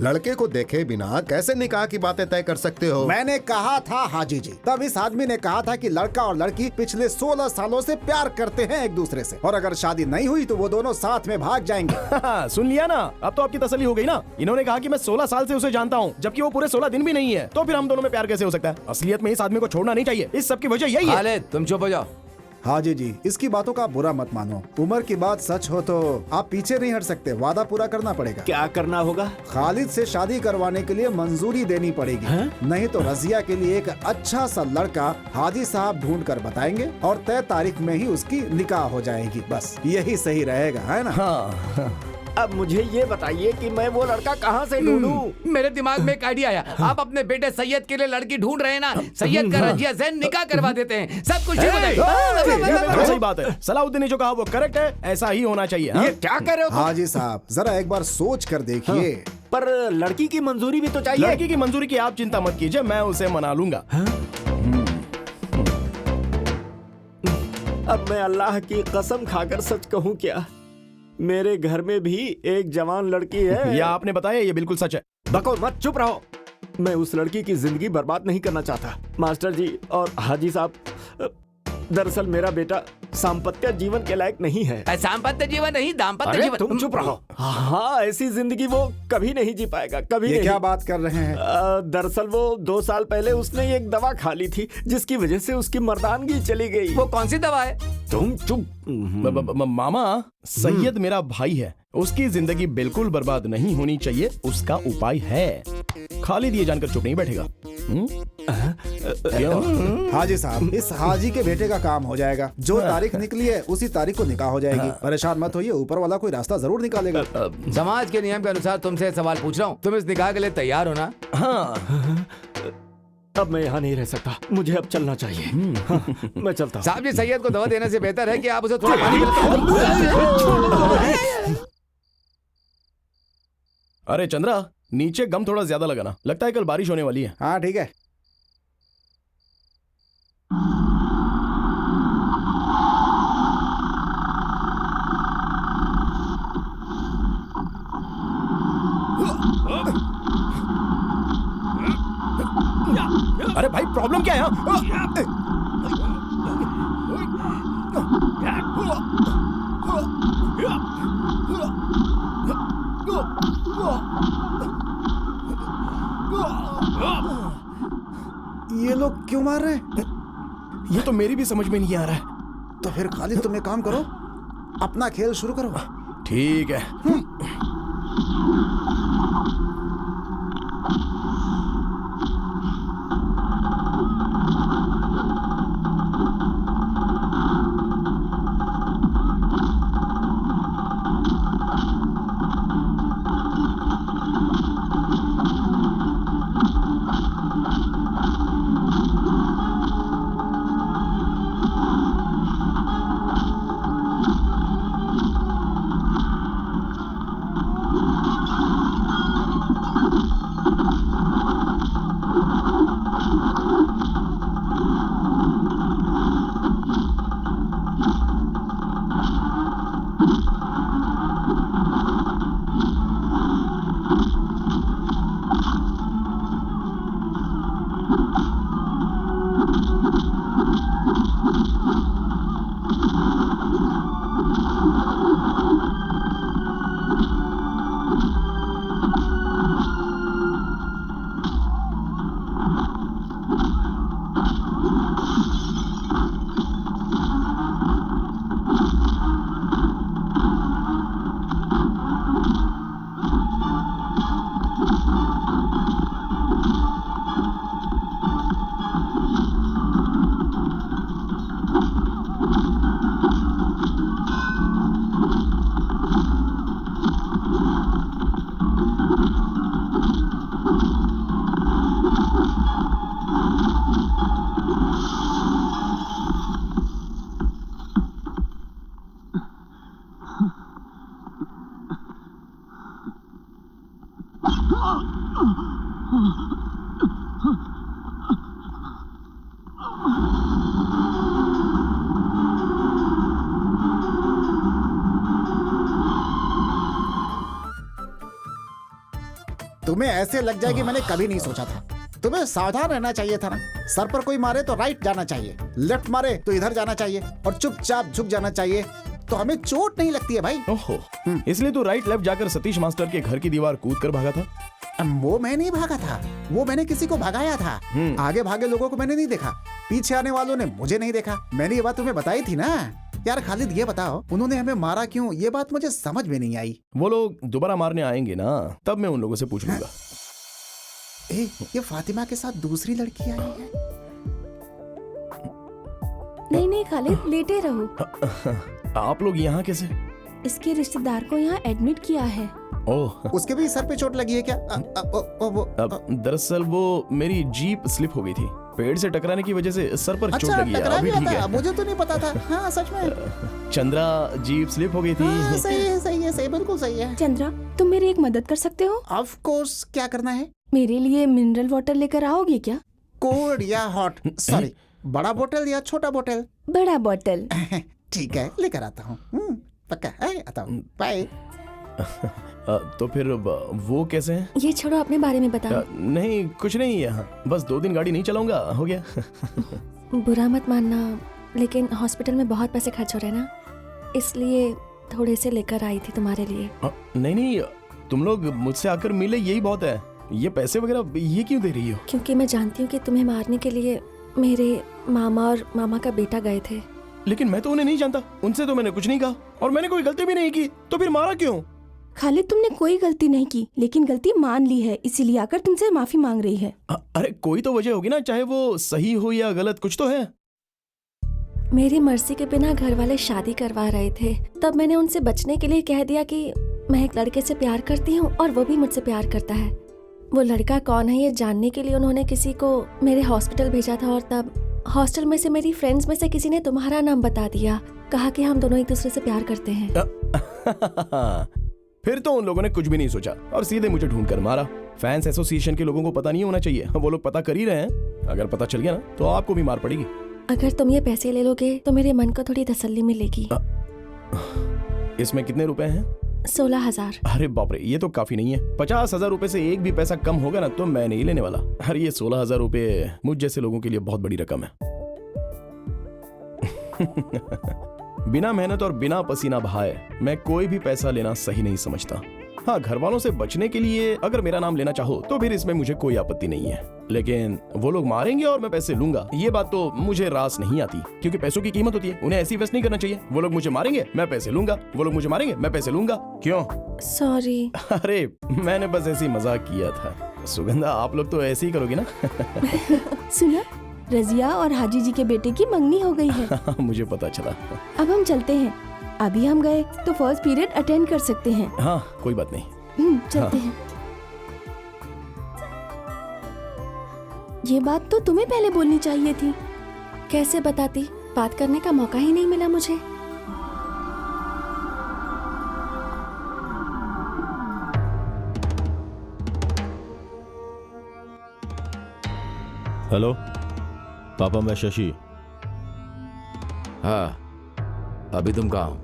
लड़के को देखे बिना कैसे निकाह की बातें तय कर सकते हो? मैंने कहा था हाजी जी, तब इस आदमी ने कहा था कि लड़का और लड़की पिछले 16 सालों से प्यार करते हैं एक दूसरे से, और अगर शादी नहीं हुई तो वो दोनों साथ में भाग जाएंगे। सुन लिया ना? अब तो आपकी तसल्ली हो गई ना? इन्होंने कहा कि मैं 16 साल से उसे जानता हूँ, जबकि वो पूरे 16 दिन भी नहीं है। तो फिर हम दोनों में प्यार कैसे हो सकता है? असलियत में इस आदमी को छोड़ना नहीं चाहिए। इस सब की वजह यही है। खालिद, तुम चुप हो जाओ। हाजी जी, इसकी बातों का बुरा मत मानो। उमर की बात सच हो तो आप पीछे नहीं हट सकते, वादा पूरा करना पड़ेगा। क्या करना होगा? खालिद से शादी करवाने के लिए मंजूरी देनी पड़ेगी। नहीं तो रजिया के लिए एक अच्छा सा लड़का हाजी साहब ढूंढ कर बताएंगे और तय तारीख में ही उसकी निकाह हो जाएगी। बस यही सही रहेगा, है ना? हाँ। अब मुझे ये बताइए कि मैं वो लड़का कहाँ से ढूंढूं? मेरे दिमाग में एक आइडिया आया। आप अपने बेटे सैयद के लिए लड़की ढूंढ रहे हैं ना? सैयद का रजिया से निकाह करवा देते हैं, सब कुछ ठीक हो जाएगा। सही बात है। सलाउद्दीन ने जो कहा वो करेक्ट है, ऐसा ही होना चाहिए। ये क्या कर रहे हो? हाजी साहब, जरा एक बार सोच कर देखिए। पर लड़की की मंजूरी भी तो चाहिए। लड़की की मंजूरी की आप चिंता मत कीजिए, मैं उसे मना लूंगा। अब मैं अल्लाह की कसम खाकर सच कहूँ क्या, मेरे घर में भी एक जवान लड़की है। ये आपने बताया, ये बिल्कुल सच है। बको मत, चुप रहो। मैं उस लड़की की जिंदगी बर्बाद नहीं करना चाहता। मास्टर जी और हाजी साहब, दरअसल मेरा बेटा सांपत्य जीवन के लायक नहीं है। सांपत्य जीवन नहीं, दाम्पत्य जीवन। तुम चुप रहो। हाँ, ऐसी जिंदगी वो कभी नहीं जी पाएगा, कभी ये नहीं। क्या बात कर रहे हैं? दरअसल वो 2 साल पहले उसने एक दवा खा ली थी, जिसकी वजह से उसकी मर्दानगी चली गई। वो कौन सी दवा है? तुम चुप। मामा, सैयद मेरा भाई है, उसकी जिंदगी बिल्कुल बर्बाद नहीं होनी चाहिए, उसका उपाय है। खालिद ये जानकर चुप नहीं बैठेगा। हाजी साहब, इस हाजी के बेटे का काम हो जाएगा। जो तारीख निकली है उसी तारीख को निकाह हो जाएगी। परेशान मत होइए, ऊपर वाला कोई रास्ता जरूर निकालेगा। समाज के नियम के अनुसार तुमसे सवाल पूछ रहा हूँ, तुम इस निकाह के लिए तैयार हो ना? हाँ। अब मैं यहाँ नहीं रह सकता, मुझे अब चलना चाहिए। हाँ, मैं चलता हूँ। साहब जी, सैयद को दवा देने से बेहतर है कि आप उसे थोड़ा पानी अरे चंद्रा, नीचे गम थोड़ा ज्यादा लगाना, लगता है कल बारिश होने वाली है। हाँ ठीक है। अरे भाई, प्रॉब्लम क्या है? ये लोग क्यों मार रहे हैं? ये तो मेरी भी समझ में नहीं आ रहा है। तो फिर खालिद, तुम एक काम करो, अपना खेल शुरू करो। ठीक है। तुम्हें ऐसे लग जाएगी मैंने कभी नहीं सोचा था। तुम्हें सावधान रहना चाहिए था ना। सर पर कोई मारे तो राइट जाना चाहिए, लेफ्ट मारे तो इधर जाना चाहिए और चुपचाप झुक जाना चाहिए, तो हमें चोट नहीं लगती है भाई। ओहो, इसलिए तो राइट लेफ्ट जाकर सतीश मास्टर के घर की दीवार कूद कर भागा था। वो मैं नहीं भागा था, वो मैंने किसी को भगाया था। आगे भागे लोगों को मैंने नहीं देखा, पीछे आने वालों ने मुझे नहीं देखा। मैंने ये बात तुम्हें बताई थी ना। यार खालिद ये बताओ, उन्होंने हमें मारा क्यों? ये बात मुझे समझ में नहीं आई। वो लोग दोबारा मारने आएंगे ना, तब मैं उन लोगों से पूछ लूंगा। ये फातिमा के साथ दूसरी लड़की आई है। नहीं नहीं खालिद, लेटे रहो। आप लोग यहाँ कैसे? इसके रिश्तेदार को यहाँ एडमिट किया है। ओह, उसके भी सर पे चोट लगी है क्या? दरअसल वो मेरी जीप स्लिप हो गई थी, पेड़ से टकराने की वजह से सर पर चोट लगी है। अभी ठीक है। मुझे तो नहीं पता था। हाँ सच में चंद्रा, जीप स्लिप हो गई थी। हाँ, सही है सही है सही, बिल्कुल सही है। चंद्रा, तुम मेरी एक मदद कर सकते हो? ऑफ कोर्स, क्या करना है? मेरे लिए मिनरल वाटर लेकर आओगे क्या? कोल्ड या हॉट? सॉरी, बड़ा बोतल या छोटा बोतल? बड़ा बोतल। ठीक है, लेकर आता हूँ। पक्का है, आता हूँ। बाय। तो फिर वो कैसे हैं? ये छोड़ो, अपने बारे में बताओ। नहीं कुछ नहीं, यहाँ बस 2 दिन गाड़ी नहीं चलाऊंगा, हो गया। बुरा मत मानना, लेकिन हॉस्पिटल में बहुत पैसे खर्च हो रहे हैं ना, इसलिए थोड़े से लेकर आई थी तुम्हारे लिए। नहीं नहीं, तुम लोग मुझसे आकर मिले यही बहुत है। ये पैसे वगैरह ये क्यों दे रही हो? क्योंकि मैं जानती हूँ कि तुम्हें मारने के लिए मेरे मामा और मामा का बेटा गए थे। लेकिन मैं तो उन्हें नहीं जानता, उनसे तो मैंने कुछ नहीं कहा और मैंने कोई गलती भी नहीं की, तो फिर मारा क्यों? खालिद, तुमने कोई गलती नहीं की, लेकिन गलती मान ली है, इसीलिए आकर तुमसे माफी मांग रही है। अरे कोई तो वजह होगी ना, चाहे वो सही हो या गलत, कुछ तो है। मेरी मर्जी के बिना घर वाले शादी करवा रहे थे, तब मैंने उनसे बचने के लिए कह दिया कि मैं एक लड़के से प्यार करती हूँ और वो भी मुझसे प्यार करता है। वो लड़का कौन है ये जानने के लिए उन्होंने किसी को मेरे हॉस्पिटल भेजा था, और तब हॉस्टल में से मेरी फ्रेंड्स में से किसी ने तुम्हारा नाम बता दिया, कहा कि हम दोनों एक दूसरे से प्यार करते हैं। फिर तो उन लोगों ने कुछ भी नहीं सोचा और सीधे मुझे ढूंढ कर मारा। फैंस एसोसिएशन के लोगों को पता नहीं होना चाहिए, वो लोग पता कर ही रहे हैं। अगर पता चल गया ना तो आपको भी मार पड़ेगी। अगर तुम ये पैसे ले लोगे तो मेरे मन को थोड़ी तसल्ली मिलेगी। इसमें कितने रुपए हैं? 16,000। अरे बाप रे, ये तो काफी नहीं है। 50,000 रुपए से एक भी पैसा कम होगा ना तो मैं नहीं लेने वाला। अरे ये 16,000 रुपए मुझ जैसे लोगों के लिए बहुत बड़ी रकम है। बिना मेहनत और बिना पसीना बहाए मैं कोई भी पैसा लेना सही नहीं समझता। हाँ, घर वालों से बचने के लिए अगर मेरा नाम लेना चाहो तो फिर इसमें मुझे कोई आपत्ति नहीं है, लेकिन वो लोग मारेंगे और मैं पैसे लूंगा, ये बात तो मुझे रास नहीं आती, क्योंकि पैसों की कीमत होती है, उन्हें ऐसी वेस्ट नहीं करना चाहिए। वो लोग मुझे मारेंगे, मैं पैसे लूंगा, वो लोग मुझे मारेंगे, मैं पैसे लूंगा। क्यों? सॉरी। अरे मैंने बस ऐसी मजाक किया था। सुगंधा, आप लोग तो ऐसे ही करोगे ना? सुना, रजिया और हाजी जी के बेटे की मंगनी हो गई है। मुझे पता चला। अब हम चलते हैं, अभी हम गए तो फर्स्ट पीरियड अटेंड कर सकते हैं। हाँ कोई बात नहीं, चलते हैं। ये बात तो तुम्हें पहले बोलनी चाहिए थी। कैसे बताती, बात करने का मौका ही नहीं मिला मुझे। हेलो पापा, मैं शशि। हाँ, अभी तुम कहाँ हो?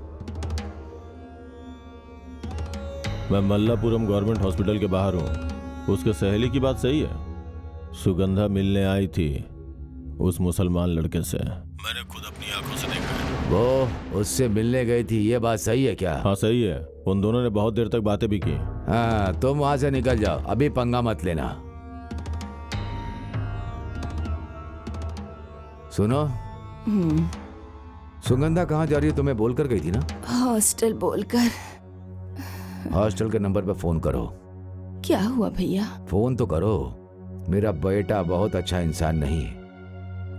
मैं मल्लापुरम गवर्नमेंट हॉस्पिटल के बाहर हूँ। उसके सहेली की बात सही है, सुगंधा मिलने आई थी उस मुसलमान लड़के से। मैंने खुद अपनी आंखों से देखा। वो उससे मिलने गई थी, ये बात सही है क्या? हाँ सही है, उन दोनों ने बहुत देर तक बातें भी की। हाँ, तुम वहां से निकल जाओ, अभी पंगा मत लेना। सुनो, सुगंधा कहाँ जा रही है तुम्हें बोल कर गई थी ना? हॉस्टल बोलकर। हॉस्टल के नंबर पे फोन करो। क्या हुआ भैया? फोन तो करो। मेरा बेटा बहुत अच्छा इंसान नहीं,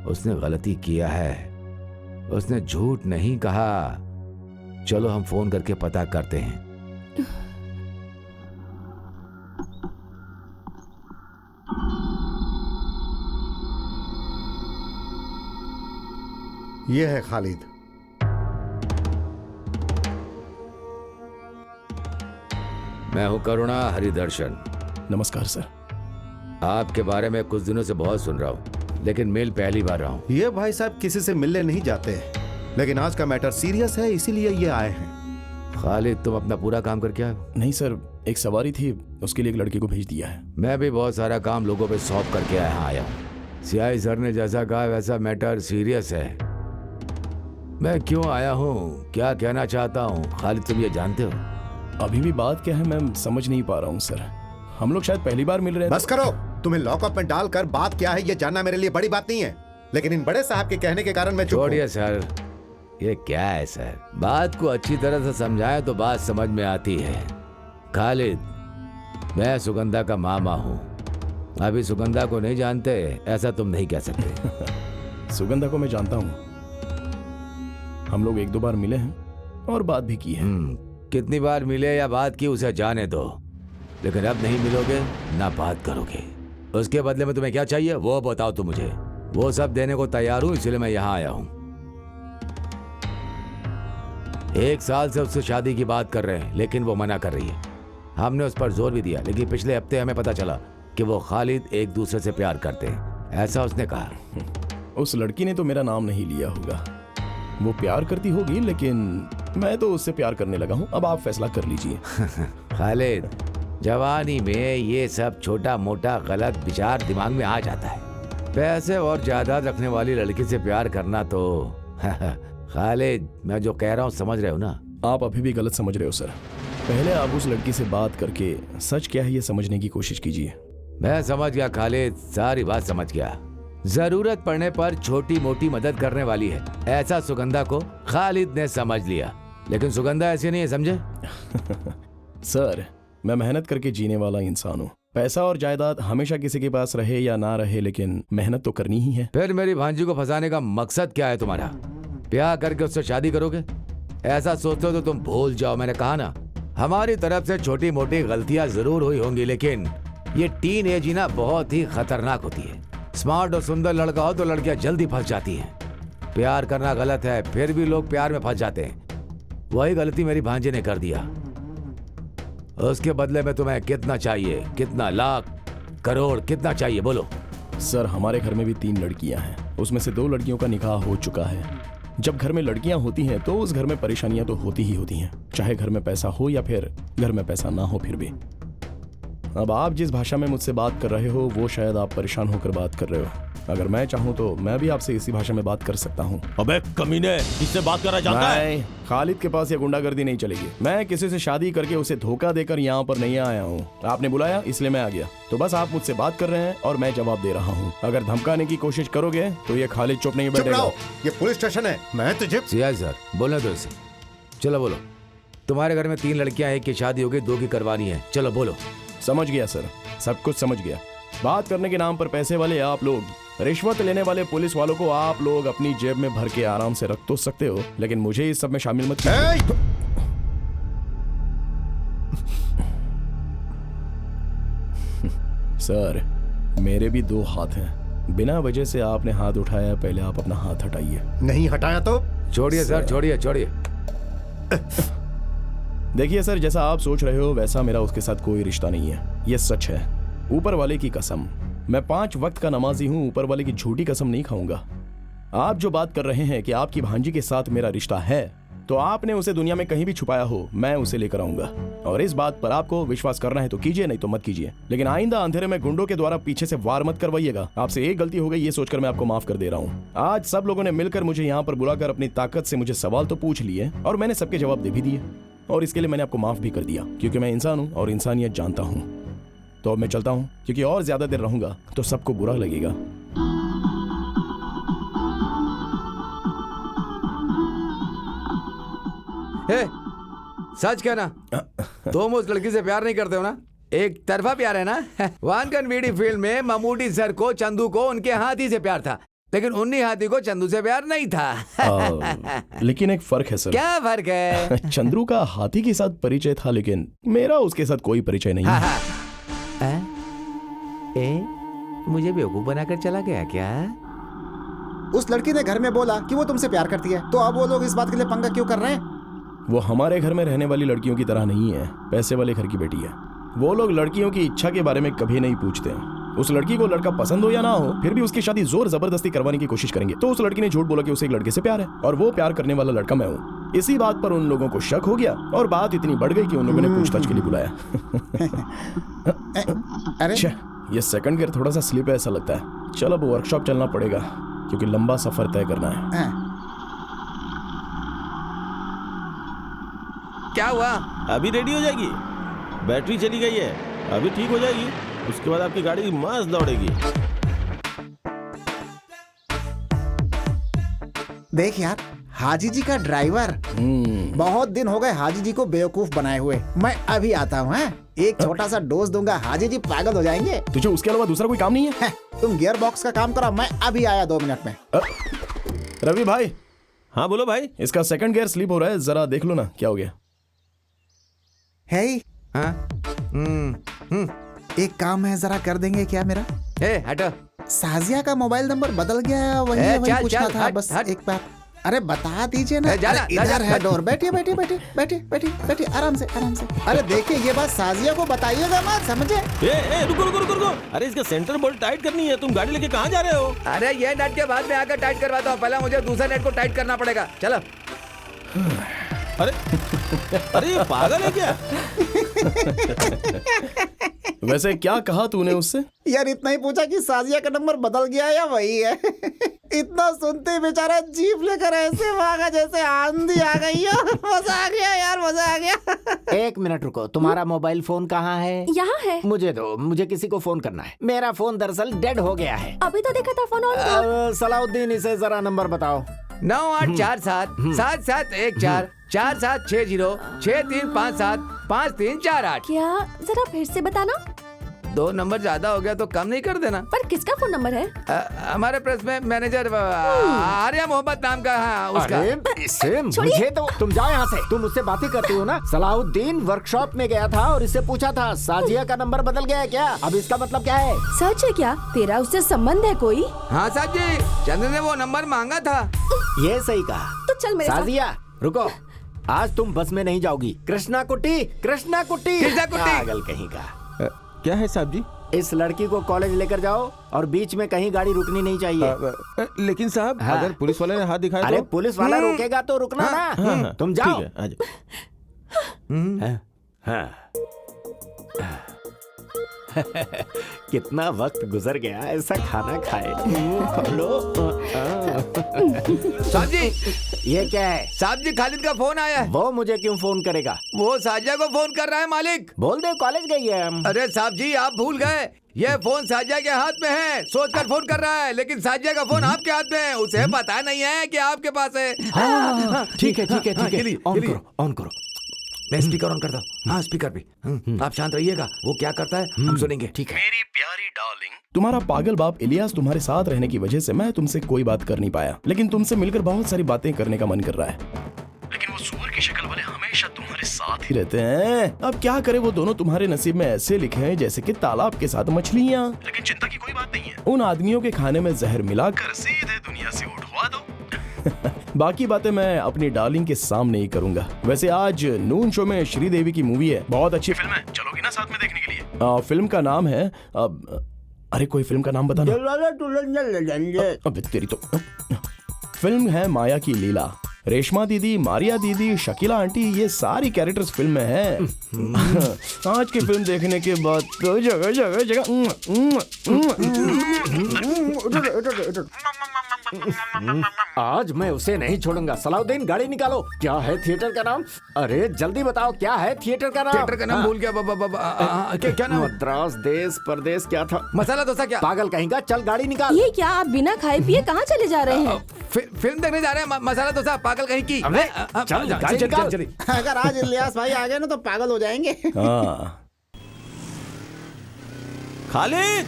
उसने गलती किया है, उसने झूठ नहीं कहा। चलो हम फोन करके पता करते हैं। ये है खालिद। मैं हूं करुणा हरिदर्शन। नमस्कार सर। आपके बारे में कुछ दिनों से बहुत सुन रहा हूँ, लेकिन मेल पहली बार रहा हूँ। ये भाई साहब किसी से मिलने नहीं जाते, लेकिन आज का मैटर सीरियस है इसीलिए ये आए हैं। खालिद, तुम अपना पूरा काम करके आए? नहीं सर, एक सवारी थी, उसके लिए एक लड़के को भेज दिया है। मैं भी बहुत सारा काम लोगों पे सौंप करके आया हूँ। सीआई सर ने जैसा कहा वैसा मैटर सीरियस है। मैं क्यों आया हूँ, क्या कहना चाहता हूँ, खालिद तुम ये जानते हो? अभी भी बात क्या है मैं समझ नहीं पा रहा हूँ सर। हम लोग शायद पहली बार मिल रहे हैं। बस करो, तुम्हें लॉकअप में डालकर बात क्या है ये जानना मेरे लिए बड़ी बात नहीं है, लेकिन इन बड़े साहब के कहने के कारण मैं चुप हूं। छोड़िए सर, ये क्या है सर, बात को अच्छी तरह से समझाएं तो बात समझ में आती है। खालिद, मैं सुगंधा का मामा हूँ। अभी सुगंधा को नहीं जानते ऐसा तुम नहीं कह सकते। सुगंधा को मैं जानता हूँ, हम लोग एक दो बार मिले हैं और बात भी की है। कितनी बार मिले या बात की उसे जाने दो, लेकिन अब नहीं मिलोगे ना बात करोगे। उसके बदले में तुम्हें क्या चाहिए वो बताओ तुम मुझे। वो सब देने को तैयार हूँ, इसलिए मैं यहाँ आया हूँ। 1 साल से उससे शादी की बात कर रहे हैं, लेकिन वो मना कर रही है। हमने उस पर जोर भी दिया, लेकिन पिछले हफ्ते हमें पता चला कि वो खालिद एक दूसरे से प्यार करते हैं, ऐसा उसने कहा। उस लड़की ने तो मेरा नाम नहीं लिया होगा। वो प्यार करती होगी, लेकिन मैं तो उससे प्यार करने लगा हूँ। अब आप फैसला कर लीजिए। खालिद, जवानी में ये सब छोटा मोटा गलत विचार दिमाग में आ जाता है। पैसे और जायदाद रखने वाली लड़की से प्यार करना तो खालिद, मैं जो कह रहा हूँ समझ रहे हो ना? आप अभी भी गलत समझ रहे हो सर। पहले आप उस लड़की से बात करके सच क्या है ये समझने की कोशिश कीजिए। मैं समझ गया खालिद, सारी बात समझ गया। जरूरत पड़ने पर छोटी मोटी मदद करने वाली है, ऐसा सुगंधा को खालिद ने समझ लिया, लेकिन सुगंधा ऐसी नहीं है, समझे? सर, मैं मेहनत करके जीने वाला इंसान हूँ। पैसा और जायदाद हमेशा किसी के पास रहे या ना रहे, लेकिन मेहनत तो करनी ही है। फिर मेरी भांजी को फंसाने का मकसद क्या है तुम्हारा? ब्याह करके उससे शादी करोगे? ऐसा सोचते हो तो तुम भूल जाओ, मैंने कहा ना, हमारी तरफ से छोटी मोटी गलतियां जरूर हुई होंगी, लेकिन ये टीन एज ही ना बहुत ही खतरनाक होती है। स्मार्ट और सुंदर लड़का हो तो लड़कियां जल्दी फंस जाती हैं। प्यार करना गलत है, फिर भी लोग प्यार में फंस जाते हैं। वही गलती मेरी भांजी ने कर दिया। उसके बदले में तुम्हें कितना चाहिए? कितना? लाख, करोड़, कितना चाहिए बोलो? सर, हमारे घर में भी 3 लड़कियां हैं, उसमें से 2 लड़कियों का निकाह हो चुका है। जब घर में लड़कियां होती हैं तो उस घर में परेशानियां तो होती ही होती हैं, चाहे घर में पैसा हो या फिर घर में पैसा ना हो। फिर भी अब आप जिस भाषा में मुझसे बात कर रहे हो वो शायद आप परेशान होकर बात कर रहे हो। अगर मैं चाहूँ तो मैं भी आपसे इसी भाषा में बात कर सकता हूँ। अबे कमीने, किससे बात करना चाहता है? खालिद के पास ये गुंडागर्दी नहीं चलेगी। मैं किसी से शादी करके उसे धोखा देकर यहाँ पर नहीं आया हूँ। आपने बुलाया इसलिए मैं आ गया, तो बस आप मुझसे बात कर रहे हैं और मैं जवाब दे रहा हूँ। अगर धमकाने की कोशिश करोगे तो ये खालिद चुप नहीं बैठेगा। ये पुलिस स्टेशन है, मैं तुझे। सीआई सर, बोलने दो इसे। चलो बोलो। तुम्हारे घर में 3 लड़कियां, एक की शादी हो गई, 2 की करवानी है। चलो बोलो। समझ गया सर, सब कुछ समझ गया। बात करने के नाम पर पैसे वाले आप लोग, रिश्वत लेने वाले पुलिस वालों को आप लोग अपनी जेब में भर के आराम से रख तो सकते हो, लेकिन मुझे इस सब में शामिल मत कीजिए। सर, मेरे भी 2 हाथ हैं। बिना वजह से आपने हाथ उठाया, पहले आप अपना हाथ हटाइए। नहीं हटाया तो छोड़िए सर, छोड़िए छोड़िए। देखिए सर, जैसा आप सोच रहे हो वैसा मेरा उसके साथ कोई रिश्ता नहीं है, ये सच है। ऊपर वाले की कसम, मैं 5 वक्त का नमाजी हूँ, ऊपर वाले की झूठी कसम नहीं खाऊंगा। आप जो बात कर रहे हैं कि आपकी भांजी के साथ मेरा रिश्ता है, तो आपने उसे दुनिया में कहीं भी छुपाया हो, मैं उसे लेकर आऊंगा। और इस बात पर आपको विश्वास करना है तो कीजिए, नहीं तो मत कीजिए। लेकिन आइंदा अंधेरे में गुंडों के द्वारा पीछे से वार मत करवाइएगा। आपसे एक गलती हो गई ये सोचकर मैं आपको माफ कर दे रहा हूँ। आज सब लोगं ने मिलकर मुझे यहाँ पर बुलाकर अपनी ताकत से मुझे सवाल तो पूछ लिए और मैंने सबके जवाब दे भी दिए, और इसके लिए मैंने आपको माफ भी कर दिया, क्योंकि मैं इंसान हूँ और इंसानियत जानता हूँ। तो अब मैं चलता हूँ, क्योंकि और ज्यादा देर रहूंगा तो सबको बुरा लगेगा। सच कहना, तुम उस लड़की से प्यार नहीं करते हो ना? एक तरफा प्यार है ना? वानकन वीडी फिल्म में ममूटी सर को चंदू को उनके हाथी से प्यार था, लेकिन उन्हीं हाथी को चंदू से प्यार नहीं था। लेकिन एक फर्क है सर। क्या फर्क है? चंद्रू का हाथी के साथ परिचय था, लेकिन मेरा उसके साथ कोई परिचय नहीं है। मुझे बेवकूफ बनाकर चला गया क्या? उस लड़की ने घर में बोला कि वो तुमसे प्यार करती है, तो अब वो लोग इस बात के लिए पंगा क्यों कर रहे हैं? वो हमारे घर में रहने वाली लड़कियों की तरह नहीं है, पैसे वाले घर की बेटी है। वो लोग लड़कियों की इच्छा के बारे में कभी नहीं पूछते हैं। उस लड़की को लड़का पसंद हो या ना हो, फिर भी उसकी शादी जोर जबरदस्ती करवाने की कोशिश करेंगे। तो उस लड़की ने झूठ बोला कि उसे एक लड़के से प्यार है और वो प्यार करने वाला लड़का मैं हूँ। इसी बात पर उन लोगों को शक हो गया और बात इतनी बढ़ गई कि उन लोगों ने पूछताछ के लिए बुलाया। अरे ये सेकंड गियर थोड़ा सा स्लिप है ऐसा लगता है। चल अब वर्कशॉप चलना पड़ेगा क्योंकि लंबा सफर तय करना है। क्या हुआ? अभी रेडी हो जाएगी, बैटरी चली गई है, अभी ठीक हो जाएगी, उसके बाद आपकी गाड़ी मस्त दौड़ेगी। देख यार, हाजी जी का ड्राइवर। बहुत दिन हो गए हाजी जी को बेवकूफ बनाए हुए। मैं अभी आता हूँ। एक छोटा सा डोज दूंगा, हाजी जी पागल हो जाएंगे। तुझे उसके अलावा दूसरा कोई काम नहीं है? तुम गियर बॉक्स का काम करो, मैं अभी आया 2 मिनट में। रवि भाई। हाँ बोलो भाई। इसका सेकंड गियर स्लिप हो रहा है, जरा देख लो ना क्या हो गया। है एक काम है, जरा कर देंगे क्या मेरा? हटो। साजिया का मोबाइल नंबर बदल गया है, वही पूछना था बस एक बार। अरे बता दीजिए ना। इधर है डोर। बैठिए बैठिए बैठिए बैठिए बैठिए बैठिए, आराम से आराम से। अरे देखिए ये बात साजिया को बताइएगा मत, समझे? रुको रुको रुको रुको। अरे इसका सेंटर बोल्ट टाइट करनी है। तुम गाड़ी लेके कहाँ जा रहे हो? अरे ये नट के बाद में आकर टाइट करवाता हूँ, पहले मुझे दूसरा नट को टाइट करना पड़ेगा। चलो। अरे अरे ये पागल है क्या? वैसे क्या कहा तूने उससे? यार इतना ही पूछा कि साजिया का नंबर बदल गया या वही है। इतना सुनते बेचारा जीप लेकर ऐसे भागा जैसे आंधी आ गई हो। मजा आ गया यार, मजा आ गया। 1 मिनट रुको, तुम्हारा मोबाइल फोन कहाँ है? यहाँ है। मुझे दो, मुझे किसी को फोन करना है। मेरा फोन दरअसल डेड हो गया है। अभी तो देखा था फोन ऑन था। सलाउद्दीन, इसे जरा नंबर बताओ। 9847 7714 4760 6357 5348। क्या? जरा फिर से बताना। 2 नंबर ज्यादा हो गया तो कम नहीं कर देना? पर किसका फोन नंबर है? हमारे प्रेस में मैनेजर आर्या मोहम्मद नाम का है उसका। इससे मुझे तो, तुम जाओ यहाँ से। तुम उससे बातें करती हो ना। सलाउद्दीन वर्कशॉप में गया था और इससे पूछा था साजिया का नंबर बदल गया है क्या? अब इसका मतलब क्या है? सच है क्या? तेरा उससे संबंध है कोई? हाँ साहब जी, चंद्र ने वो नंबर मांगा था। ये सही कहा। तो चल मेरे साथ। साजिया रुको, आज तुम बस में नहीं जाओगी। कृष्णा कुट्टी, कृष्णा कुट्टी, कृष्णा कुट्टी। पागल कहीं का। क्या है साहब जी? इस लड़की को कॉलेज लेकर जाओ और बीच में कहीं गाड़ी रुकनी नहीं चाहिए। लेकिन साहब हाँ। अगर पुलिस वाले ने हाथ दिखाया तो? अरे पुलिस वाला रोकेगा तो रुकना ना। तुम जाओ। ठीक है, आ जाओ। कितना वक्त गुजर गया ऐसा खाना खाए। साहब जी, ये क्या है? साहब जी, खालिद का फोन आया है। वो मुझे क्यों फोन करेगा? वो साजिया को फोन कर रहा है मालिक। बोल दे कॉलेज गई है। अरे साहब जी, आप भूल गए, ये फोन साजिया के हाथ में है। सोचकर फोन कर रहा है, लेकिन साजिया का फोन आपके हाथ में है। उसे पता नहीं है कि आपके पास है। ठीक है ठीक है ठीक है, ऑन करो ऑन करो। मैं स्पीकर ऑन करता हूँ। हाँ स्पीकर भी। आप शांत रहिएगा, वो क्या करता है हम सुनेंगे। ठीक है। मेरी प्यारी डार्लिंग, तुम्हारा पागल बाप इलियास तुम्हारे साथ रहने की वजह से मैं तुमसे कोई बात कर नहीं पाया, लेकिन तुमसे मिलकर बहुत सारी बातें करने का मन कर रहा है। लेकिन वो सुअर की शक्ल वाले हमेशा तुम्हारे साथ ही रहते हैं। अब क्या करे, वो दोनों तुम्हारे नसीब में ऐसे लिखे हैं जैसे कि तालाब के साथ मछलियाँ। लेकिन चिंता की कोई बात नहीं है, उन आदमियों के खाने में जहर मिलाकर सीधे दुनिया से उठवा दो। बाकी बातें मैं अपनी डार्लिंग के सामने ही करूंगा। वैसे आज नून शो में श्रीदेवी की मूवी है, बहुत अच्छी फिल्म है, चलोगी ना साथ में देखने के लिए? फिल्म का नाम है अरे कोई फिल्म का नाम बताना। अबे तेरी तो। फिल्म है माया की लीला। रेशमा दीदी, मारिया दीदी, शकीला आंटी, ये सारी कैरेक्टर्स फिल्म में हैं। आज की फिल्म देखने के बाद तो जगह जगह जगह आज मैं उसे नहीं छोड़ूंगा। सलाउद्दीन गाड़ी निकालो। क्या है थिएटर का नाम? अरे जल्दी बताओ क्या है थिएटर का नाम? थिएटर का नाम भूल गया। क्या नाम? मद्रास देश परदेश क्या था? मसाला डोसा। क्या पागल कहेगा, चल गाड़ी निकाल। ये क्या, आप बिना खाए पिए कहाँ चले जा रहे हैं? फिल्म देखने जा रहे हैं। मसाला डोसा, पागल कहीं की। चल गाड़ी निकाल। अगर आज इलियास भाई आ गए ना तो पागल हो जाएंगे। खालिद,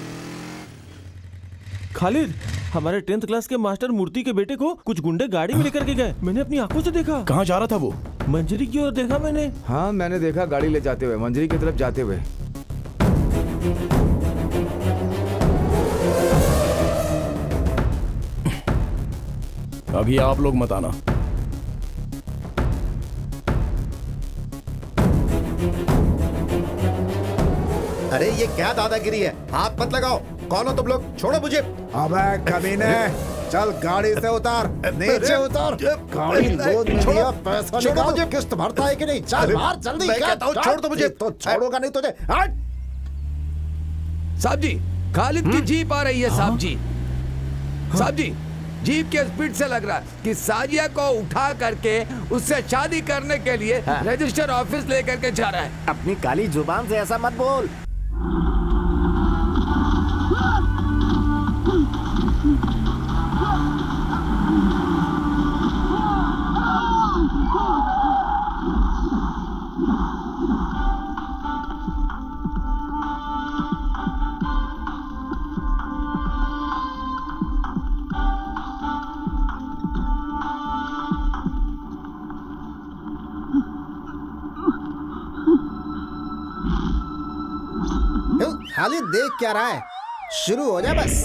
खालिद, हमारे 10th क्लास के मास्टर मूर्ति के बेटे को कुछ गुंडे गाड़ी में लेकर के गए। मैंने अपनी आंखों से देखा। कहाँ जा रहा था वो? मंजरी की ओर देखा मैंने। हाँ मैंने देखा, गाड़ी ले जाते हुए मंजरी की तरफ जाते हुए। अभी आप लोग मत आना। अरे ये क्या दादागिरी है? हाथ मत लगाओ। कौन हो तुम लोग? छोड़ो मुझे। अबे कमीने, चल गाड़ी से उतार, नीचे उतार। गाड़ी लोड में लिया, पैसा छोड़ो निकाल, मुझे। किस्त भरता है कि नहीं? चल बाहर जल्दी। मैं कहता हूँ, छोड़ दो मुझे। तो छोड़ूंगा नहीं तुझे। हट। साहब जी, खालिद की जीप आ रही है साहब जी। साहब जी, जीप के स्पीड से लग रहा है कि साजिया को उठा करके उससे शादी करने के लिए रजिस्टर ऑफिस लेकर के जा रहा है। अपनी काली जुबान से ऐसा मत बोल। खालिद देख क्या रहा है? शुरू हो जा बस।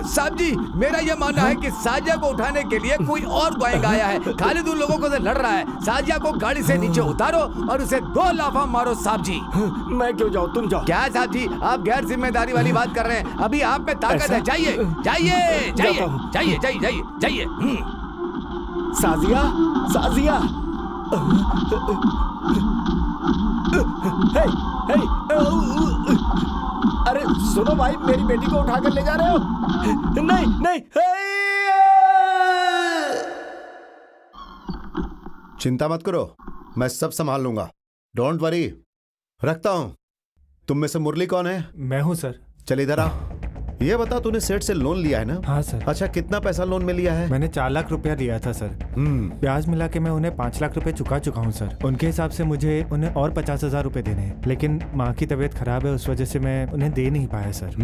साहब जी, मेरा यह मानना है कि साजिया को उठाने के लिए कोई और गैंग आया है। खालिद उन लोगों को से लड़ रहा है। साजिया को गाड़ी से नीचे उतारो और उसे 2 लाफा मारो साहब जी। मैं क्यों जाऊँ, तुम जाओ। क्या साहब जी, आप गैर जिम्मेदारी वाली बात कर रहे हैं? अभी आप में ताकत है। जाइए जाइए जाइए जाइए जाइए जाइए जाइए। साजिया, साजिया। हे, हे, अरे सुनो भाई, मेरी बेटी को उठा कर ले जा रहे हो? नहीं नहीं। चिंता मत करो, मैं सब संभाल लूंगा। Don't worry. रखता हूं। तुम में से मुरली कौन है? मैं हूं सर। चल इधर आ। ये बता, तूने सेठ से लोन लिया है ना? हाँ सर। अच्छा, कितना पैसा लोन में लिया है? मैंने 4 लाख रुपया लिया था सर। ब्याज मिला के मैं उन्हें 5 लाख रुपए चुका चुका हूँ सर। उनके हिसाब से मुझे उन्हें और 50,000 रुपए देने हैं, लेकिन माँ की तबीयत खराब है, उस वजह से मैं उन्हें दे नहीं पाया सर।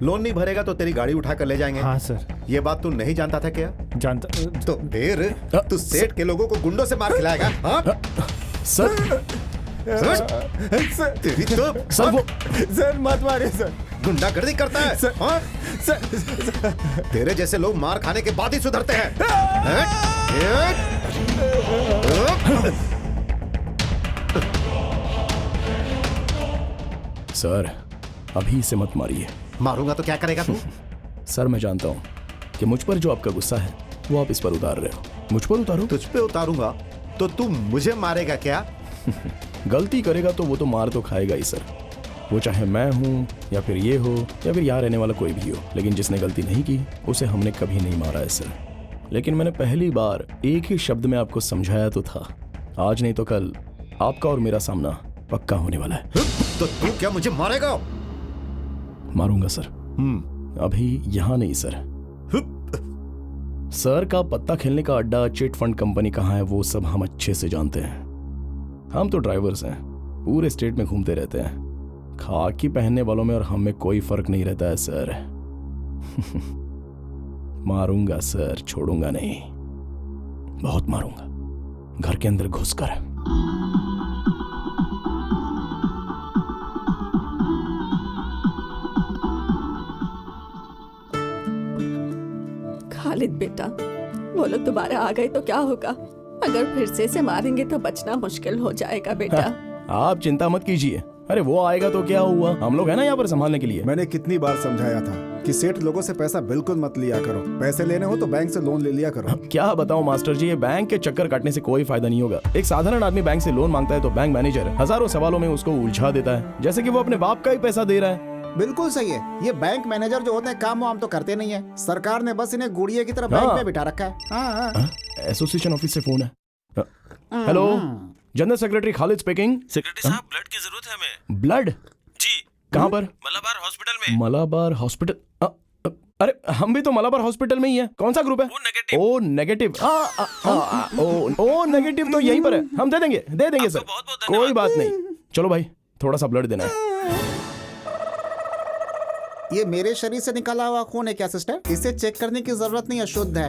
लोन नहीं भरेगा तो तेरी गाड़ी उठा कर ले जाएंगे। हाँ सर। ये बात तू नहीं जानता था क्या? जानता तो फिर तू सेठ के लोगों को गुंडों से मार खिलाएगा? हाँ? सर तेरी तो सर वो सर मत मारिए सर। गुंडागर्दी करता है सर, हाँ? सर, तेरे जैसे लोग मार खाने के बाद ही सुधरते हैं। सर, अभी इसे मत मारिए। मारूंगा तो क्या करेगा तू? सर, मैं जानता हूँ कि मुझ पर जो आपका गुस्सा है वो आप इस पर उतार रहे हो। मुझ पर उतारो। तुझ पे उतारूंगा तो तू मुझे मारेगा क्या? गलती करेगा तो वो तो मार तो खाएगा ही सर। वो चाहे मैं हूँ या फिर ये हो या फिर यहाँ रहने वाला कोई भी हो, लेकिन जिसने गलती नहीं की उसे हमने कभी नहीं मारा है सर। लेकिन मैंने पहली बार एक ही शब्द में आपको समझाया तो था। आज नहीं तो कल आपका और मेरा सामना पक्का होने वाला है। तो तू क्या मुझे मारेगा? मारूंगा सर। अभी यहाँ नहीं सर। सर का पत्ता खेलने का अड्डा, चिट फंड कंपनी कहाँ है वो सब हम अच्छे से जानते हैं। हम तो ड्राइवर्स हैं, पूरे स्टेट में घूमते रहते हैं। खाकी पहनने वालों में और हम में कोई फर्क नहीं रहता है सर। मारूंगा सर, छोड़ूंगा नहीं, बहुत मारूंगा, घर के अंदर घुसकर। खालिद बेटा, वो लोग दोबारा आ गए तो क्या होगा? अगर फिर से इसे मारेंगे तो बचना मुश्किल हो जाएगा बेटा। आप चिंता मत कीजिए। अरे वो आएगा तो क्या हुआ, हम लोग हैं ना यहाँ पर संभालने के लिए। मैंने कितनी बार समझाया था कि सेठ लोगों से पैसा बिल्कुल मत लिया करो। पैसे लेने हो तो बैंक से लोन ले लिया करो। क्या बताऊं मास्टर जी, ये बैंक के चक्कर काटने से कोई फायदा नहीं होगा। एक साधारण आदमी बैंक से लोन मांगता है तो बैंक मैनेजर हजारों सवालों में उसको उलझा देता है, जैसे कि वो अपने बाप का ही पैसा दे रहा है। बिल्कुल सही है। ये बैंक मैनेजर जो होते हैं काम वाम तो करते नहीं है। सरकार ने बस इन्हें गुड़िया की तरह बैंक में बिठा रखा है। एसोसिएशन ऑफिस से फोन है। Hello, general secretary Khalid speaking. Secretary साहब, ब्लड की जरूरत है हमें। ब्लड? जी। कहाँ पर? मलाबार हॉस्पिटल में। मलाबार हॉस्पिटल? अरे हम भी तो मलाबार हॉस्पिटल में ही है। कौन सा ग्रुप है? O negative. ओ नेगेटिव तो यहीं पर है। हम दे देंगे सर, कोई बात नहीं। चलो भाई, थोड़ा सा ब्लड देना है। ये मेरे शरीर से निकाला हुआ खून है क्या सिस्टर? इसे चेक करने की जरूरत नहीं है, शुद्ध है।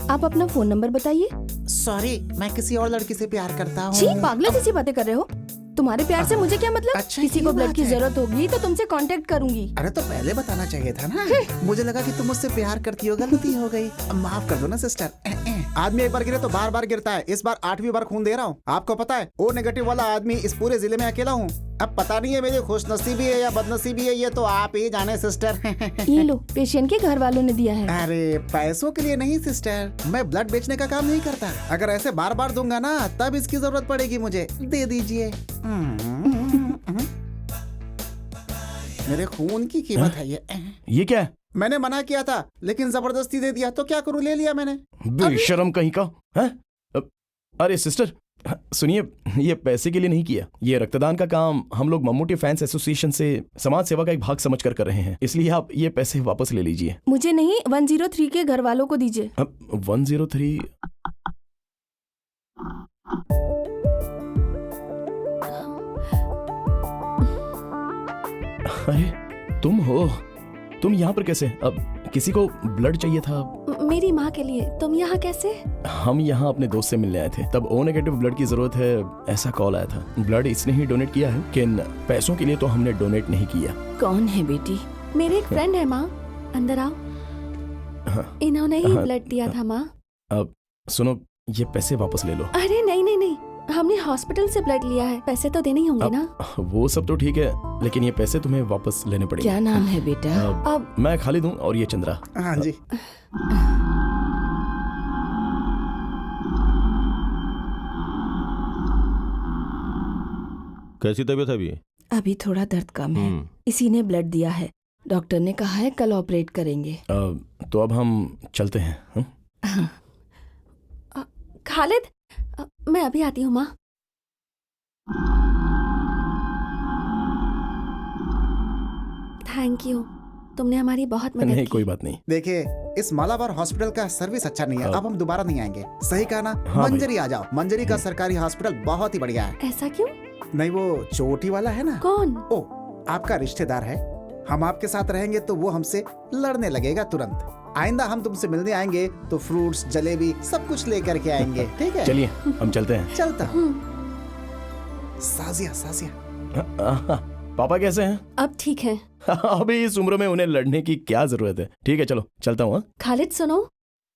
आप अपना फोन नंबर बताइए। सॉरी, मैं किसी और लड़की से प्यार करता हूँ। छी, पागलों जैसी बातें कर रहे हो। तुम्हारे प्यार से मुझे क्या मतलब? अच्छा, किसी ये को ब्लड बात की है। जरूरत होगी तो तुमसे कांटेक्ट करूंगी। अरे तो पहले बताना चाहिए था ना। मुझे लगा कि तुम मुझसे प्यार करती हो, गलती हो गई। माफ कर दो ना सिस्टर। आदमी एक बार गिरे तो बार बार गिरता है। इस बार 8वीं बार खून दे रहा हूँ। आपको पता है, ओ नेगेटिव वाला आदमी इस पूरे जिले में अकेला हूँ। अब पता नहीं है मेरी खुशनसीबी है या बदनसीबी है, ये तो आप ही जाने सिस्टर। ये लो, पेशेंट के घर वालों ने दिया है। अरे पैसों के लिए नहीं सिस्टर, मैं ब्लड बेचने का काम नहीं करता। अगर ऐसे बार बार दूंगा ना तब इसकी जरूरत पड़ेगी मुझे। दे दीजिए। मेरे खून की कीमत है ये क्या है? मैंने मना किया था लेकिन जबरदस्ती दे दिया, तो क्या करूं, ले लिया मैंने। बेशरम कहीं का है? अरे सिस्टर सुनिए, ये पैसे के लिए नहीं किया। ये रक्तदान का काम हम लोग मम्मूटी फैंस एसोसिएशन से समाज सेवा का एक भाग समझकर कर रहे हैं, इसलिए आप ये पैसे वापस ले लीजिए। मुझे नहीं, 103 के घर वालों को दीजिए। 103? अरे तुम हो? तुम यहाँ पर कैसे? अब किसी को ब्लड चाहिए था। मेरी माँ के लिए। तुम यहाँ कैसे? हम यहाँ अपने दोस्त से मिलने आए थे, तब ओ नेगेटिव ब्लड की जरूरत है ऐसा कॉल आया था। ब्लड इसने ही डोनेट किया है, लेकिन पैसों के लिए तो हमने डोनेट नहीं किया। कौन है बेटी? मेरे एक फ्रेंड है माँ, अंदर आओ। इन्होंने ही ब्लड दिया था माँ। अब सुनो, ये पैसे वापस ले लो। अरे नहीं नहीं नहीं, हमने हॉस्पिटल से ब्लड लिया है, पैसे तो देने ही होंगे ना। वो सब तो ठीक है, लेकिन ये पैसे तुम्हें वापस लेने पड़ेंगे। क्या नाम है बेटा? अब मैं खालिद हूँ और ये चंद्रा। हाँ जी। कैसी तबीयत है अभी? अभी थोड़ा दर्द कम है। इसी ने ब्लड दिया है। डॉक्टर ने कहा है कल ऑपरेट करेंगे। तो अब हम चलते हैं। खालिद, मैं अभी आती हूँ माँ। थैंक यू, तुमने हमारी बहुत मदद नहीं की। कोई बात नहीं। देखिए, इस मालाबार हॉस्पिटल का सर्विस अच्छा नहीं है। अब हम दोबारा नहीं आएंगे। सही कहा ना? हाँ मंजरी आ जाओ। मंजरी का सरकारी हॉस्पिटल बहुत ही बढ़िया है। ऐसा क्यों? नहीं, वो चोटी वाला है ना। कौन? ओ, आपका रिश्तेदार है। हम आपके साथ रहेंगे तो वो हमसे लड़ने लगेगा तुरंत। आइंदा हम तुमसे मिलने आएंगे तो फ्रूट्स, जलेबी सब कुछ लेकर के आएंगे। ठीक है? चलिए हम चलते हैं। चलता हूँ। साजिया, साजिया। पापा कैसे हैं? अब ठीक है। अभी इस उम्र में उन्हें लड़ने की क्या जरूरत है। ठीक है चलो चलता हूँ। खालिद सुनो,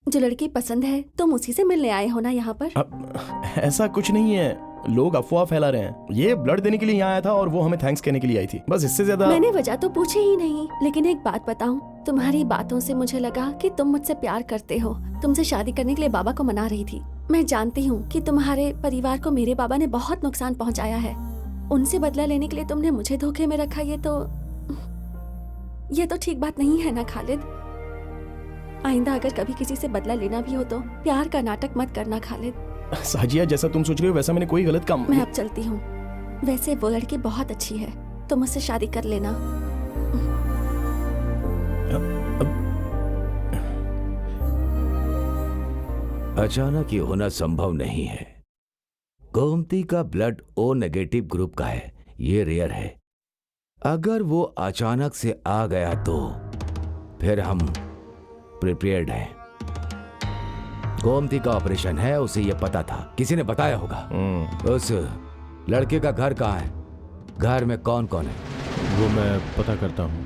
जो लड़की पसंद है तुम उसी से मिलने आए हो ना यहाँ पर? ऐसा कुछ नहीं है, लोग अफवाह फैला रहे हैं। ये ब्लड देने के लिए यहाँ आया था और वो हमें थैंक्स कहने के लिए आई थी, बस इससे ज्यादा। मैंने वजह तो पूछी ही नहीं, लेकिन एक बात बताऊं, तुम्हारी बातों से मुझे लगा कि तुम मुझसे प्यार करते हो। तुमसे शादी करने के लिए बाबा को मना रही थी। मैं जानती हूँ कि तुम्हारे परिवार को मेरे बाबा ने बहुत नुकसान पहुँचाया है। उनसे बदला लेने के लिए तुमने मुझे धोखे में रखा। ये तो ठीक बात नहीं है ना खालिद। आइंदा अगर कभी किसी से बदला लेना भी हो तो प्यार का नाटक मत करना खालिद। साजिया, जैसा तुम सोच रही हो वैसा मैंने कोई गलत काम। मैं अब चलती हूँ। वैसे वो लड़की बहुत अच्छी है, तुम मुझसे शादी कर लेना। अचानक ये होना संभव नहीं है। गोमती का ब्लड ओ नेगेटिव ग्रुप का है, ये रेयर है। अगर वो अचानक से आ गया तो फिर हम प्रिपेयर्ड हैं। गोमती का ऑपरेशन है, उसे ये पता था, किसी ने बताया होगा। उस लड़के का घर कहाँ है? घर में कौन कौन है? वो मैं पता करता हूँ।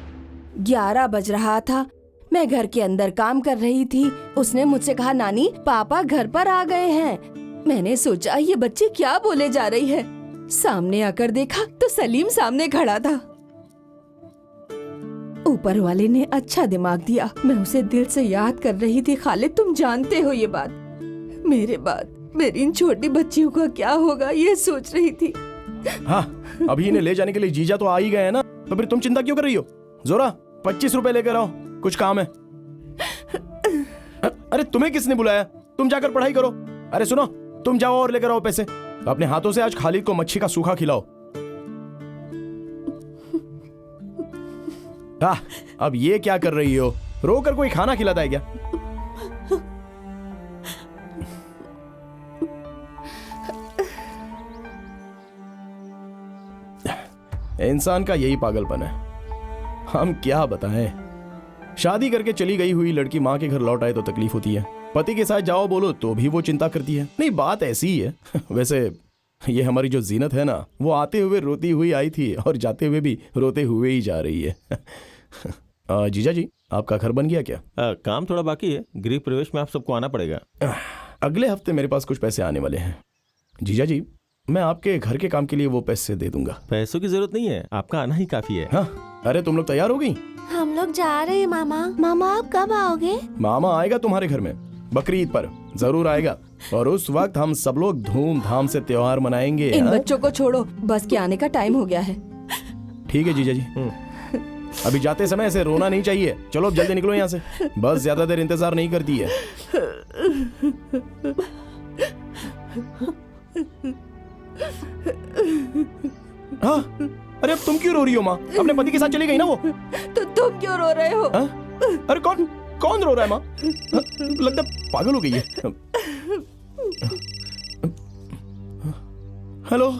11 बज रहा था, मैं घर के अंदर काम कर रही थी। उसने मुझसे कहा, नानी पापा घर पर आ गए हैं। मैंने सोचा ये बच्ची क्या बोले जा रही है। सामने आकर देखा तो सलीम सामने खड़ा था। ऊपर वाले ने अच्छा दिमाग दिया। मैं उसे दिल से याद कर रही थी। खालिद, तुम जानते हो ये बात। मेरे बाद मेरी इन छोटी बच्चियों का क्या होगा ये सोच रही थी। हाँ, अभी इन्हें ले जाने के लिए जीजा तो आ ही गए हैं ना, तो फिर तुम चिंता क्यों कर रही हो? जोरा 25 रुपए लेकर आओ, कुछ काम है। अरे तुम्हें किसने बुलाया? तुम जाकर पढ़ाई करो। अरे सुनो, तुम जाओ और लेकर आओ पैसे। अपने हाथों से आज खालिद को मच्छी का सूखा खिलाओ। अब ये क्या कर रही हो? रोकर कोई खाना खिलाता है क्या? इंसान का यही पागलपन है, हम क्या बताएं। शादी करके चली गई हुई लड़की माँ के घर लौट आए तो तकलीफ होती है, पति के साथ जाओ बोलो तो भी वो चिंता करती है। नहीं, बात ऐसी ही है। वैसे ये हमारी जो जीनत है ना, वो आते हुए रोती हुई आई थी और जाते हुए भी रोते हुए ही जा रही है। जीजा जी, आपका घर बन गया क्या? काम थोड़ा बाकी है, गृह प्रवेश में आप सबको आना पड़ेगा। अगले हफ्ते मेरे पास कुछ पैसे आने वाले हैं। जीजा जी, मैं आपके घर के काम के लिए वो पैसे दे दूंगा। पैसों की जरूरत नहीं है, आपका आना ही काफी है। हाँ, अरे तुम लोग तैयार हो गई? हम लोग जा रहे हैं मामा। मामा आप कब आओगे? मामा आएगा तुम्हारे घर में बकरीद पर, जरूर आएगा। और उस वक्त हम सब लोग धूमधाम से त्योहार मनाएंगे। इन बच्चों को छोड़ो, बस के आने का टाइम हो गया है। ठीक है जीजा जी, अभी जाते समय ऐसे रोना नहीं चाहिए। चलो अब जल्दी निकलो यहाँ से, बस ज्यादा देर इंतजार नहीं करती है। हाँ, अरे अब तुम क्यों रो रही हो माँ? अपने पति के साथ चली गई ना वो। तो तुम क्यों रो रहे हो? अरे कौन रो रहा है माँ? लगता पागल हो गई है। हेलो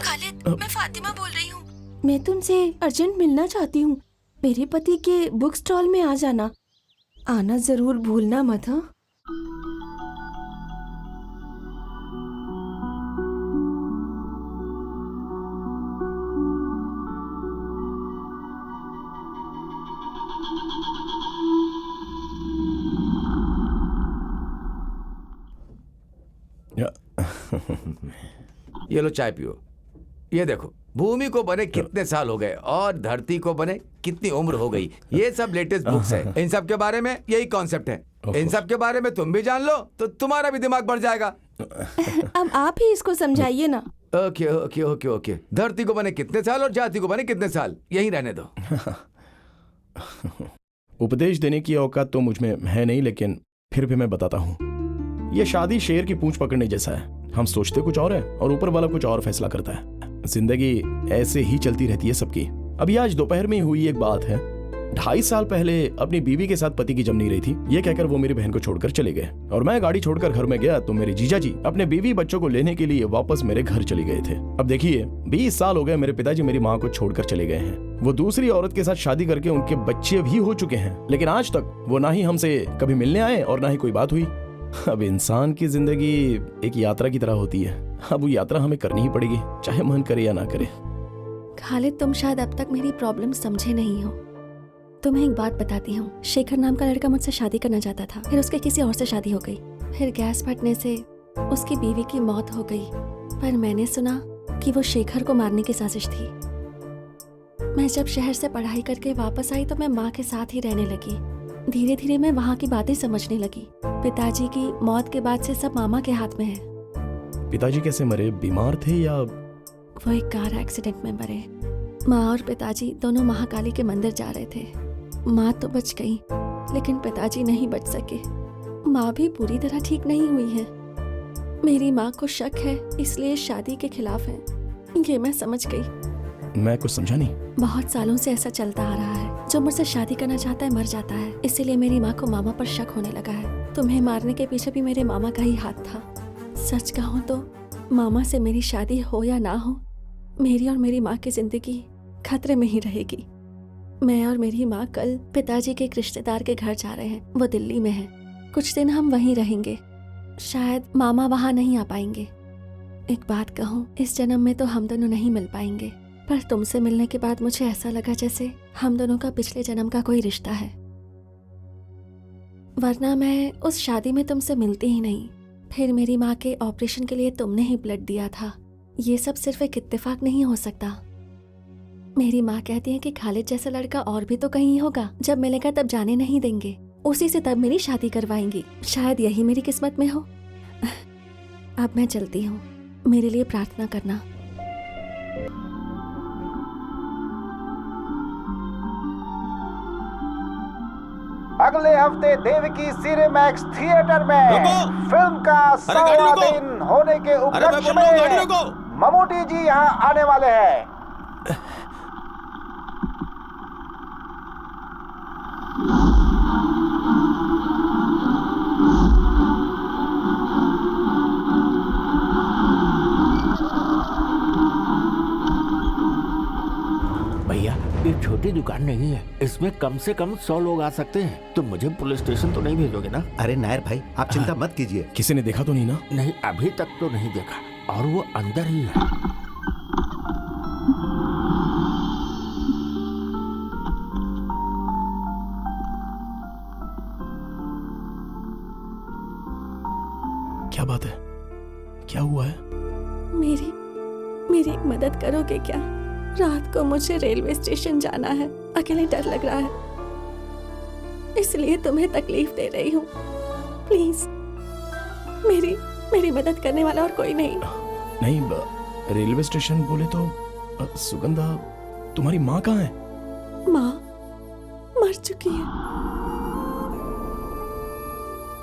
खालिद, मैं फातिमा बोल रही हूँ। मैं तुमसे अर्जेंट मिलना चाहती हूँ। मेरे पति के बुक स्टॉल में आ जाना, आना जरूर भूलना मत। हाँ, ये लो चाय पियो। ये देखो, भूमि को बने कितने साल हो गए और धरती को बने कितनी उम्र हो गई। ये सब लेटेस्ट बुक्स है। इन सब के बारे में यही कॉन्सेप्ट है। इन सब के बारे में तुम भी जान लो तो तुम्हारा भी दिमाग बढ़ जाएगा। अब आप ही इसको समझाइए ना। Okay okay okay okay. धरती को बने कितने साल और जाति को बने कितने साल, यही रहने दो। उपदेश देने की औकात तो मुझ में है नहीं, लेकिन फिर भी मैं बताता हूँ। ये शादी शेर की पूंछ पकड़ने जैसा है। हम सोचते कुछ और है और ऊपर वाला कुछ और फैसला करता है। जिंदगी ऐसे ही चलती रहती है सबकी। अभी आज दोपहर में हुई एक बात है। 2.5 साल पहले अपनी बीवी के साथ पति की जम नहीं रही थी, ये कहकर वो मेरी बहन को छोड़कर चले गए और मैं गाड़ी छोड़कर घर में गया तो मेरे जीजा जी अपने बीवी बच्चों को लेने के लिए वापस मेरे घर चले गए थे। अब देखिए, 20 साल हो गए मेरे पिताजी मेरी माँ को छोड़कर चले गए हैं। वो दूसरी औरत के साथ शादी करके उनके बच्चे भी हो चुके हैं, लेकिन आज तक वो ना ही हमसे कभी मिलने आए और ना ही कोई बात हुई। अब इंसान की जिंदगी एक यात्रा की तरह होती है। अब वो यात्रा हमें करनी ही पड़ेगी, चाहे मन करे या ना करे। खालिद, तुम शायद अब तक मेरी प्रॉब्लम समझे नहीं हो। तुम्हें एक बात बताती हूँ। शेखर नाम का लड़का मुझसे शादी करना चाहता था, फिर उसके किसी और से शादी हो गई। फिर गैस फटने से उसकी बीवी की मौत हो गई। पर मैंने सुना कि वो शेखर को मारने की साजिश थी। मैं जब शहर से पढ़ाई करके वापस आई तो मैं माँ के साथ ही रहने लगी। धीरे धीरे मैं वहाँ की बातें समझने लगी। पिताजी की मौत के बाद से सब मामा के हाथ में है। पिताजी कैसे मरे? बीमार थे या? वो एक कार एक्सीडेंट में मरे। माँ और पिताजी दोनों महाकाली के मंदिर जा रहे थे। माँ तो बच गई, लेकिन पिताजी नहीं बच सके। माँ भी पूरी तरह ठीक नहीं हुई है। मेरी माँ को शक है, इसलिए शादी के खिलाफ है। ये मैं समझ गई। मैं कुछ समझा नहीं। बहुत सालों से ऐसा चलता आ रहा है। जो मुझसे शादी करना चाहता है मर जाता है, इसीलिए मेरी माँ को मामा पर शक होने लगा है। तुम्हें मारने के पीछे भी मेरे मामा का ही हाथ था। सच कहूँ तो मामा से मेरी शादी हो या ना हो, मेरी और मेरी माँ की जिंदगी खतरे में ही रहेगी। मैं और मेरी माँ कल पिताजी के एक रिश्तेदार के घर जा रहे हैं। वो दिल्ली में है। कुछ दिन हम वहीं रहेंगे। शायद मामा वहाँ नहीं आ पाएंगे। एक बात कहूँ, इस जन्म में तो हम दोनों नहीं मिल पाएंगे, पर तुमसे मिलने के बाद मुझे ऐसा लगा जैसे हम दोनों का पिछले जन्म का कोई रिश्ता है। वरना मैं उस शादी में तुमसे मिलती ही नहीं। फिर मेरी माँ के ऑपरेशन के लिए तुमने ही ब्लड दिया था। ये सब सिर्फ एक इत्तेफाक नहीं हो सकता। मेरी माँ कहती है कि खालिद जैसा लड़का और भी तो कहीं होगा। जब मिलेगा तब जाने नहीं देंगे, उसी से तब मेरी शादी करवाएंगी। शायद यही मेरी किस्मत में हो। अब मैं चलती हूँ, मेरे लिए प्रार्थना करना। अगले हफ्ते देवकी सिनेमैक्स थिएटर में फिल्म का 100वां दिन होने के उपलक्ष्य में ममूटी जी यहाँ आने वाले हैं। भैया, ये छोटी छोटी दुकान नहीं है, इसमें कम से कम 100 लोग आ सकते हैं। तुम मुझे पुलिस स्टेशन तो नहीं भेजोगे ना? अरे नायर भाई, आप चिंता मत कीजिए। किसी ने देखा तो नहीं ना? नहीं, अभी तक तो नहीं देखा, और वो अंदर ही है। क्या बात है? क्या हुआ है? मेरी एक मदद करोगे क्या? रात को मुझे रेलवे स्टेशन जाना है, अकेले डर लग रहा है, इसलिए तुम्हें तकलीफ दे रही हूँ। प्लीज, मेरी मदद करने वाला और कोई नहीं। नहीं, रेलवे स्टेशन बोले तो सुगंधा, तुम्हारी माँ कहाँ है? माँ मर चुकी है।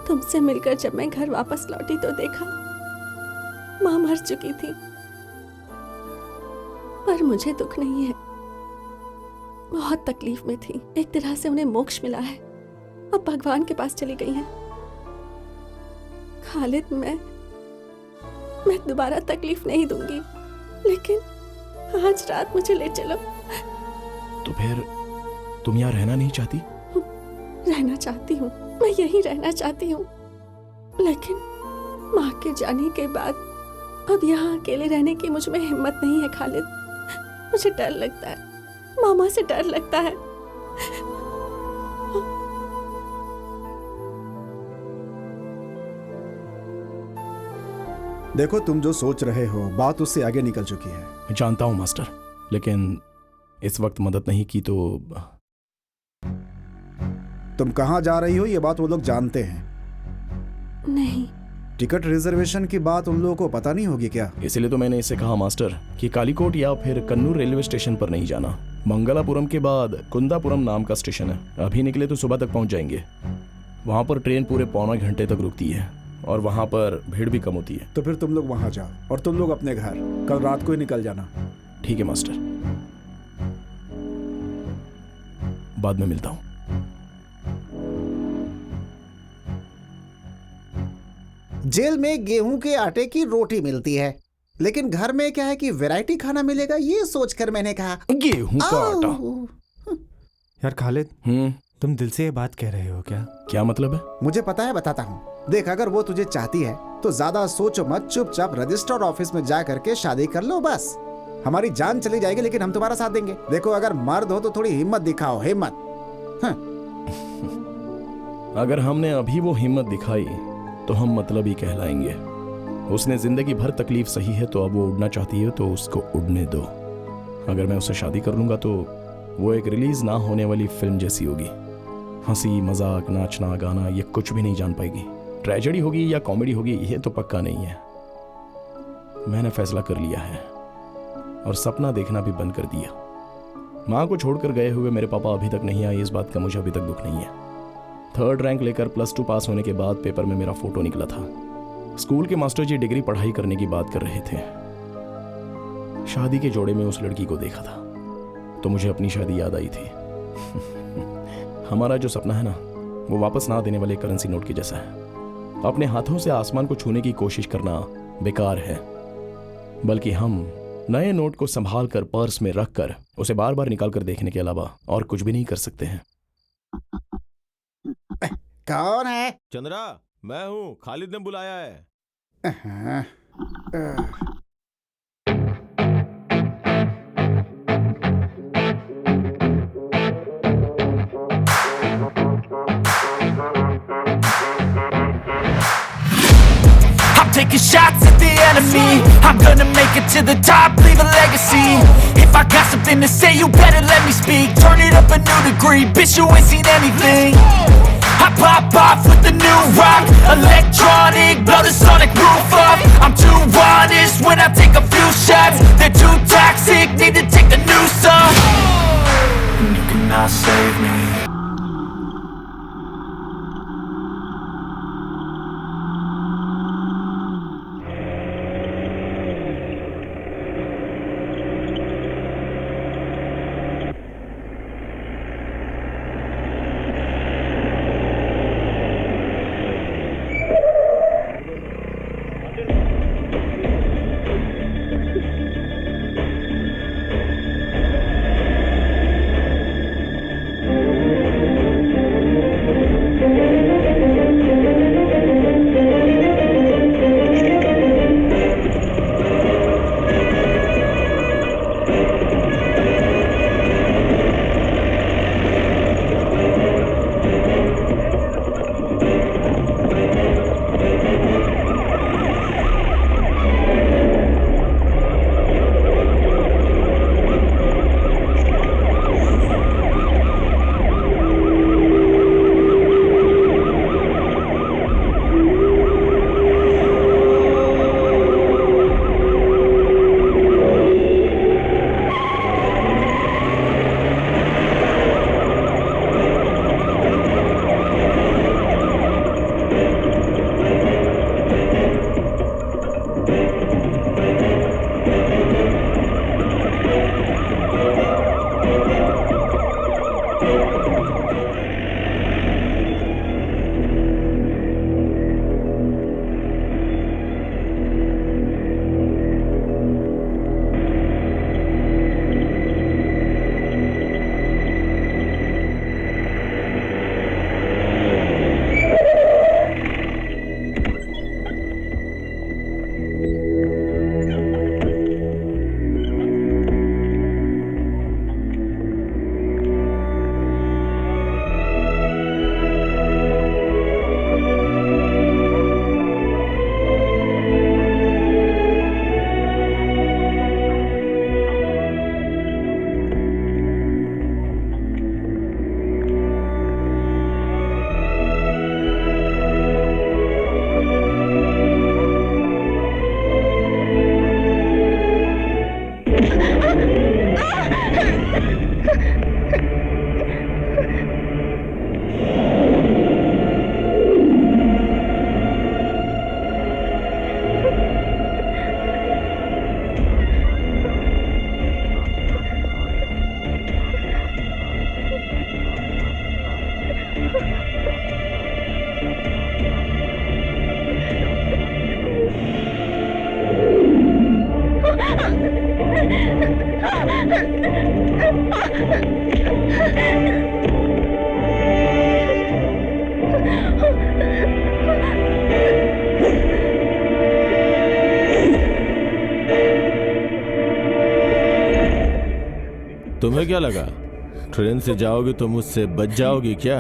तुमसे मिलकर जब मैं घर वापस लौटी तो देखा माँ मर चुकी थी, पर मुझे दुख नहीं है। बहुत तकलीफ में थी, एक तरह से उन्हें मोक्ष मिला है, अब भगवान के पास चली गई हैं। खालिद, मैं दोबारा तकलीफ नहीं दूंगी, लेकिन आज रात मुझे ले चलो। तो फिर तुम यहाँ रहना नहीं चाहती? रहना चाहती हूँ, मैं यहीं रहना चाहती हूँ, लेकिन माँ के जाने के बाद अब यहाँ अकेले रहने की मुझ में हिम्मत नहीं है खालिद। मुझे डर लगता है, मामा से डर लगता है। देखो, तुम जो सोच रहे हो बात उससे आगे निकल चुकी है। मैं जानता हूँ मास्टर, लेकिन इस वक्त मदद नहीं की तो। तुम कहाँ जा रही हो ये बात वो लोग जानते हैं? नहीं। टिकट रिजर्वेशन की बात उन लोगों को पता नहीं होगी क्या? इसलिए तो मैंने इससे कहा मास्टर कि कालीकोट या फिर कन्नूर रेलवे स्टेशन पर नहीं जाना। मंगलापुरम के बाद कुंदापुरम नाम का स्टेशन है, अभी निकले तो सुबह तक पहुंच जाएंगे। वहां पर ट्रेन पूरे पौने घंटे तक रुकती है और वहां पर भीड़ भी कम होती है। तो फिर तुम लोग वहां जाओ और तुम लोग अपने घर कल रात को ही निकल जाना। ठीक है मास्टर, बाद में मिलता हूँ। जेल में गेहूं के आटे की रोटी मिलती है, लेकिन घर में क्या है कि वैरायटी खाना मिलेगा, ये सोचकर मैंने कहा गेहूं का आटा। यार खालिद, तुम दिल से ये बात कह रहे हो क्या? क्या मतलब है? मुझे पता है, बताता हूँ। देख, अगर वो तुझे चाहती है तो ज्यादा सोचो मत, चुपचाप रजिस्टर ऑफिस में जा करके शादी कर लो बस। हमारी जान चली जाएगी लेकिन हम तुम्हारा साथ देंगे। देखो, अगर मर्द हो तो थोड़ी हिम्मत दिखाओ, हिम्मत। अगर हमने अभी वो हिम्मत दिखाई तो हम मतलब ही कहलाएंगे। उसने जिंदगी भर तकलीफ सही है, तो अब वो उड़ना चाहती है तो उसको उड़ने दो। अगर मैं उससे शादी कर लूंगा तो वो एक रिलीज ना होने वाली फिल्म जैसी होगी। हंसी मजाक, नाचना गाना, ये कुछ भी नहीं जान पाएगी। ट्रेजेडी होगी या कॉमेडी होगी ये तो पक्का नहीं है। मैंने फैसला कर लिया है और सपना देखना भी बंद कर दिया। माँ को छोड़कर गए हुए मेरे पापा अभी तक नहीं आए, इस बात का मुझे अभी तक दुख नहीं है। 3rd रैंक लेकर +2 पास होने के बाद पेपर में मेरा फोटो निकला था। स्कूल के मास्टर जी डिग्री पढ़ाई करने की बात कर रहे थे। शादी के जोड़े में उस लड़की को देखा था तो मुझे अपनी शादी याद आई थी। हमारा जो सपना है ना, वो वापस ना देने वाले करेंसी नोट के जैसा है। अपने हाथों से आसमान को छूने की कोशिश करना बेकार है, बल्कि हम नए नोट को संभाल कर पर्स में रख कर उसे बार बार निकाल कर देखने के अलावा और कुछ भी नहीं कर सकते हैं। कौन है? चंद्रा, मैं हूँ, खालिद ने बुलाया है। I'm taking shots at the enemy. I'm gonna make it to the top, leave a legacy. If I got something to say, you better let me speak. Turn it up a new degree, bitch, you ain't seen anything. I pop off with the new rock, electronic, blow the sonic roof off. I'm too honest when I take a few shots. They're too toxic, need to take the noose off. And you cannot save me. तुम्हें क्या लगा train से जाओगी तो मुझसे बच जाओगी क्या?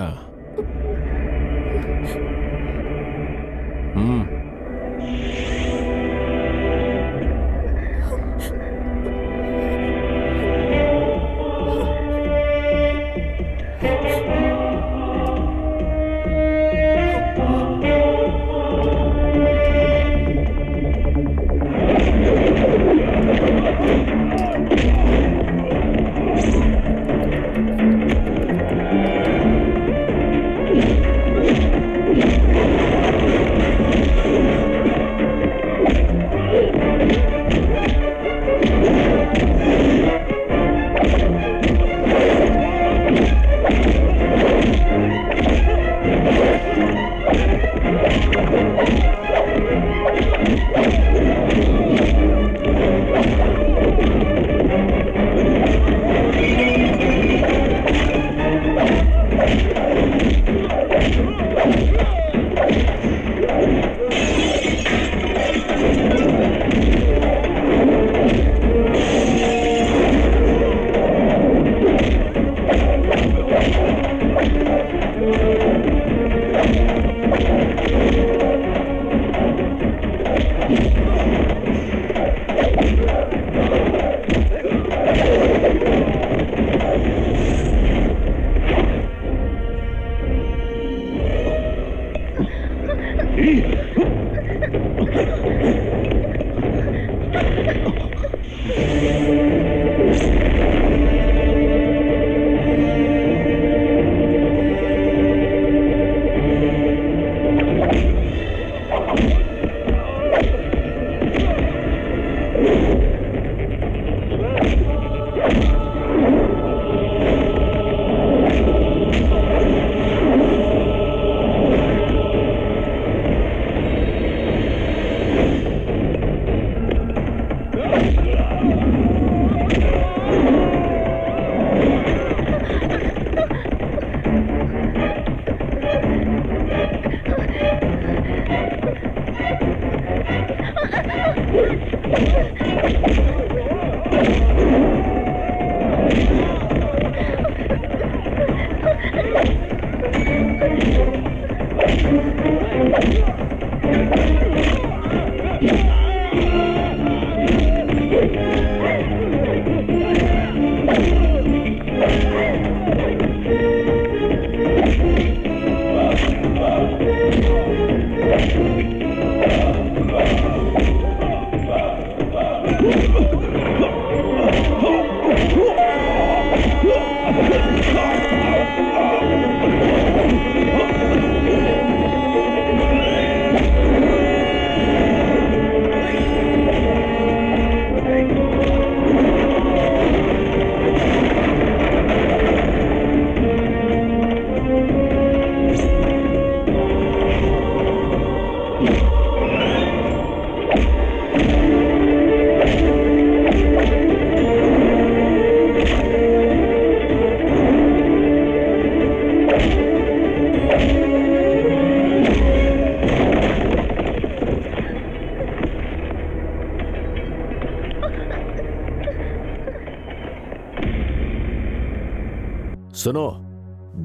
सुनो,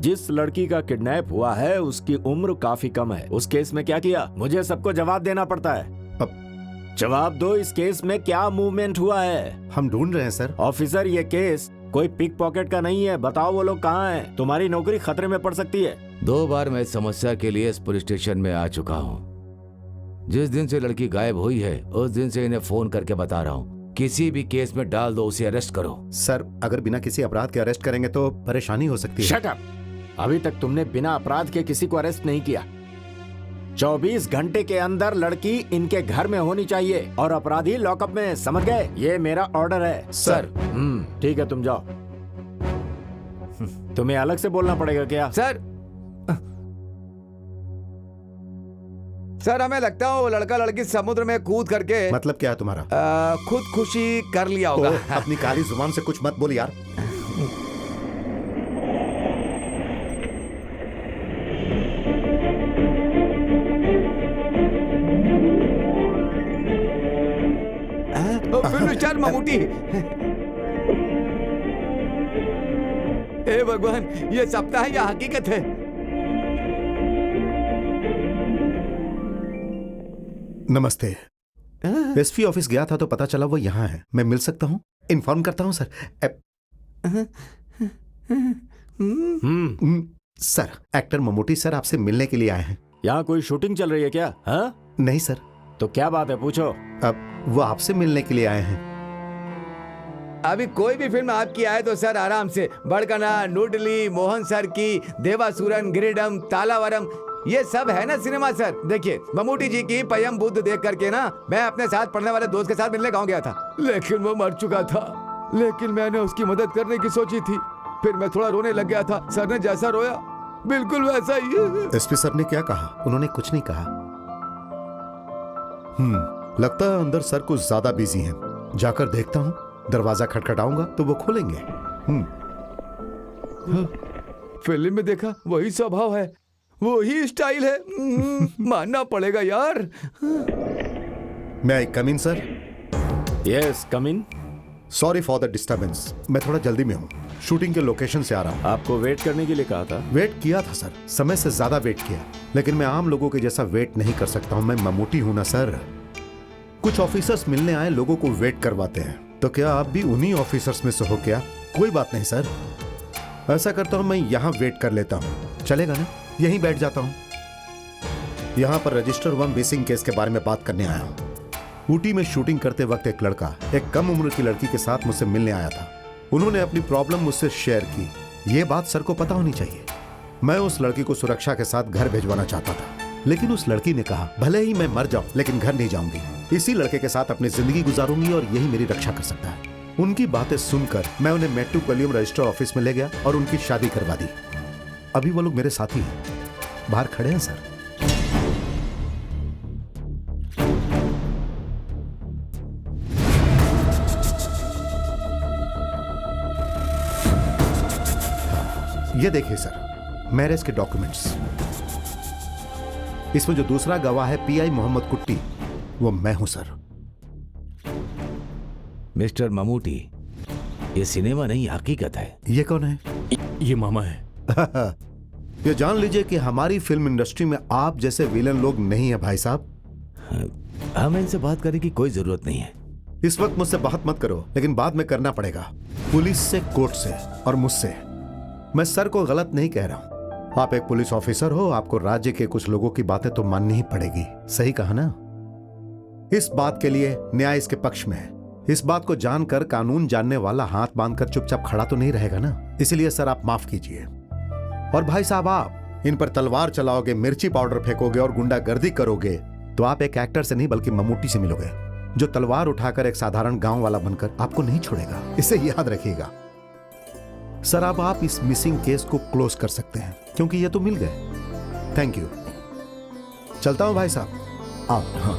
जिस लड़की का किडनैप हुआ है उसकी उम्र काफी कम है। उस केस में क्या किया? मुझे सबको जवाब देना पड़ता है। अब जवाब दो, इस केस में क्या मूवमेंट हुआ है? हम ढूंढ रहे हैं सर। ऑफिसर, ये केस कोई पिक पॉकेट का नहीं है। बताओ वो लोग कहाँ हैं? तुम्हारी नौकरी खतरे में पड़ सकती है। 2 बार मैं इस समस्या के लिए इस पुलिस स्टेशन में आ चुका हूँ। जिस दिन से लड़की गायब हुई है उस दिन से इन्हें फोन करके बता रहा हूँ, किसी भी केस में डाल दो, उसे अरेस्ट करो। सर, अगर बिना किसी अपराध के अरेस्ट करेंगे तो परेशानी हो सकती है। Shut up! अभी तक तुमने बिना अपराध के किसी को अरेस्ट नहीं किया। 24 घंटे के अंदर लड़की इनके घर में होनी चाहिए और अपराधी लॉकअप में, समझ गए? ये मेरा ऑर्डर है। सर। ठीक है, तुम जाओ। तुम्हें अलग से बोलना पड़ेगा क्या? सर, हमें लगता है वो लड़का लड़की समुद्र में कूद करके मतलब क्या है तुम्हारा? खुदकुशी कर लिया होगा। अपनी काली जुबान से कुछ मत बोल यार। Film star Mammootty. हे भगवान, ये सपना है या हकीकत है? नमस्ते। एसपी ऑफिस गया था तो पता चला वो यहाँ है। मैं मिल सकता हूँ? इन्फॉर्म करता हूँ sir. Sir, actor Mammootty sir आपसे मिलने के लिए आए हैं। यहाँ कोई शूटिंग चल रही है क्या? हाँ? नहीं सर। तो क्या बात है, पूछो। अब वो आपसे मिलने के लिए आए हैं। अभी कोई भी फिल्म आपकी आए तो सर आराम से, बड़कना, नूडली, मोहन सर की, देवासुरन, गिरिडम, तालावरम, ये सब है ना सिनेमा सर। देखिए, ममूटी जी की पयम बुद्ध देख करके ना मैं अपने साथ पढ़ने वाले दोस्त के साथ मिलने गाँव गया था, लेकिन वो मर चुका था। लेकिन मैंने उसकी मदद करने की सोची थी। फिर मैं थोड़ा रोने लग गया था। सर ने जैसा रोया बिल्कुल वैसा ही है। एसपी सर ने क्या कहा? उन्होंने कुछ नहीं कहा। लगता है अंदर सर कुछ ज्यादा बिजी हैं। जाकर देखता हूँ। दरवाजा खटखटाऊंगा तो वो खोलेंगे। फिल्म में देखा वही स्वभाव है, वही स्टाइल है। मानना पड़ेगा यार। May I come in sir? Yes, come in. Sorry for the disturbance. मैं थोड़ा जल्दी में हूँ, शूटिंग के लोकेशन से आ रहा हूँ। आपको वेट करने के लिए कहा था? वेट किया था सर, समय से ज्यादा वेट किया, लेकिन मैं आम लोगों के जैसा वेट नहीं कर सकता हूँ। मैं ममूटी हूँ ना सर। कुछ ऑफिसर्स मिलने आए लोगों को वेट करवाते हैं, तो क्या आप भी उन्हीं ऑफिसर्स में से हो क्या? कोई बात नहीं सर, ऐसा करता हूँ मैं यहाँ वेट कर लेता हूँ। चलेगा ना? यहीं बैठ जाता हूँ। यहाँ पर रजिस्टर 1 मिसिंग केस के बारे में बात करने आया हूँ। ऊटी में शूटिंग करते वक्त एक लड़का एक कम उम्र की लड़की के साथ मुझसे मिलने आया था। उन्होंने अपनी प्रॉब्लम मुझसे शेयर की। ये बात सर को पता होनी चाहिए। मैं उस लड़की को सुरक्षा के साथ घर भिजवाना चाहता था, लेकिन उस लड़की ने कहा भले ही मैं मर जाऊं लेकिन घर नहीं जाऊंगी, इसी लड़के के साथ अपनी जिंदगी गुजारूंगी और यही मेरी रक्षा कर सकता है। उनकी बातें सुनकर मैं उन्हें मेट्टू कलियम रजिस्टर ऑफिस में ले गया और उनकी शादी करवा दी। अभी वो लोग मेरे साथी हैं, बाहर खड़े हैं सर। ये देखिए सर, मैरिज के डॉक्यूमेंट्स। इसमें जो दूसरा गवाह है पीआई मोहम्मद कुट्टी, वो मैं हूं सर। मिस्टर ममूटी, ये सिनेमा नहीं हकीकत है। ये कौन है? ये मामा है। ये जान लीजिए कि हमारी फिल्म इंडस्ट्री में आप जैसे विलन लोग नहीं है भाई साहब। हमें इनसे बात करने की कोई जरूरत नहीं है। इस वक्त मुझसे बात मत करो, लेकिन बाद में करना पड़ेगा, पुलिस से, कोर्ट से और मुझसे। मैं सर को गलत नहीं कह रहा हूं। आप एक पुलिस ऑफिसर हो, आपको राज्य के कुछ लोगों की बातें तो माननी ही पड़ेगी। सही कहा ना? इस बात के लिए न्याय इसके पक्ष में है। इस बात को जानकर कानून जानने वाला हाथ बांधकर चुपचाप खड़ा तो नहीं रहेगा ना। इसलिए सर आप माफ कीजिए। और भाई साहब, आप इन पर तलवार चलाओगे, मिर्ची पाउडर फेंकोगे और गुंडागर्दी करोगे तो आप एक एक्टर से नहीं बल्कि ममूटी से मिलोगे, जो तलवार उठाकर एक साधारण गांव वाला बनकर आपको नहीं छोड़ेगा। इसे याद रखिएगा सर। अब आप इस मिसिंग केस को क्लोज कर सकते हैं क्योंकि ये तो मिल गए। Thank you. चलता हूं भाई साहब। आओ। हाँ।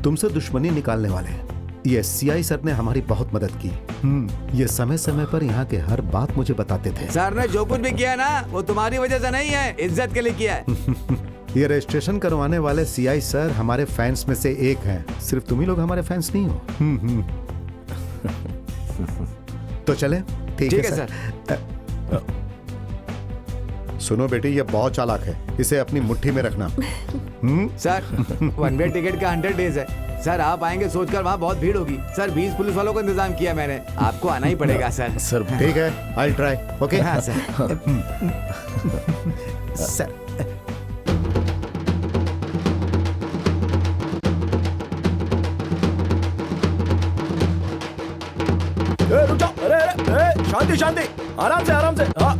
तुमसे दुश्मनी निकालने वाले ये सीआई सर ने हमारी बहुत मदद की। ये समय समय पर यहाँ के हर बात मुझे बताते थे। सर ने जो कुछ भी किया ना वो तुम्हारी वजह से नहीं है, इज्जत के लिए किया है। ये रजिस्ट्रेशन करवाने वाले सीआई सर हमारे फैंस में से एक हैं। सिर्फ तुम ही लोग हमारे फैंस नहीं हो। तो चले? ठीक है सर। सुनो बेटी, ये बहुत चालाक है, इसे अपनी मुट्ठी में रखना। सर 1 वे टिकट का 100 डेज है। सर आप आएंगे सोचकर वहाँ बहुत भीड़ होगी। सर 20 पुलिस वालों का इंतजाम किया मैंने, आपको आना ही पड़ेगा सर। सर ठीक है, आई ट्राई। ओके। हाँ सर। सर रुक जाओ। अरे शांति शांति, आराम से आराम से। हाँ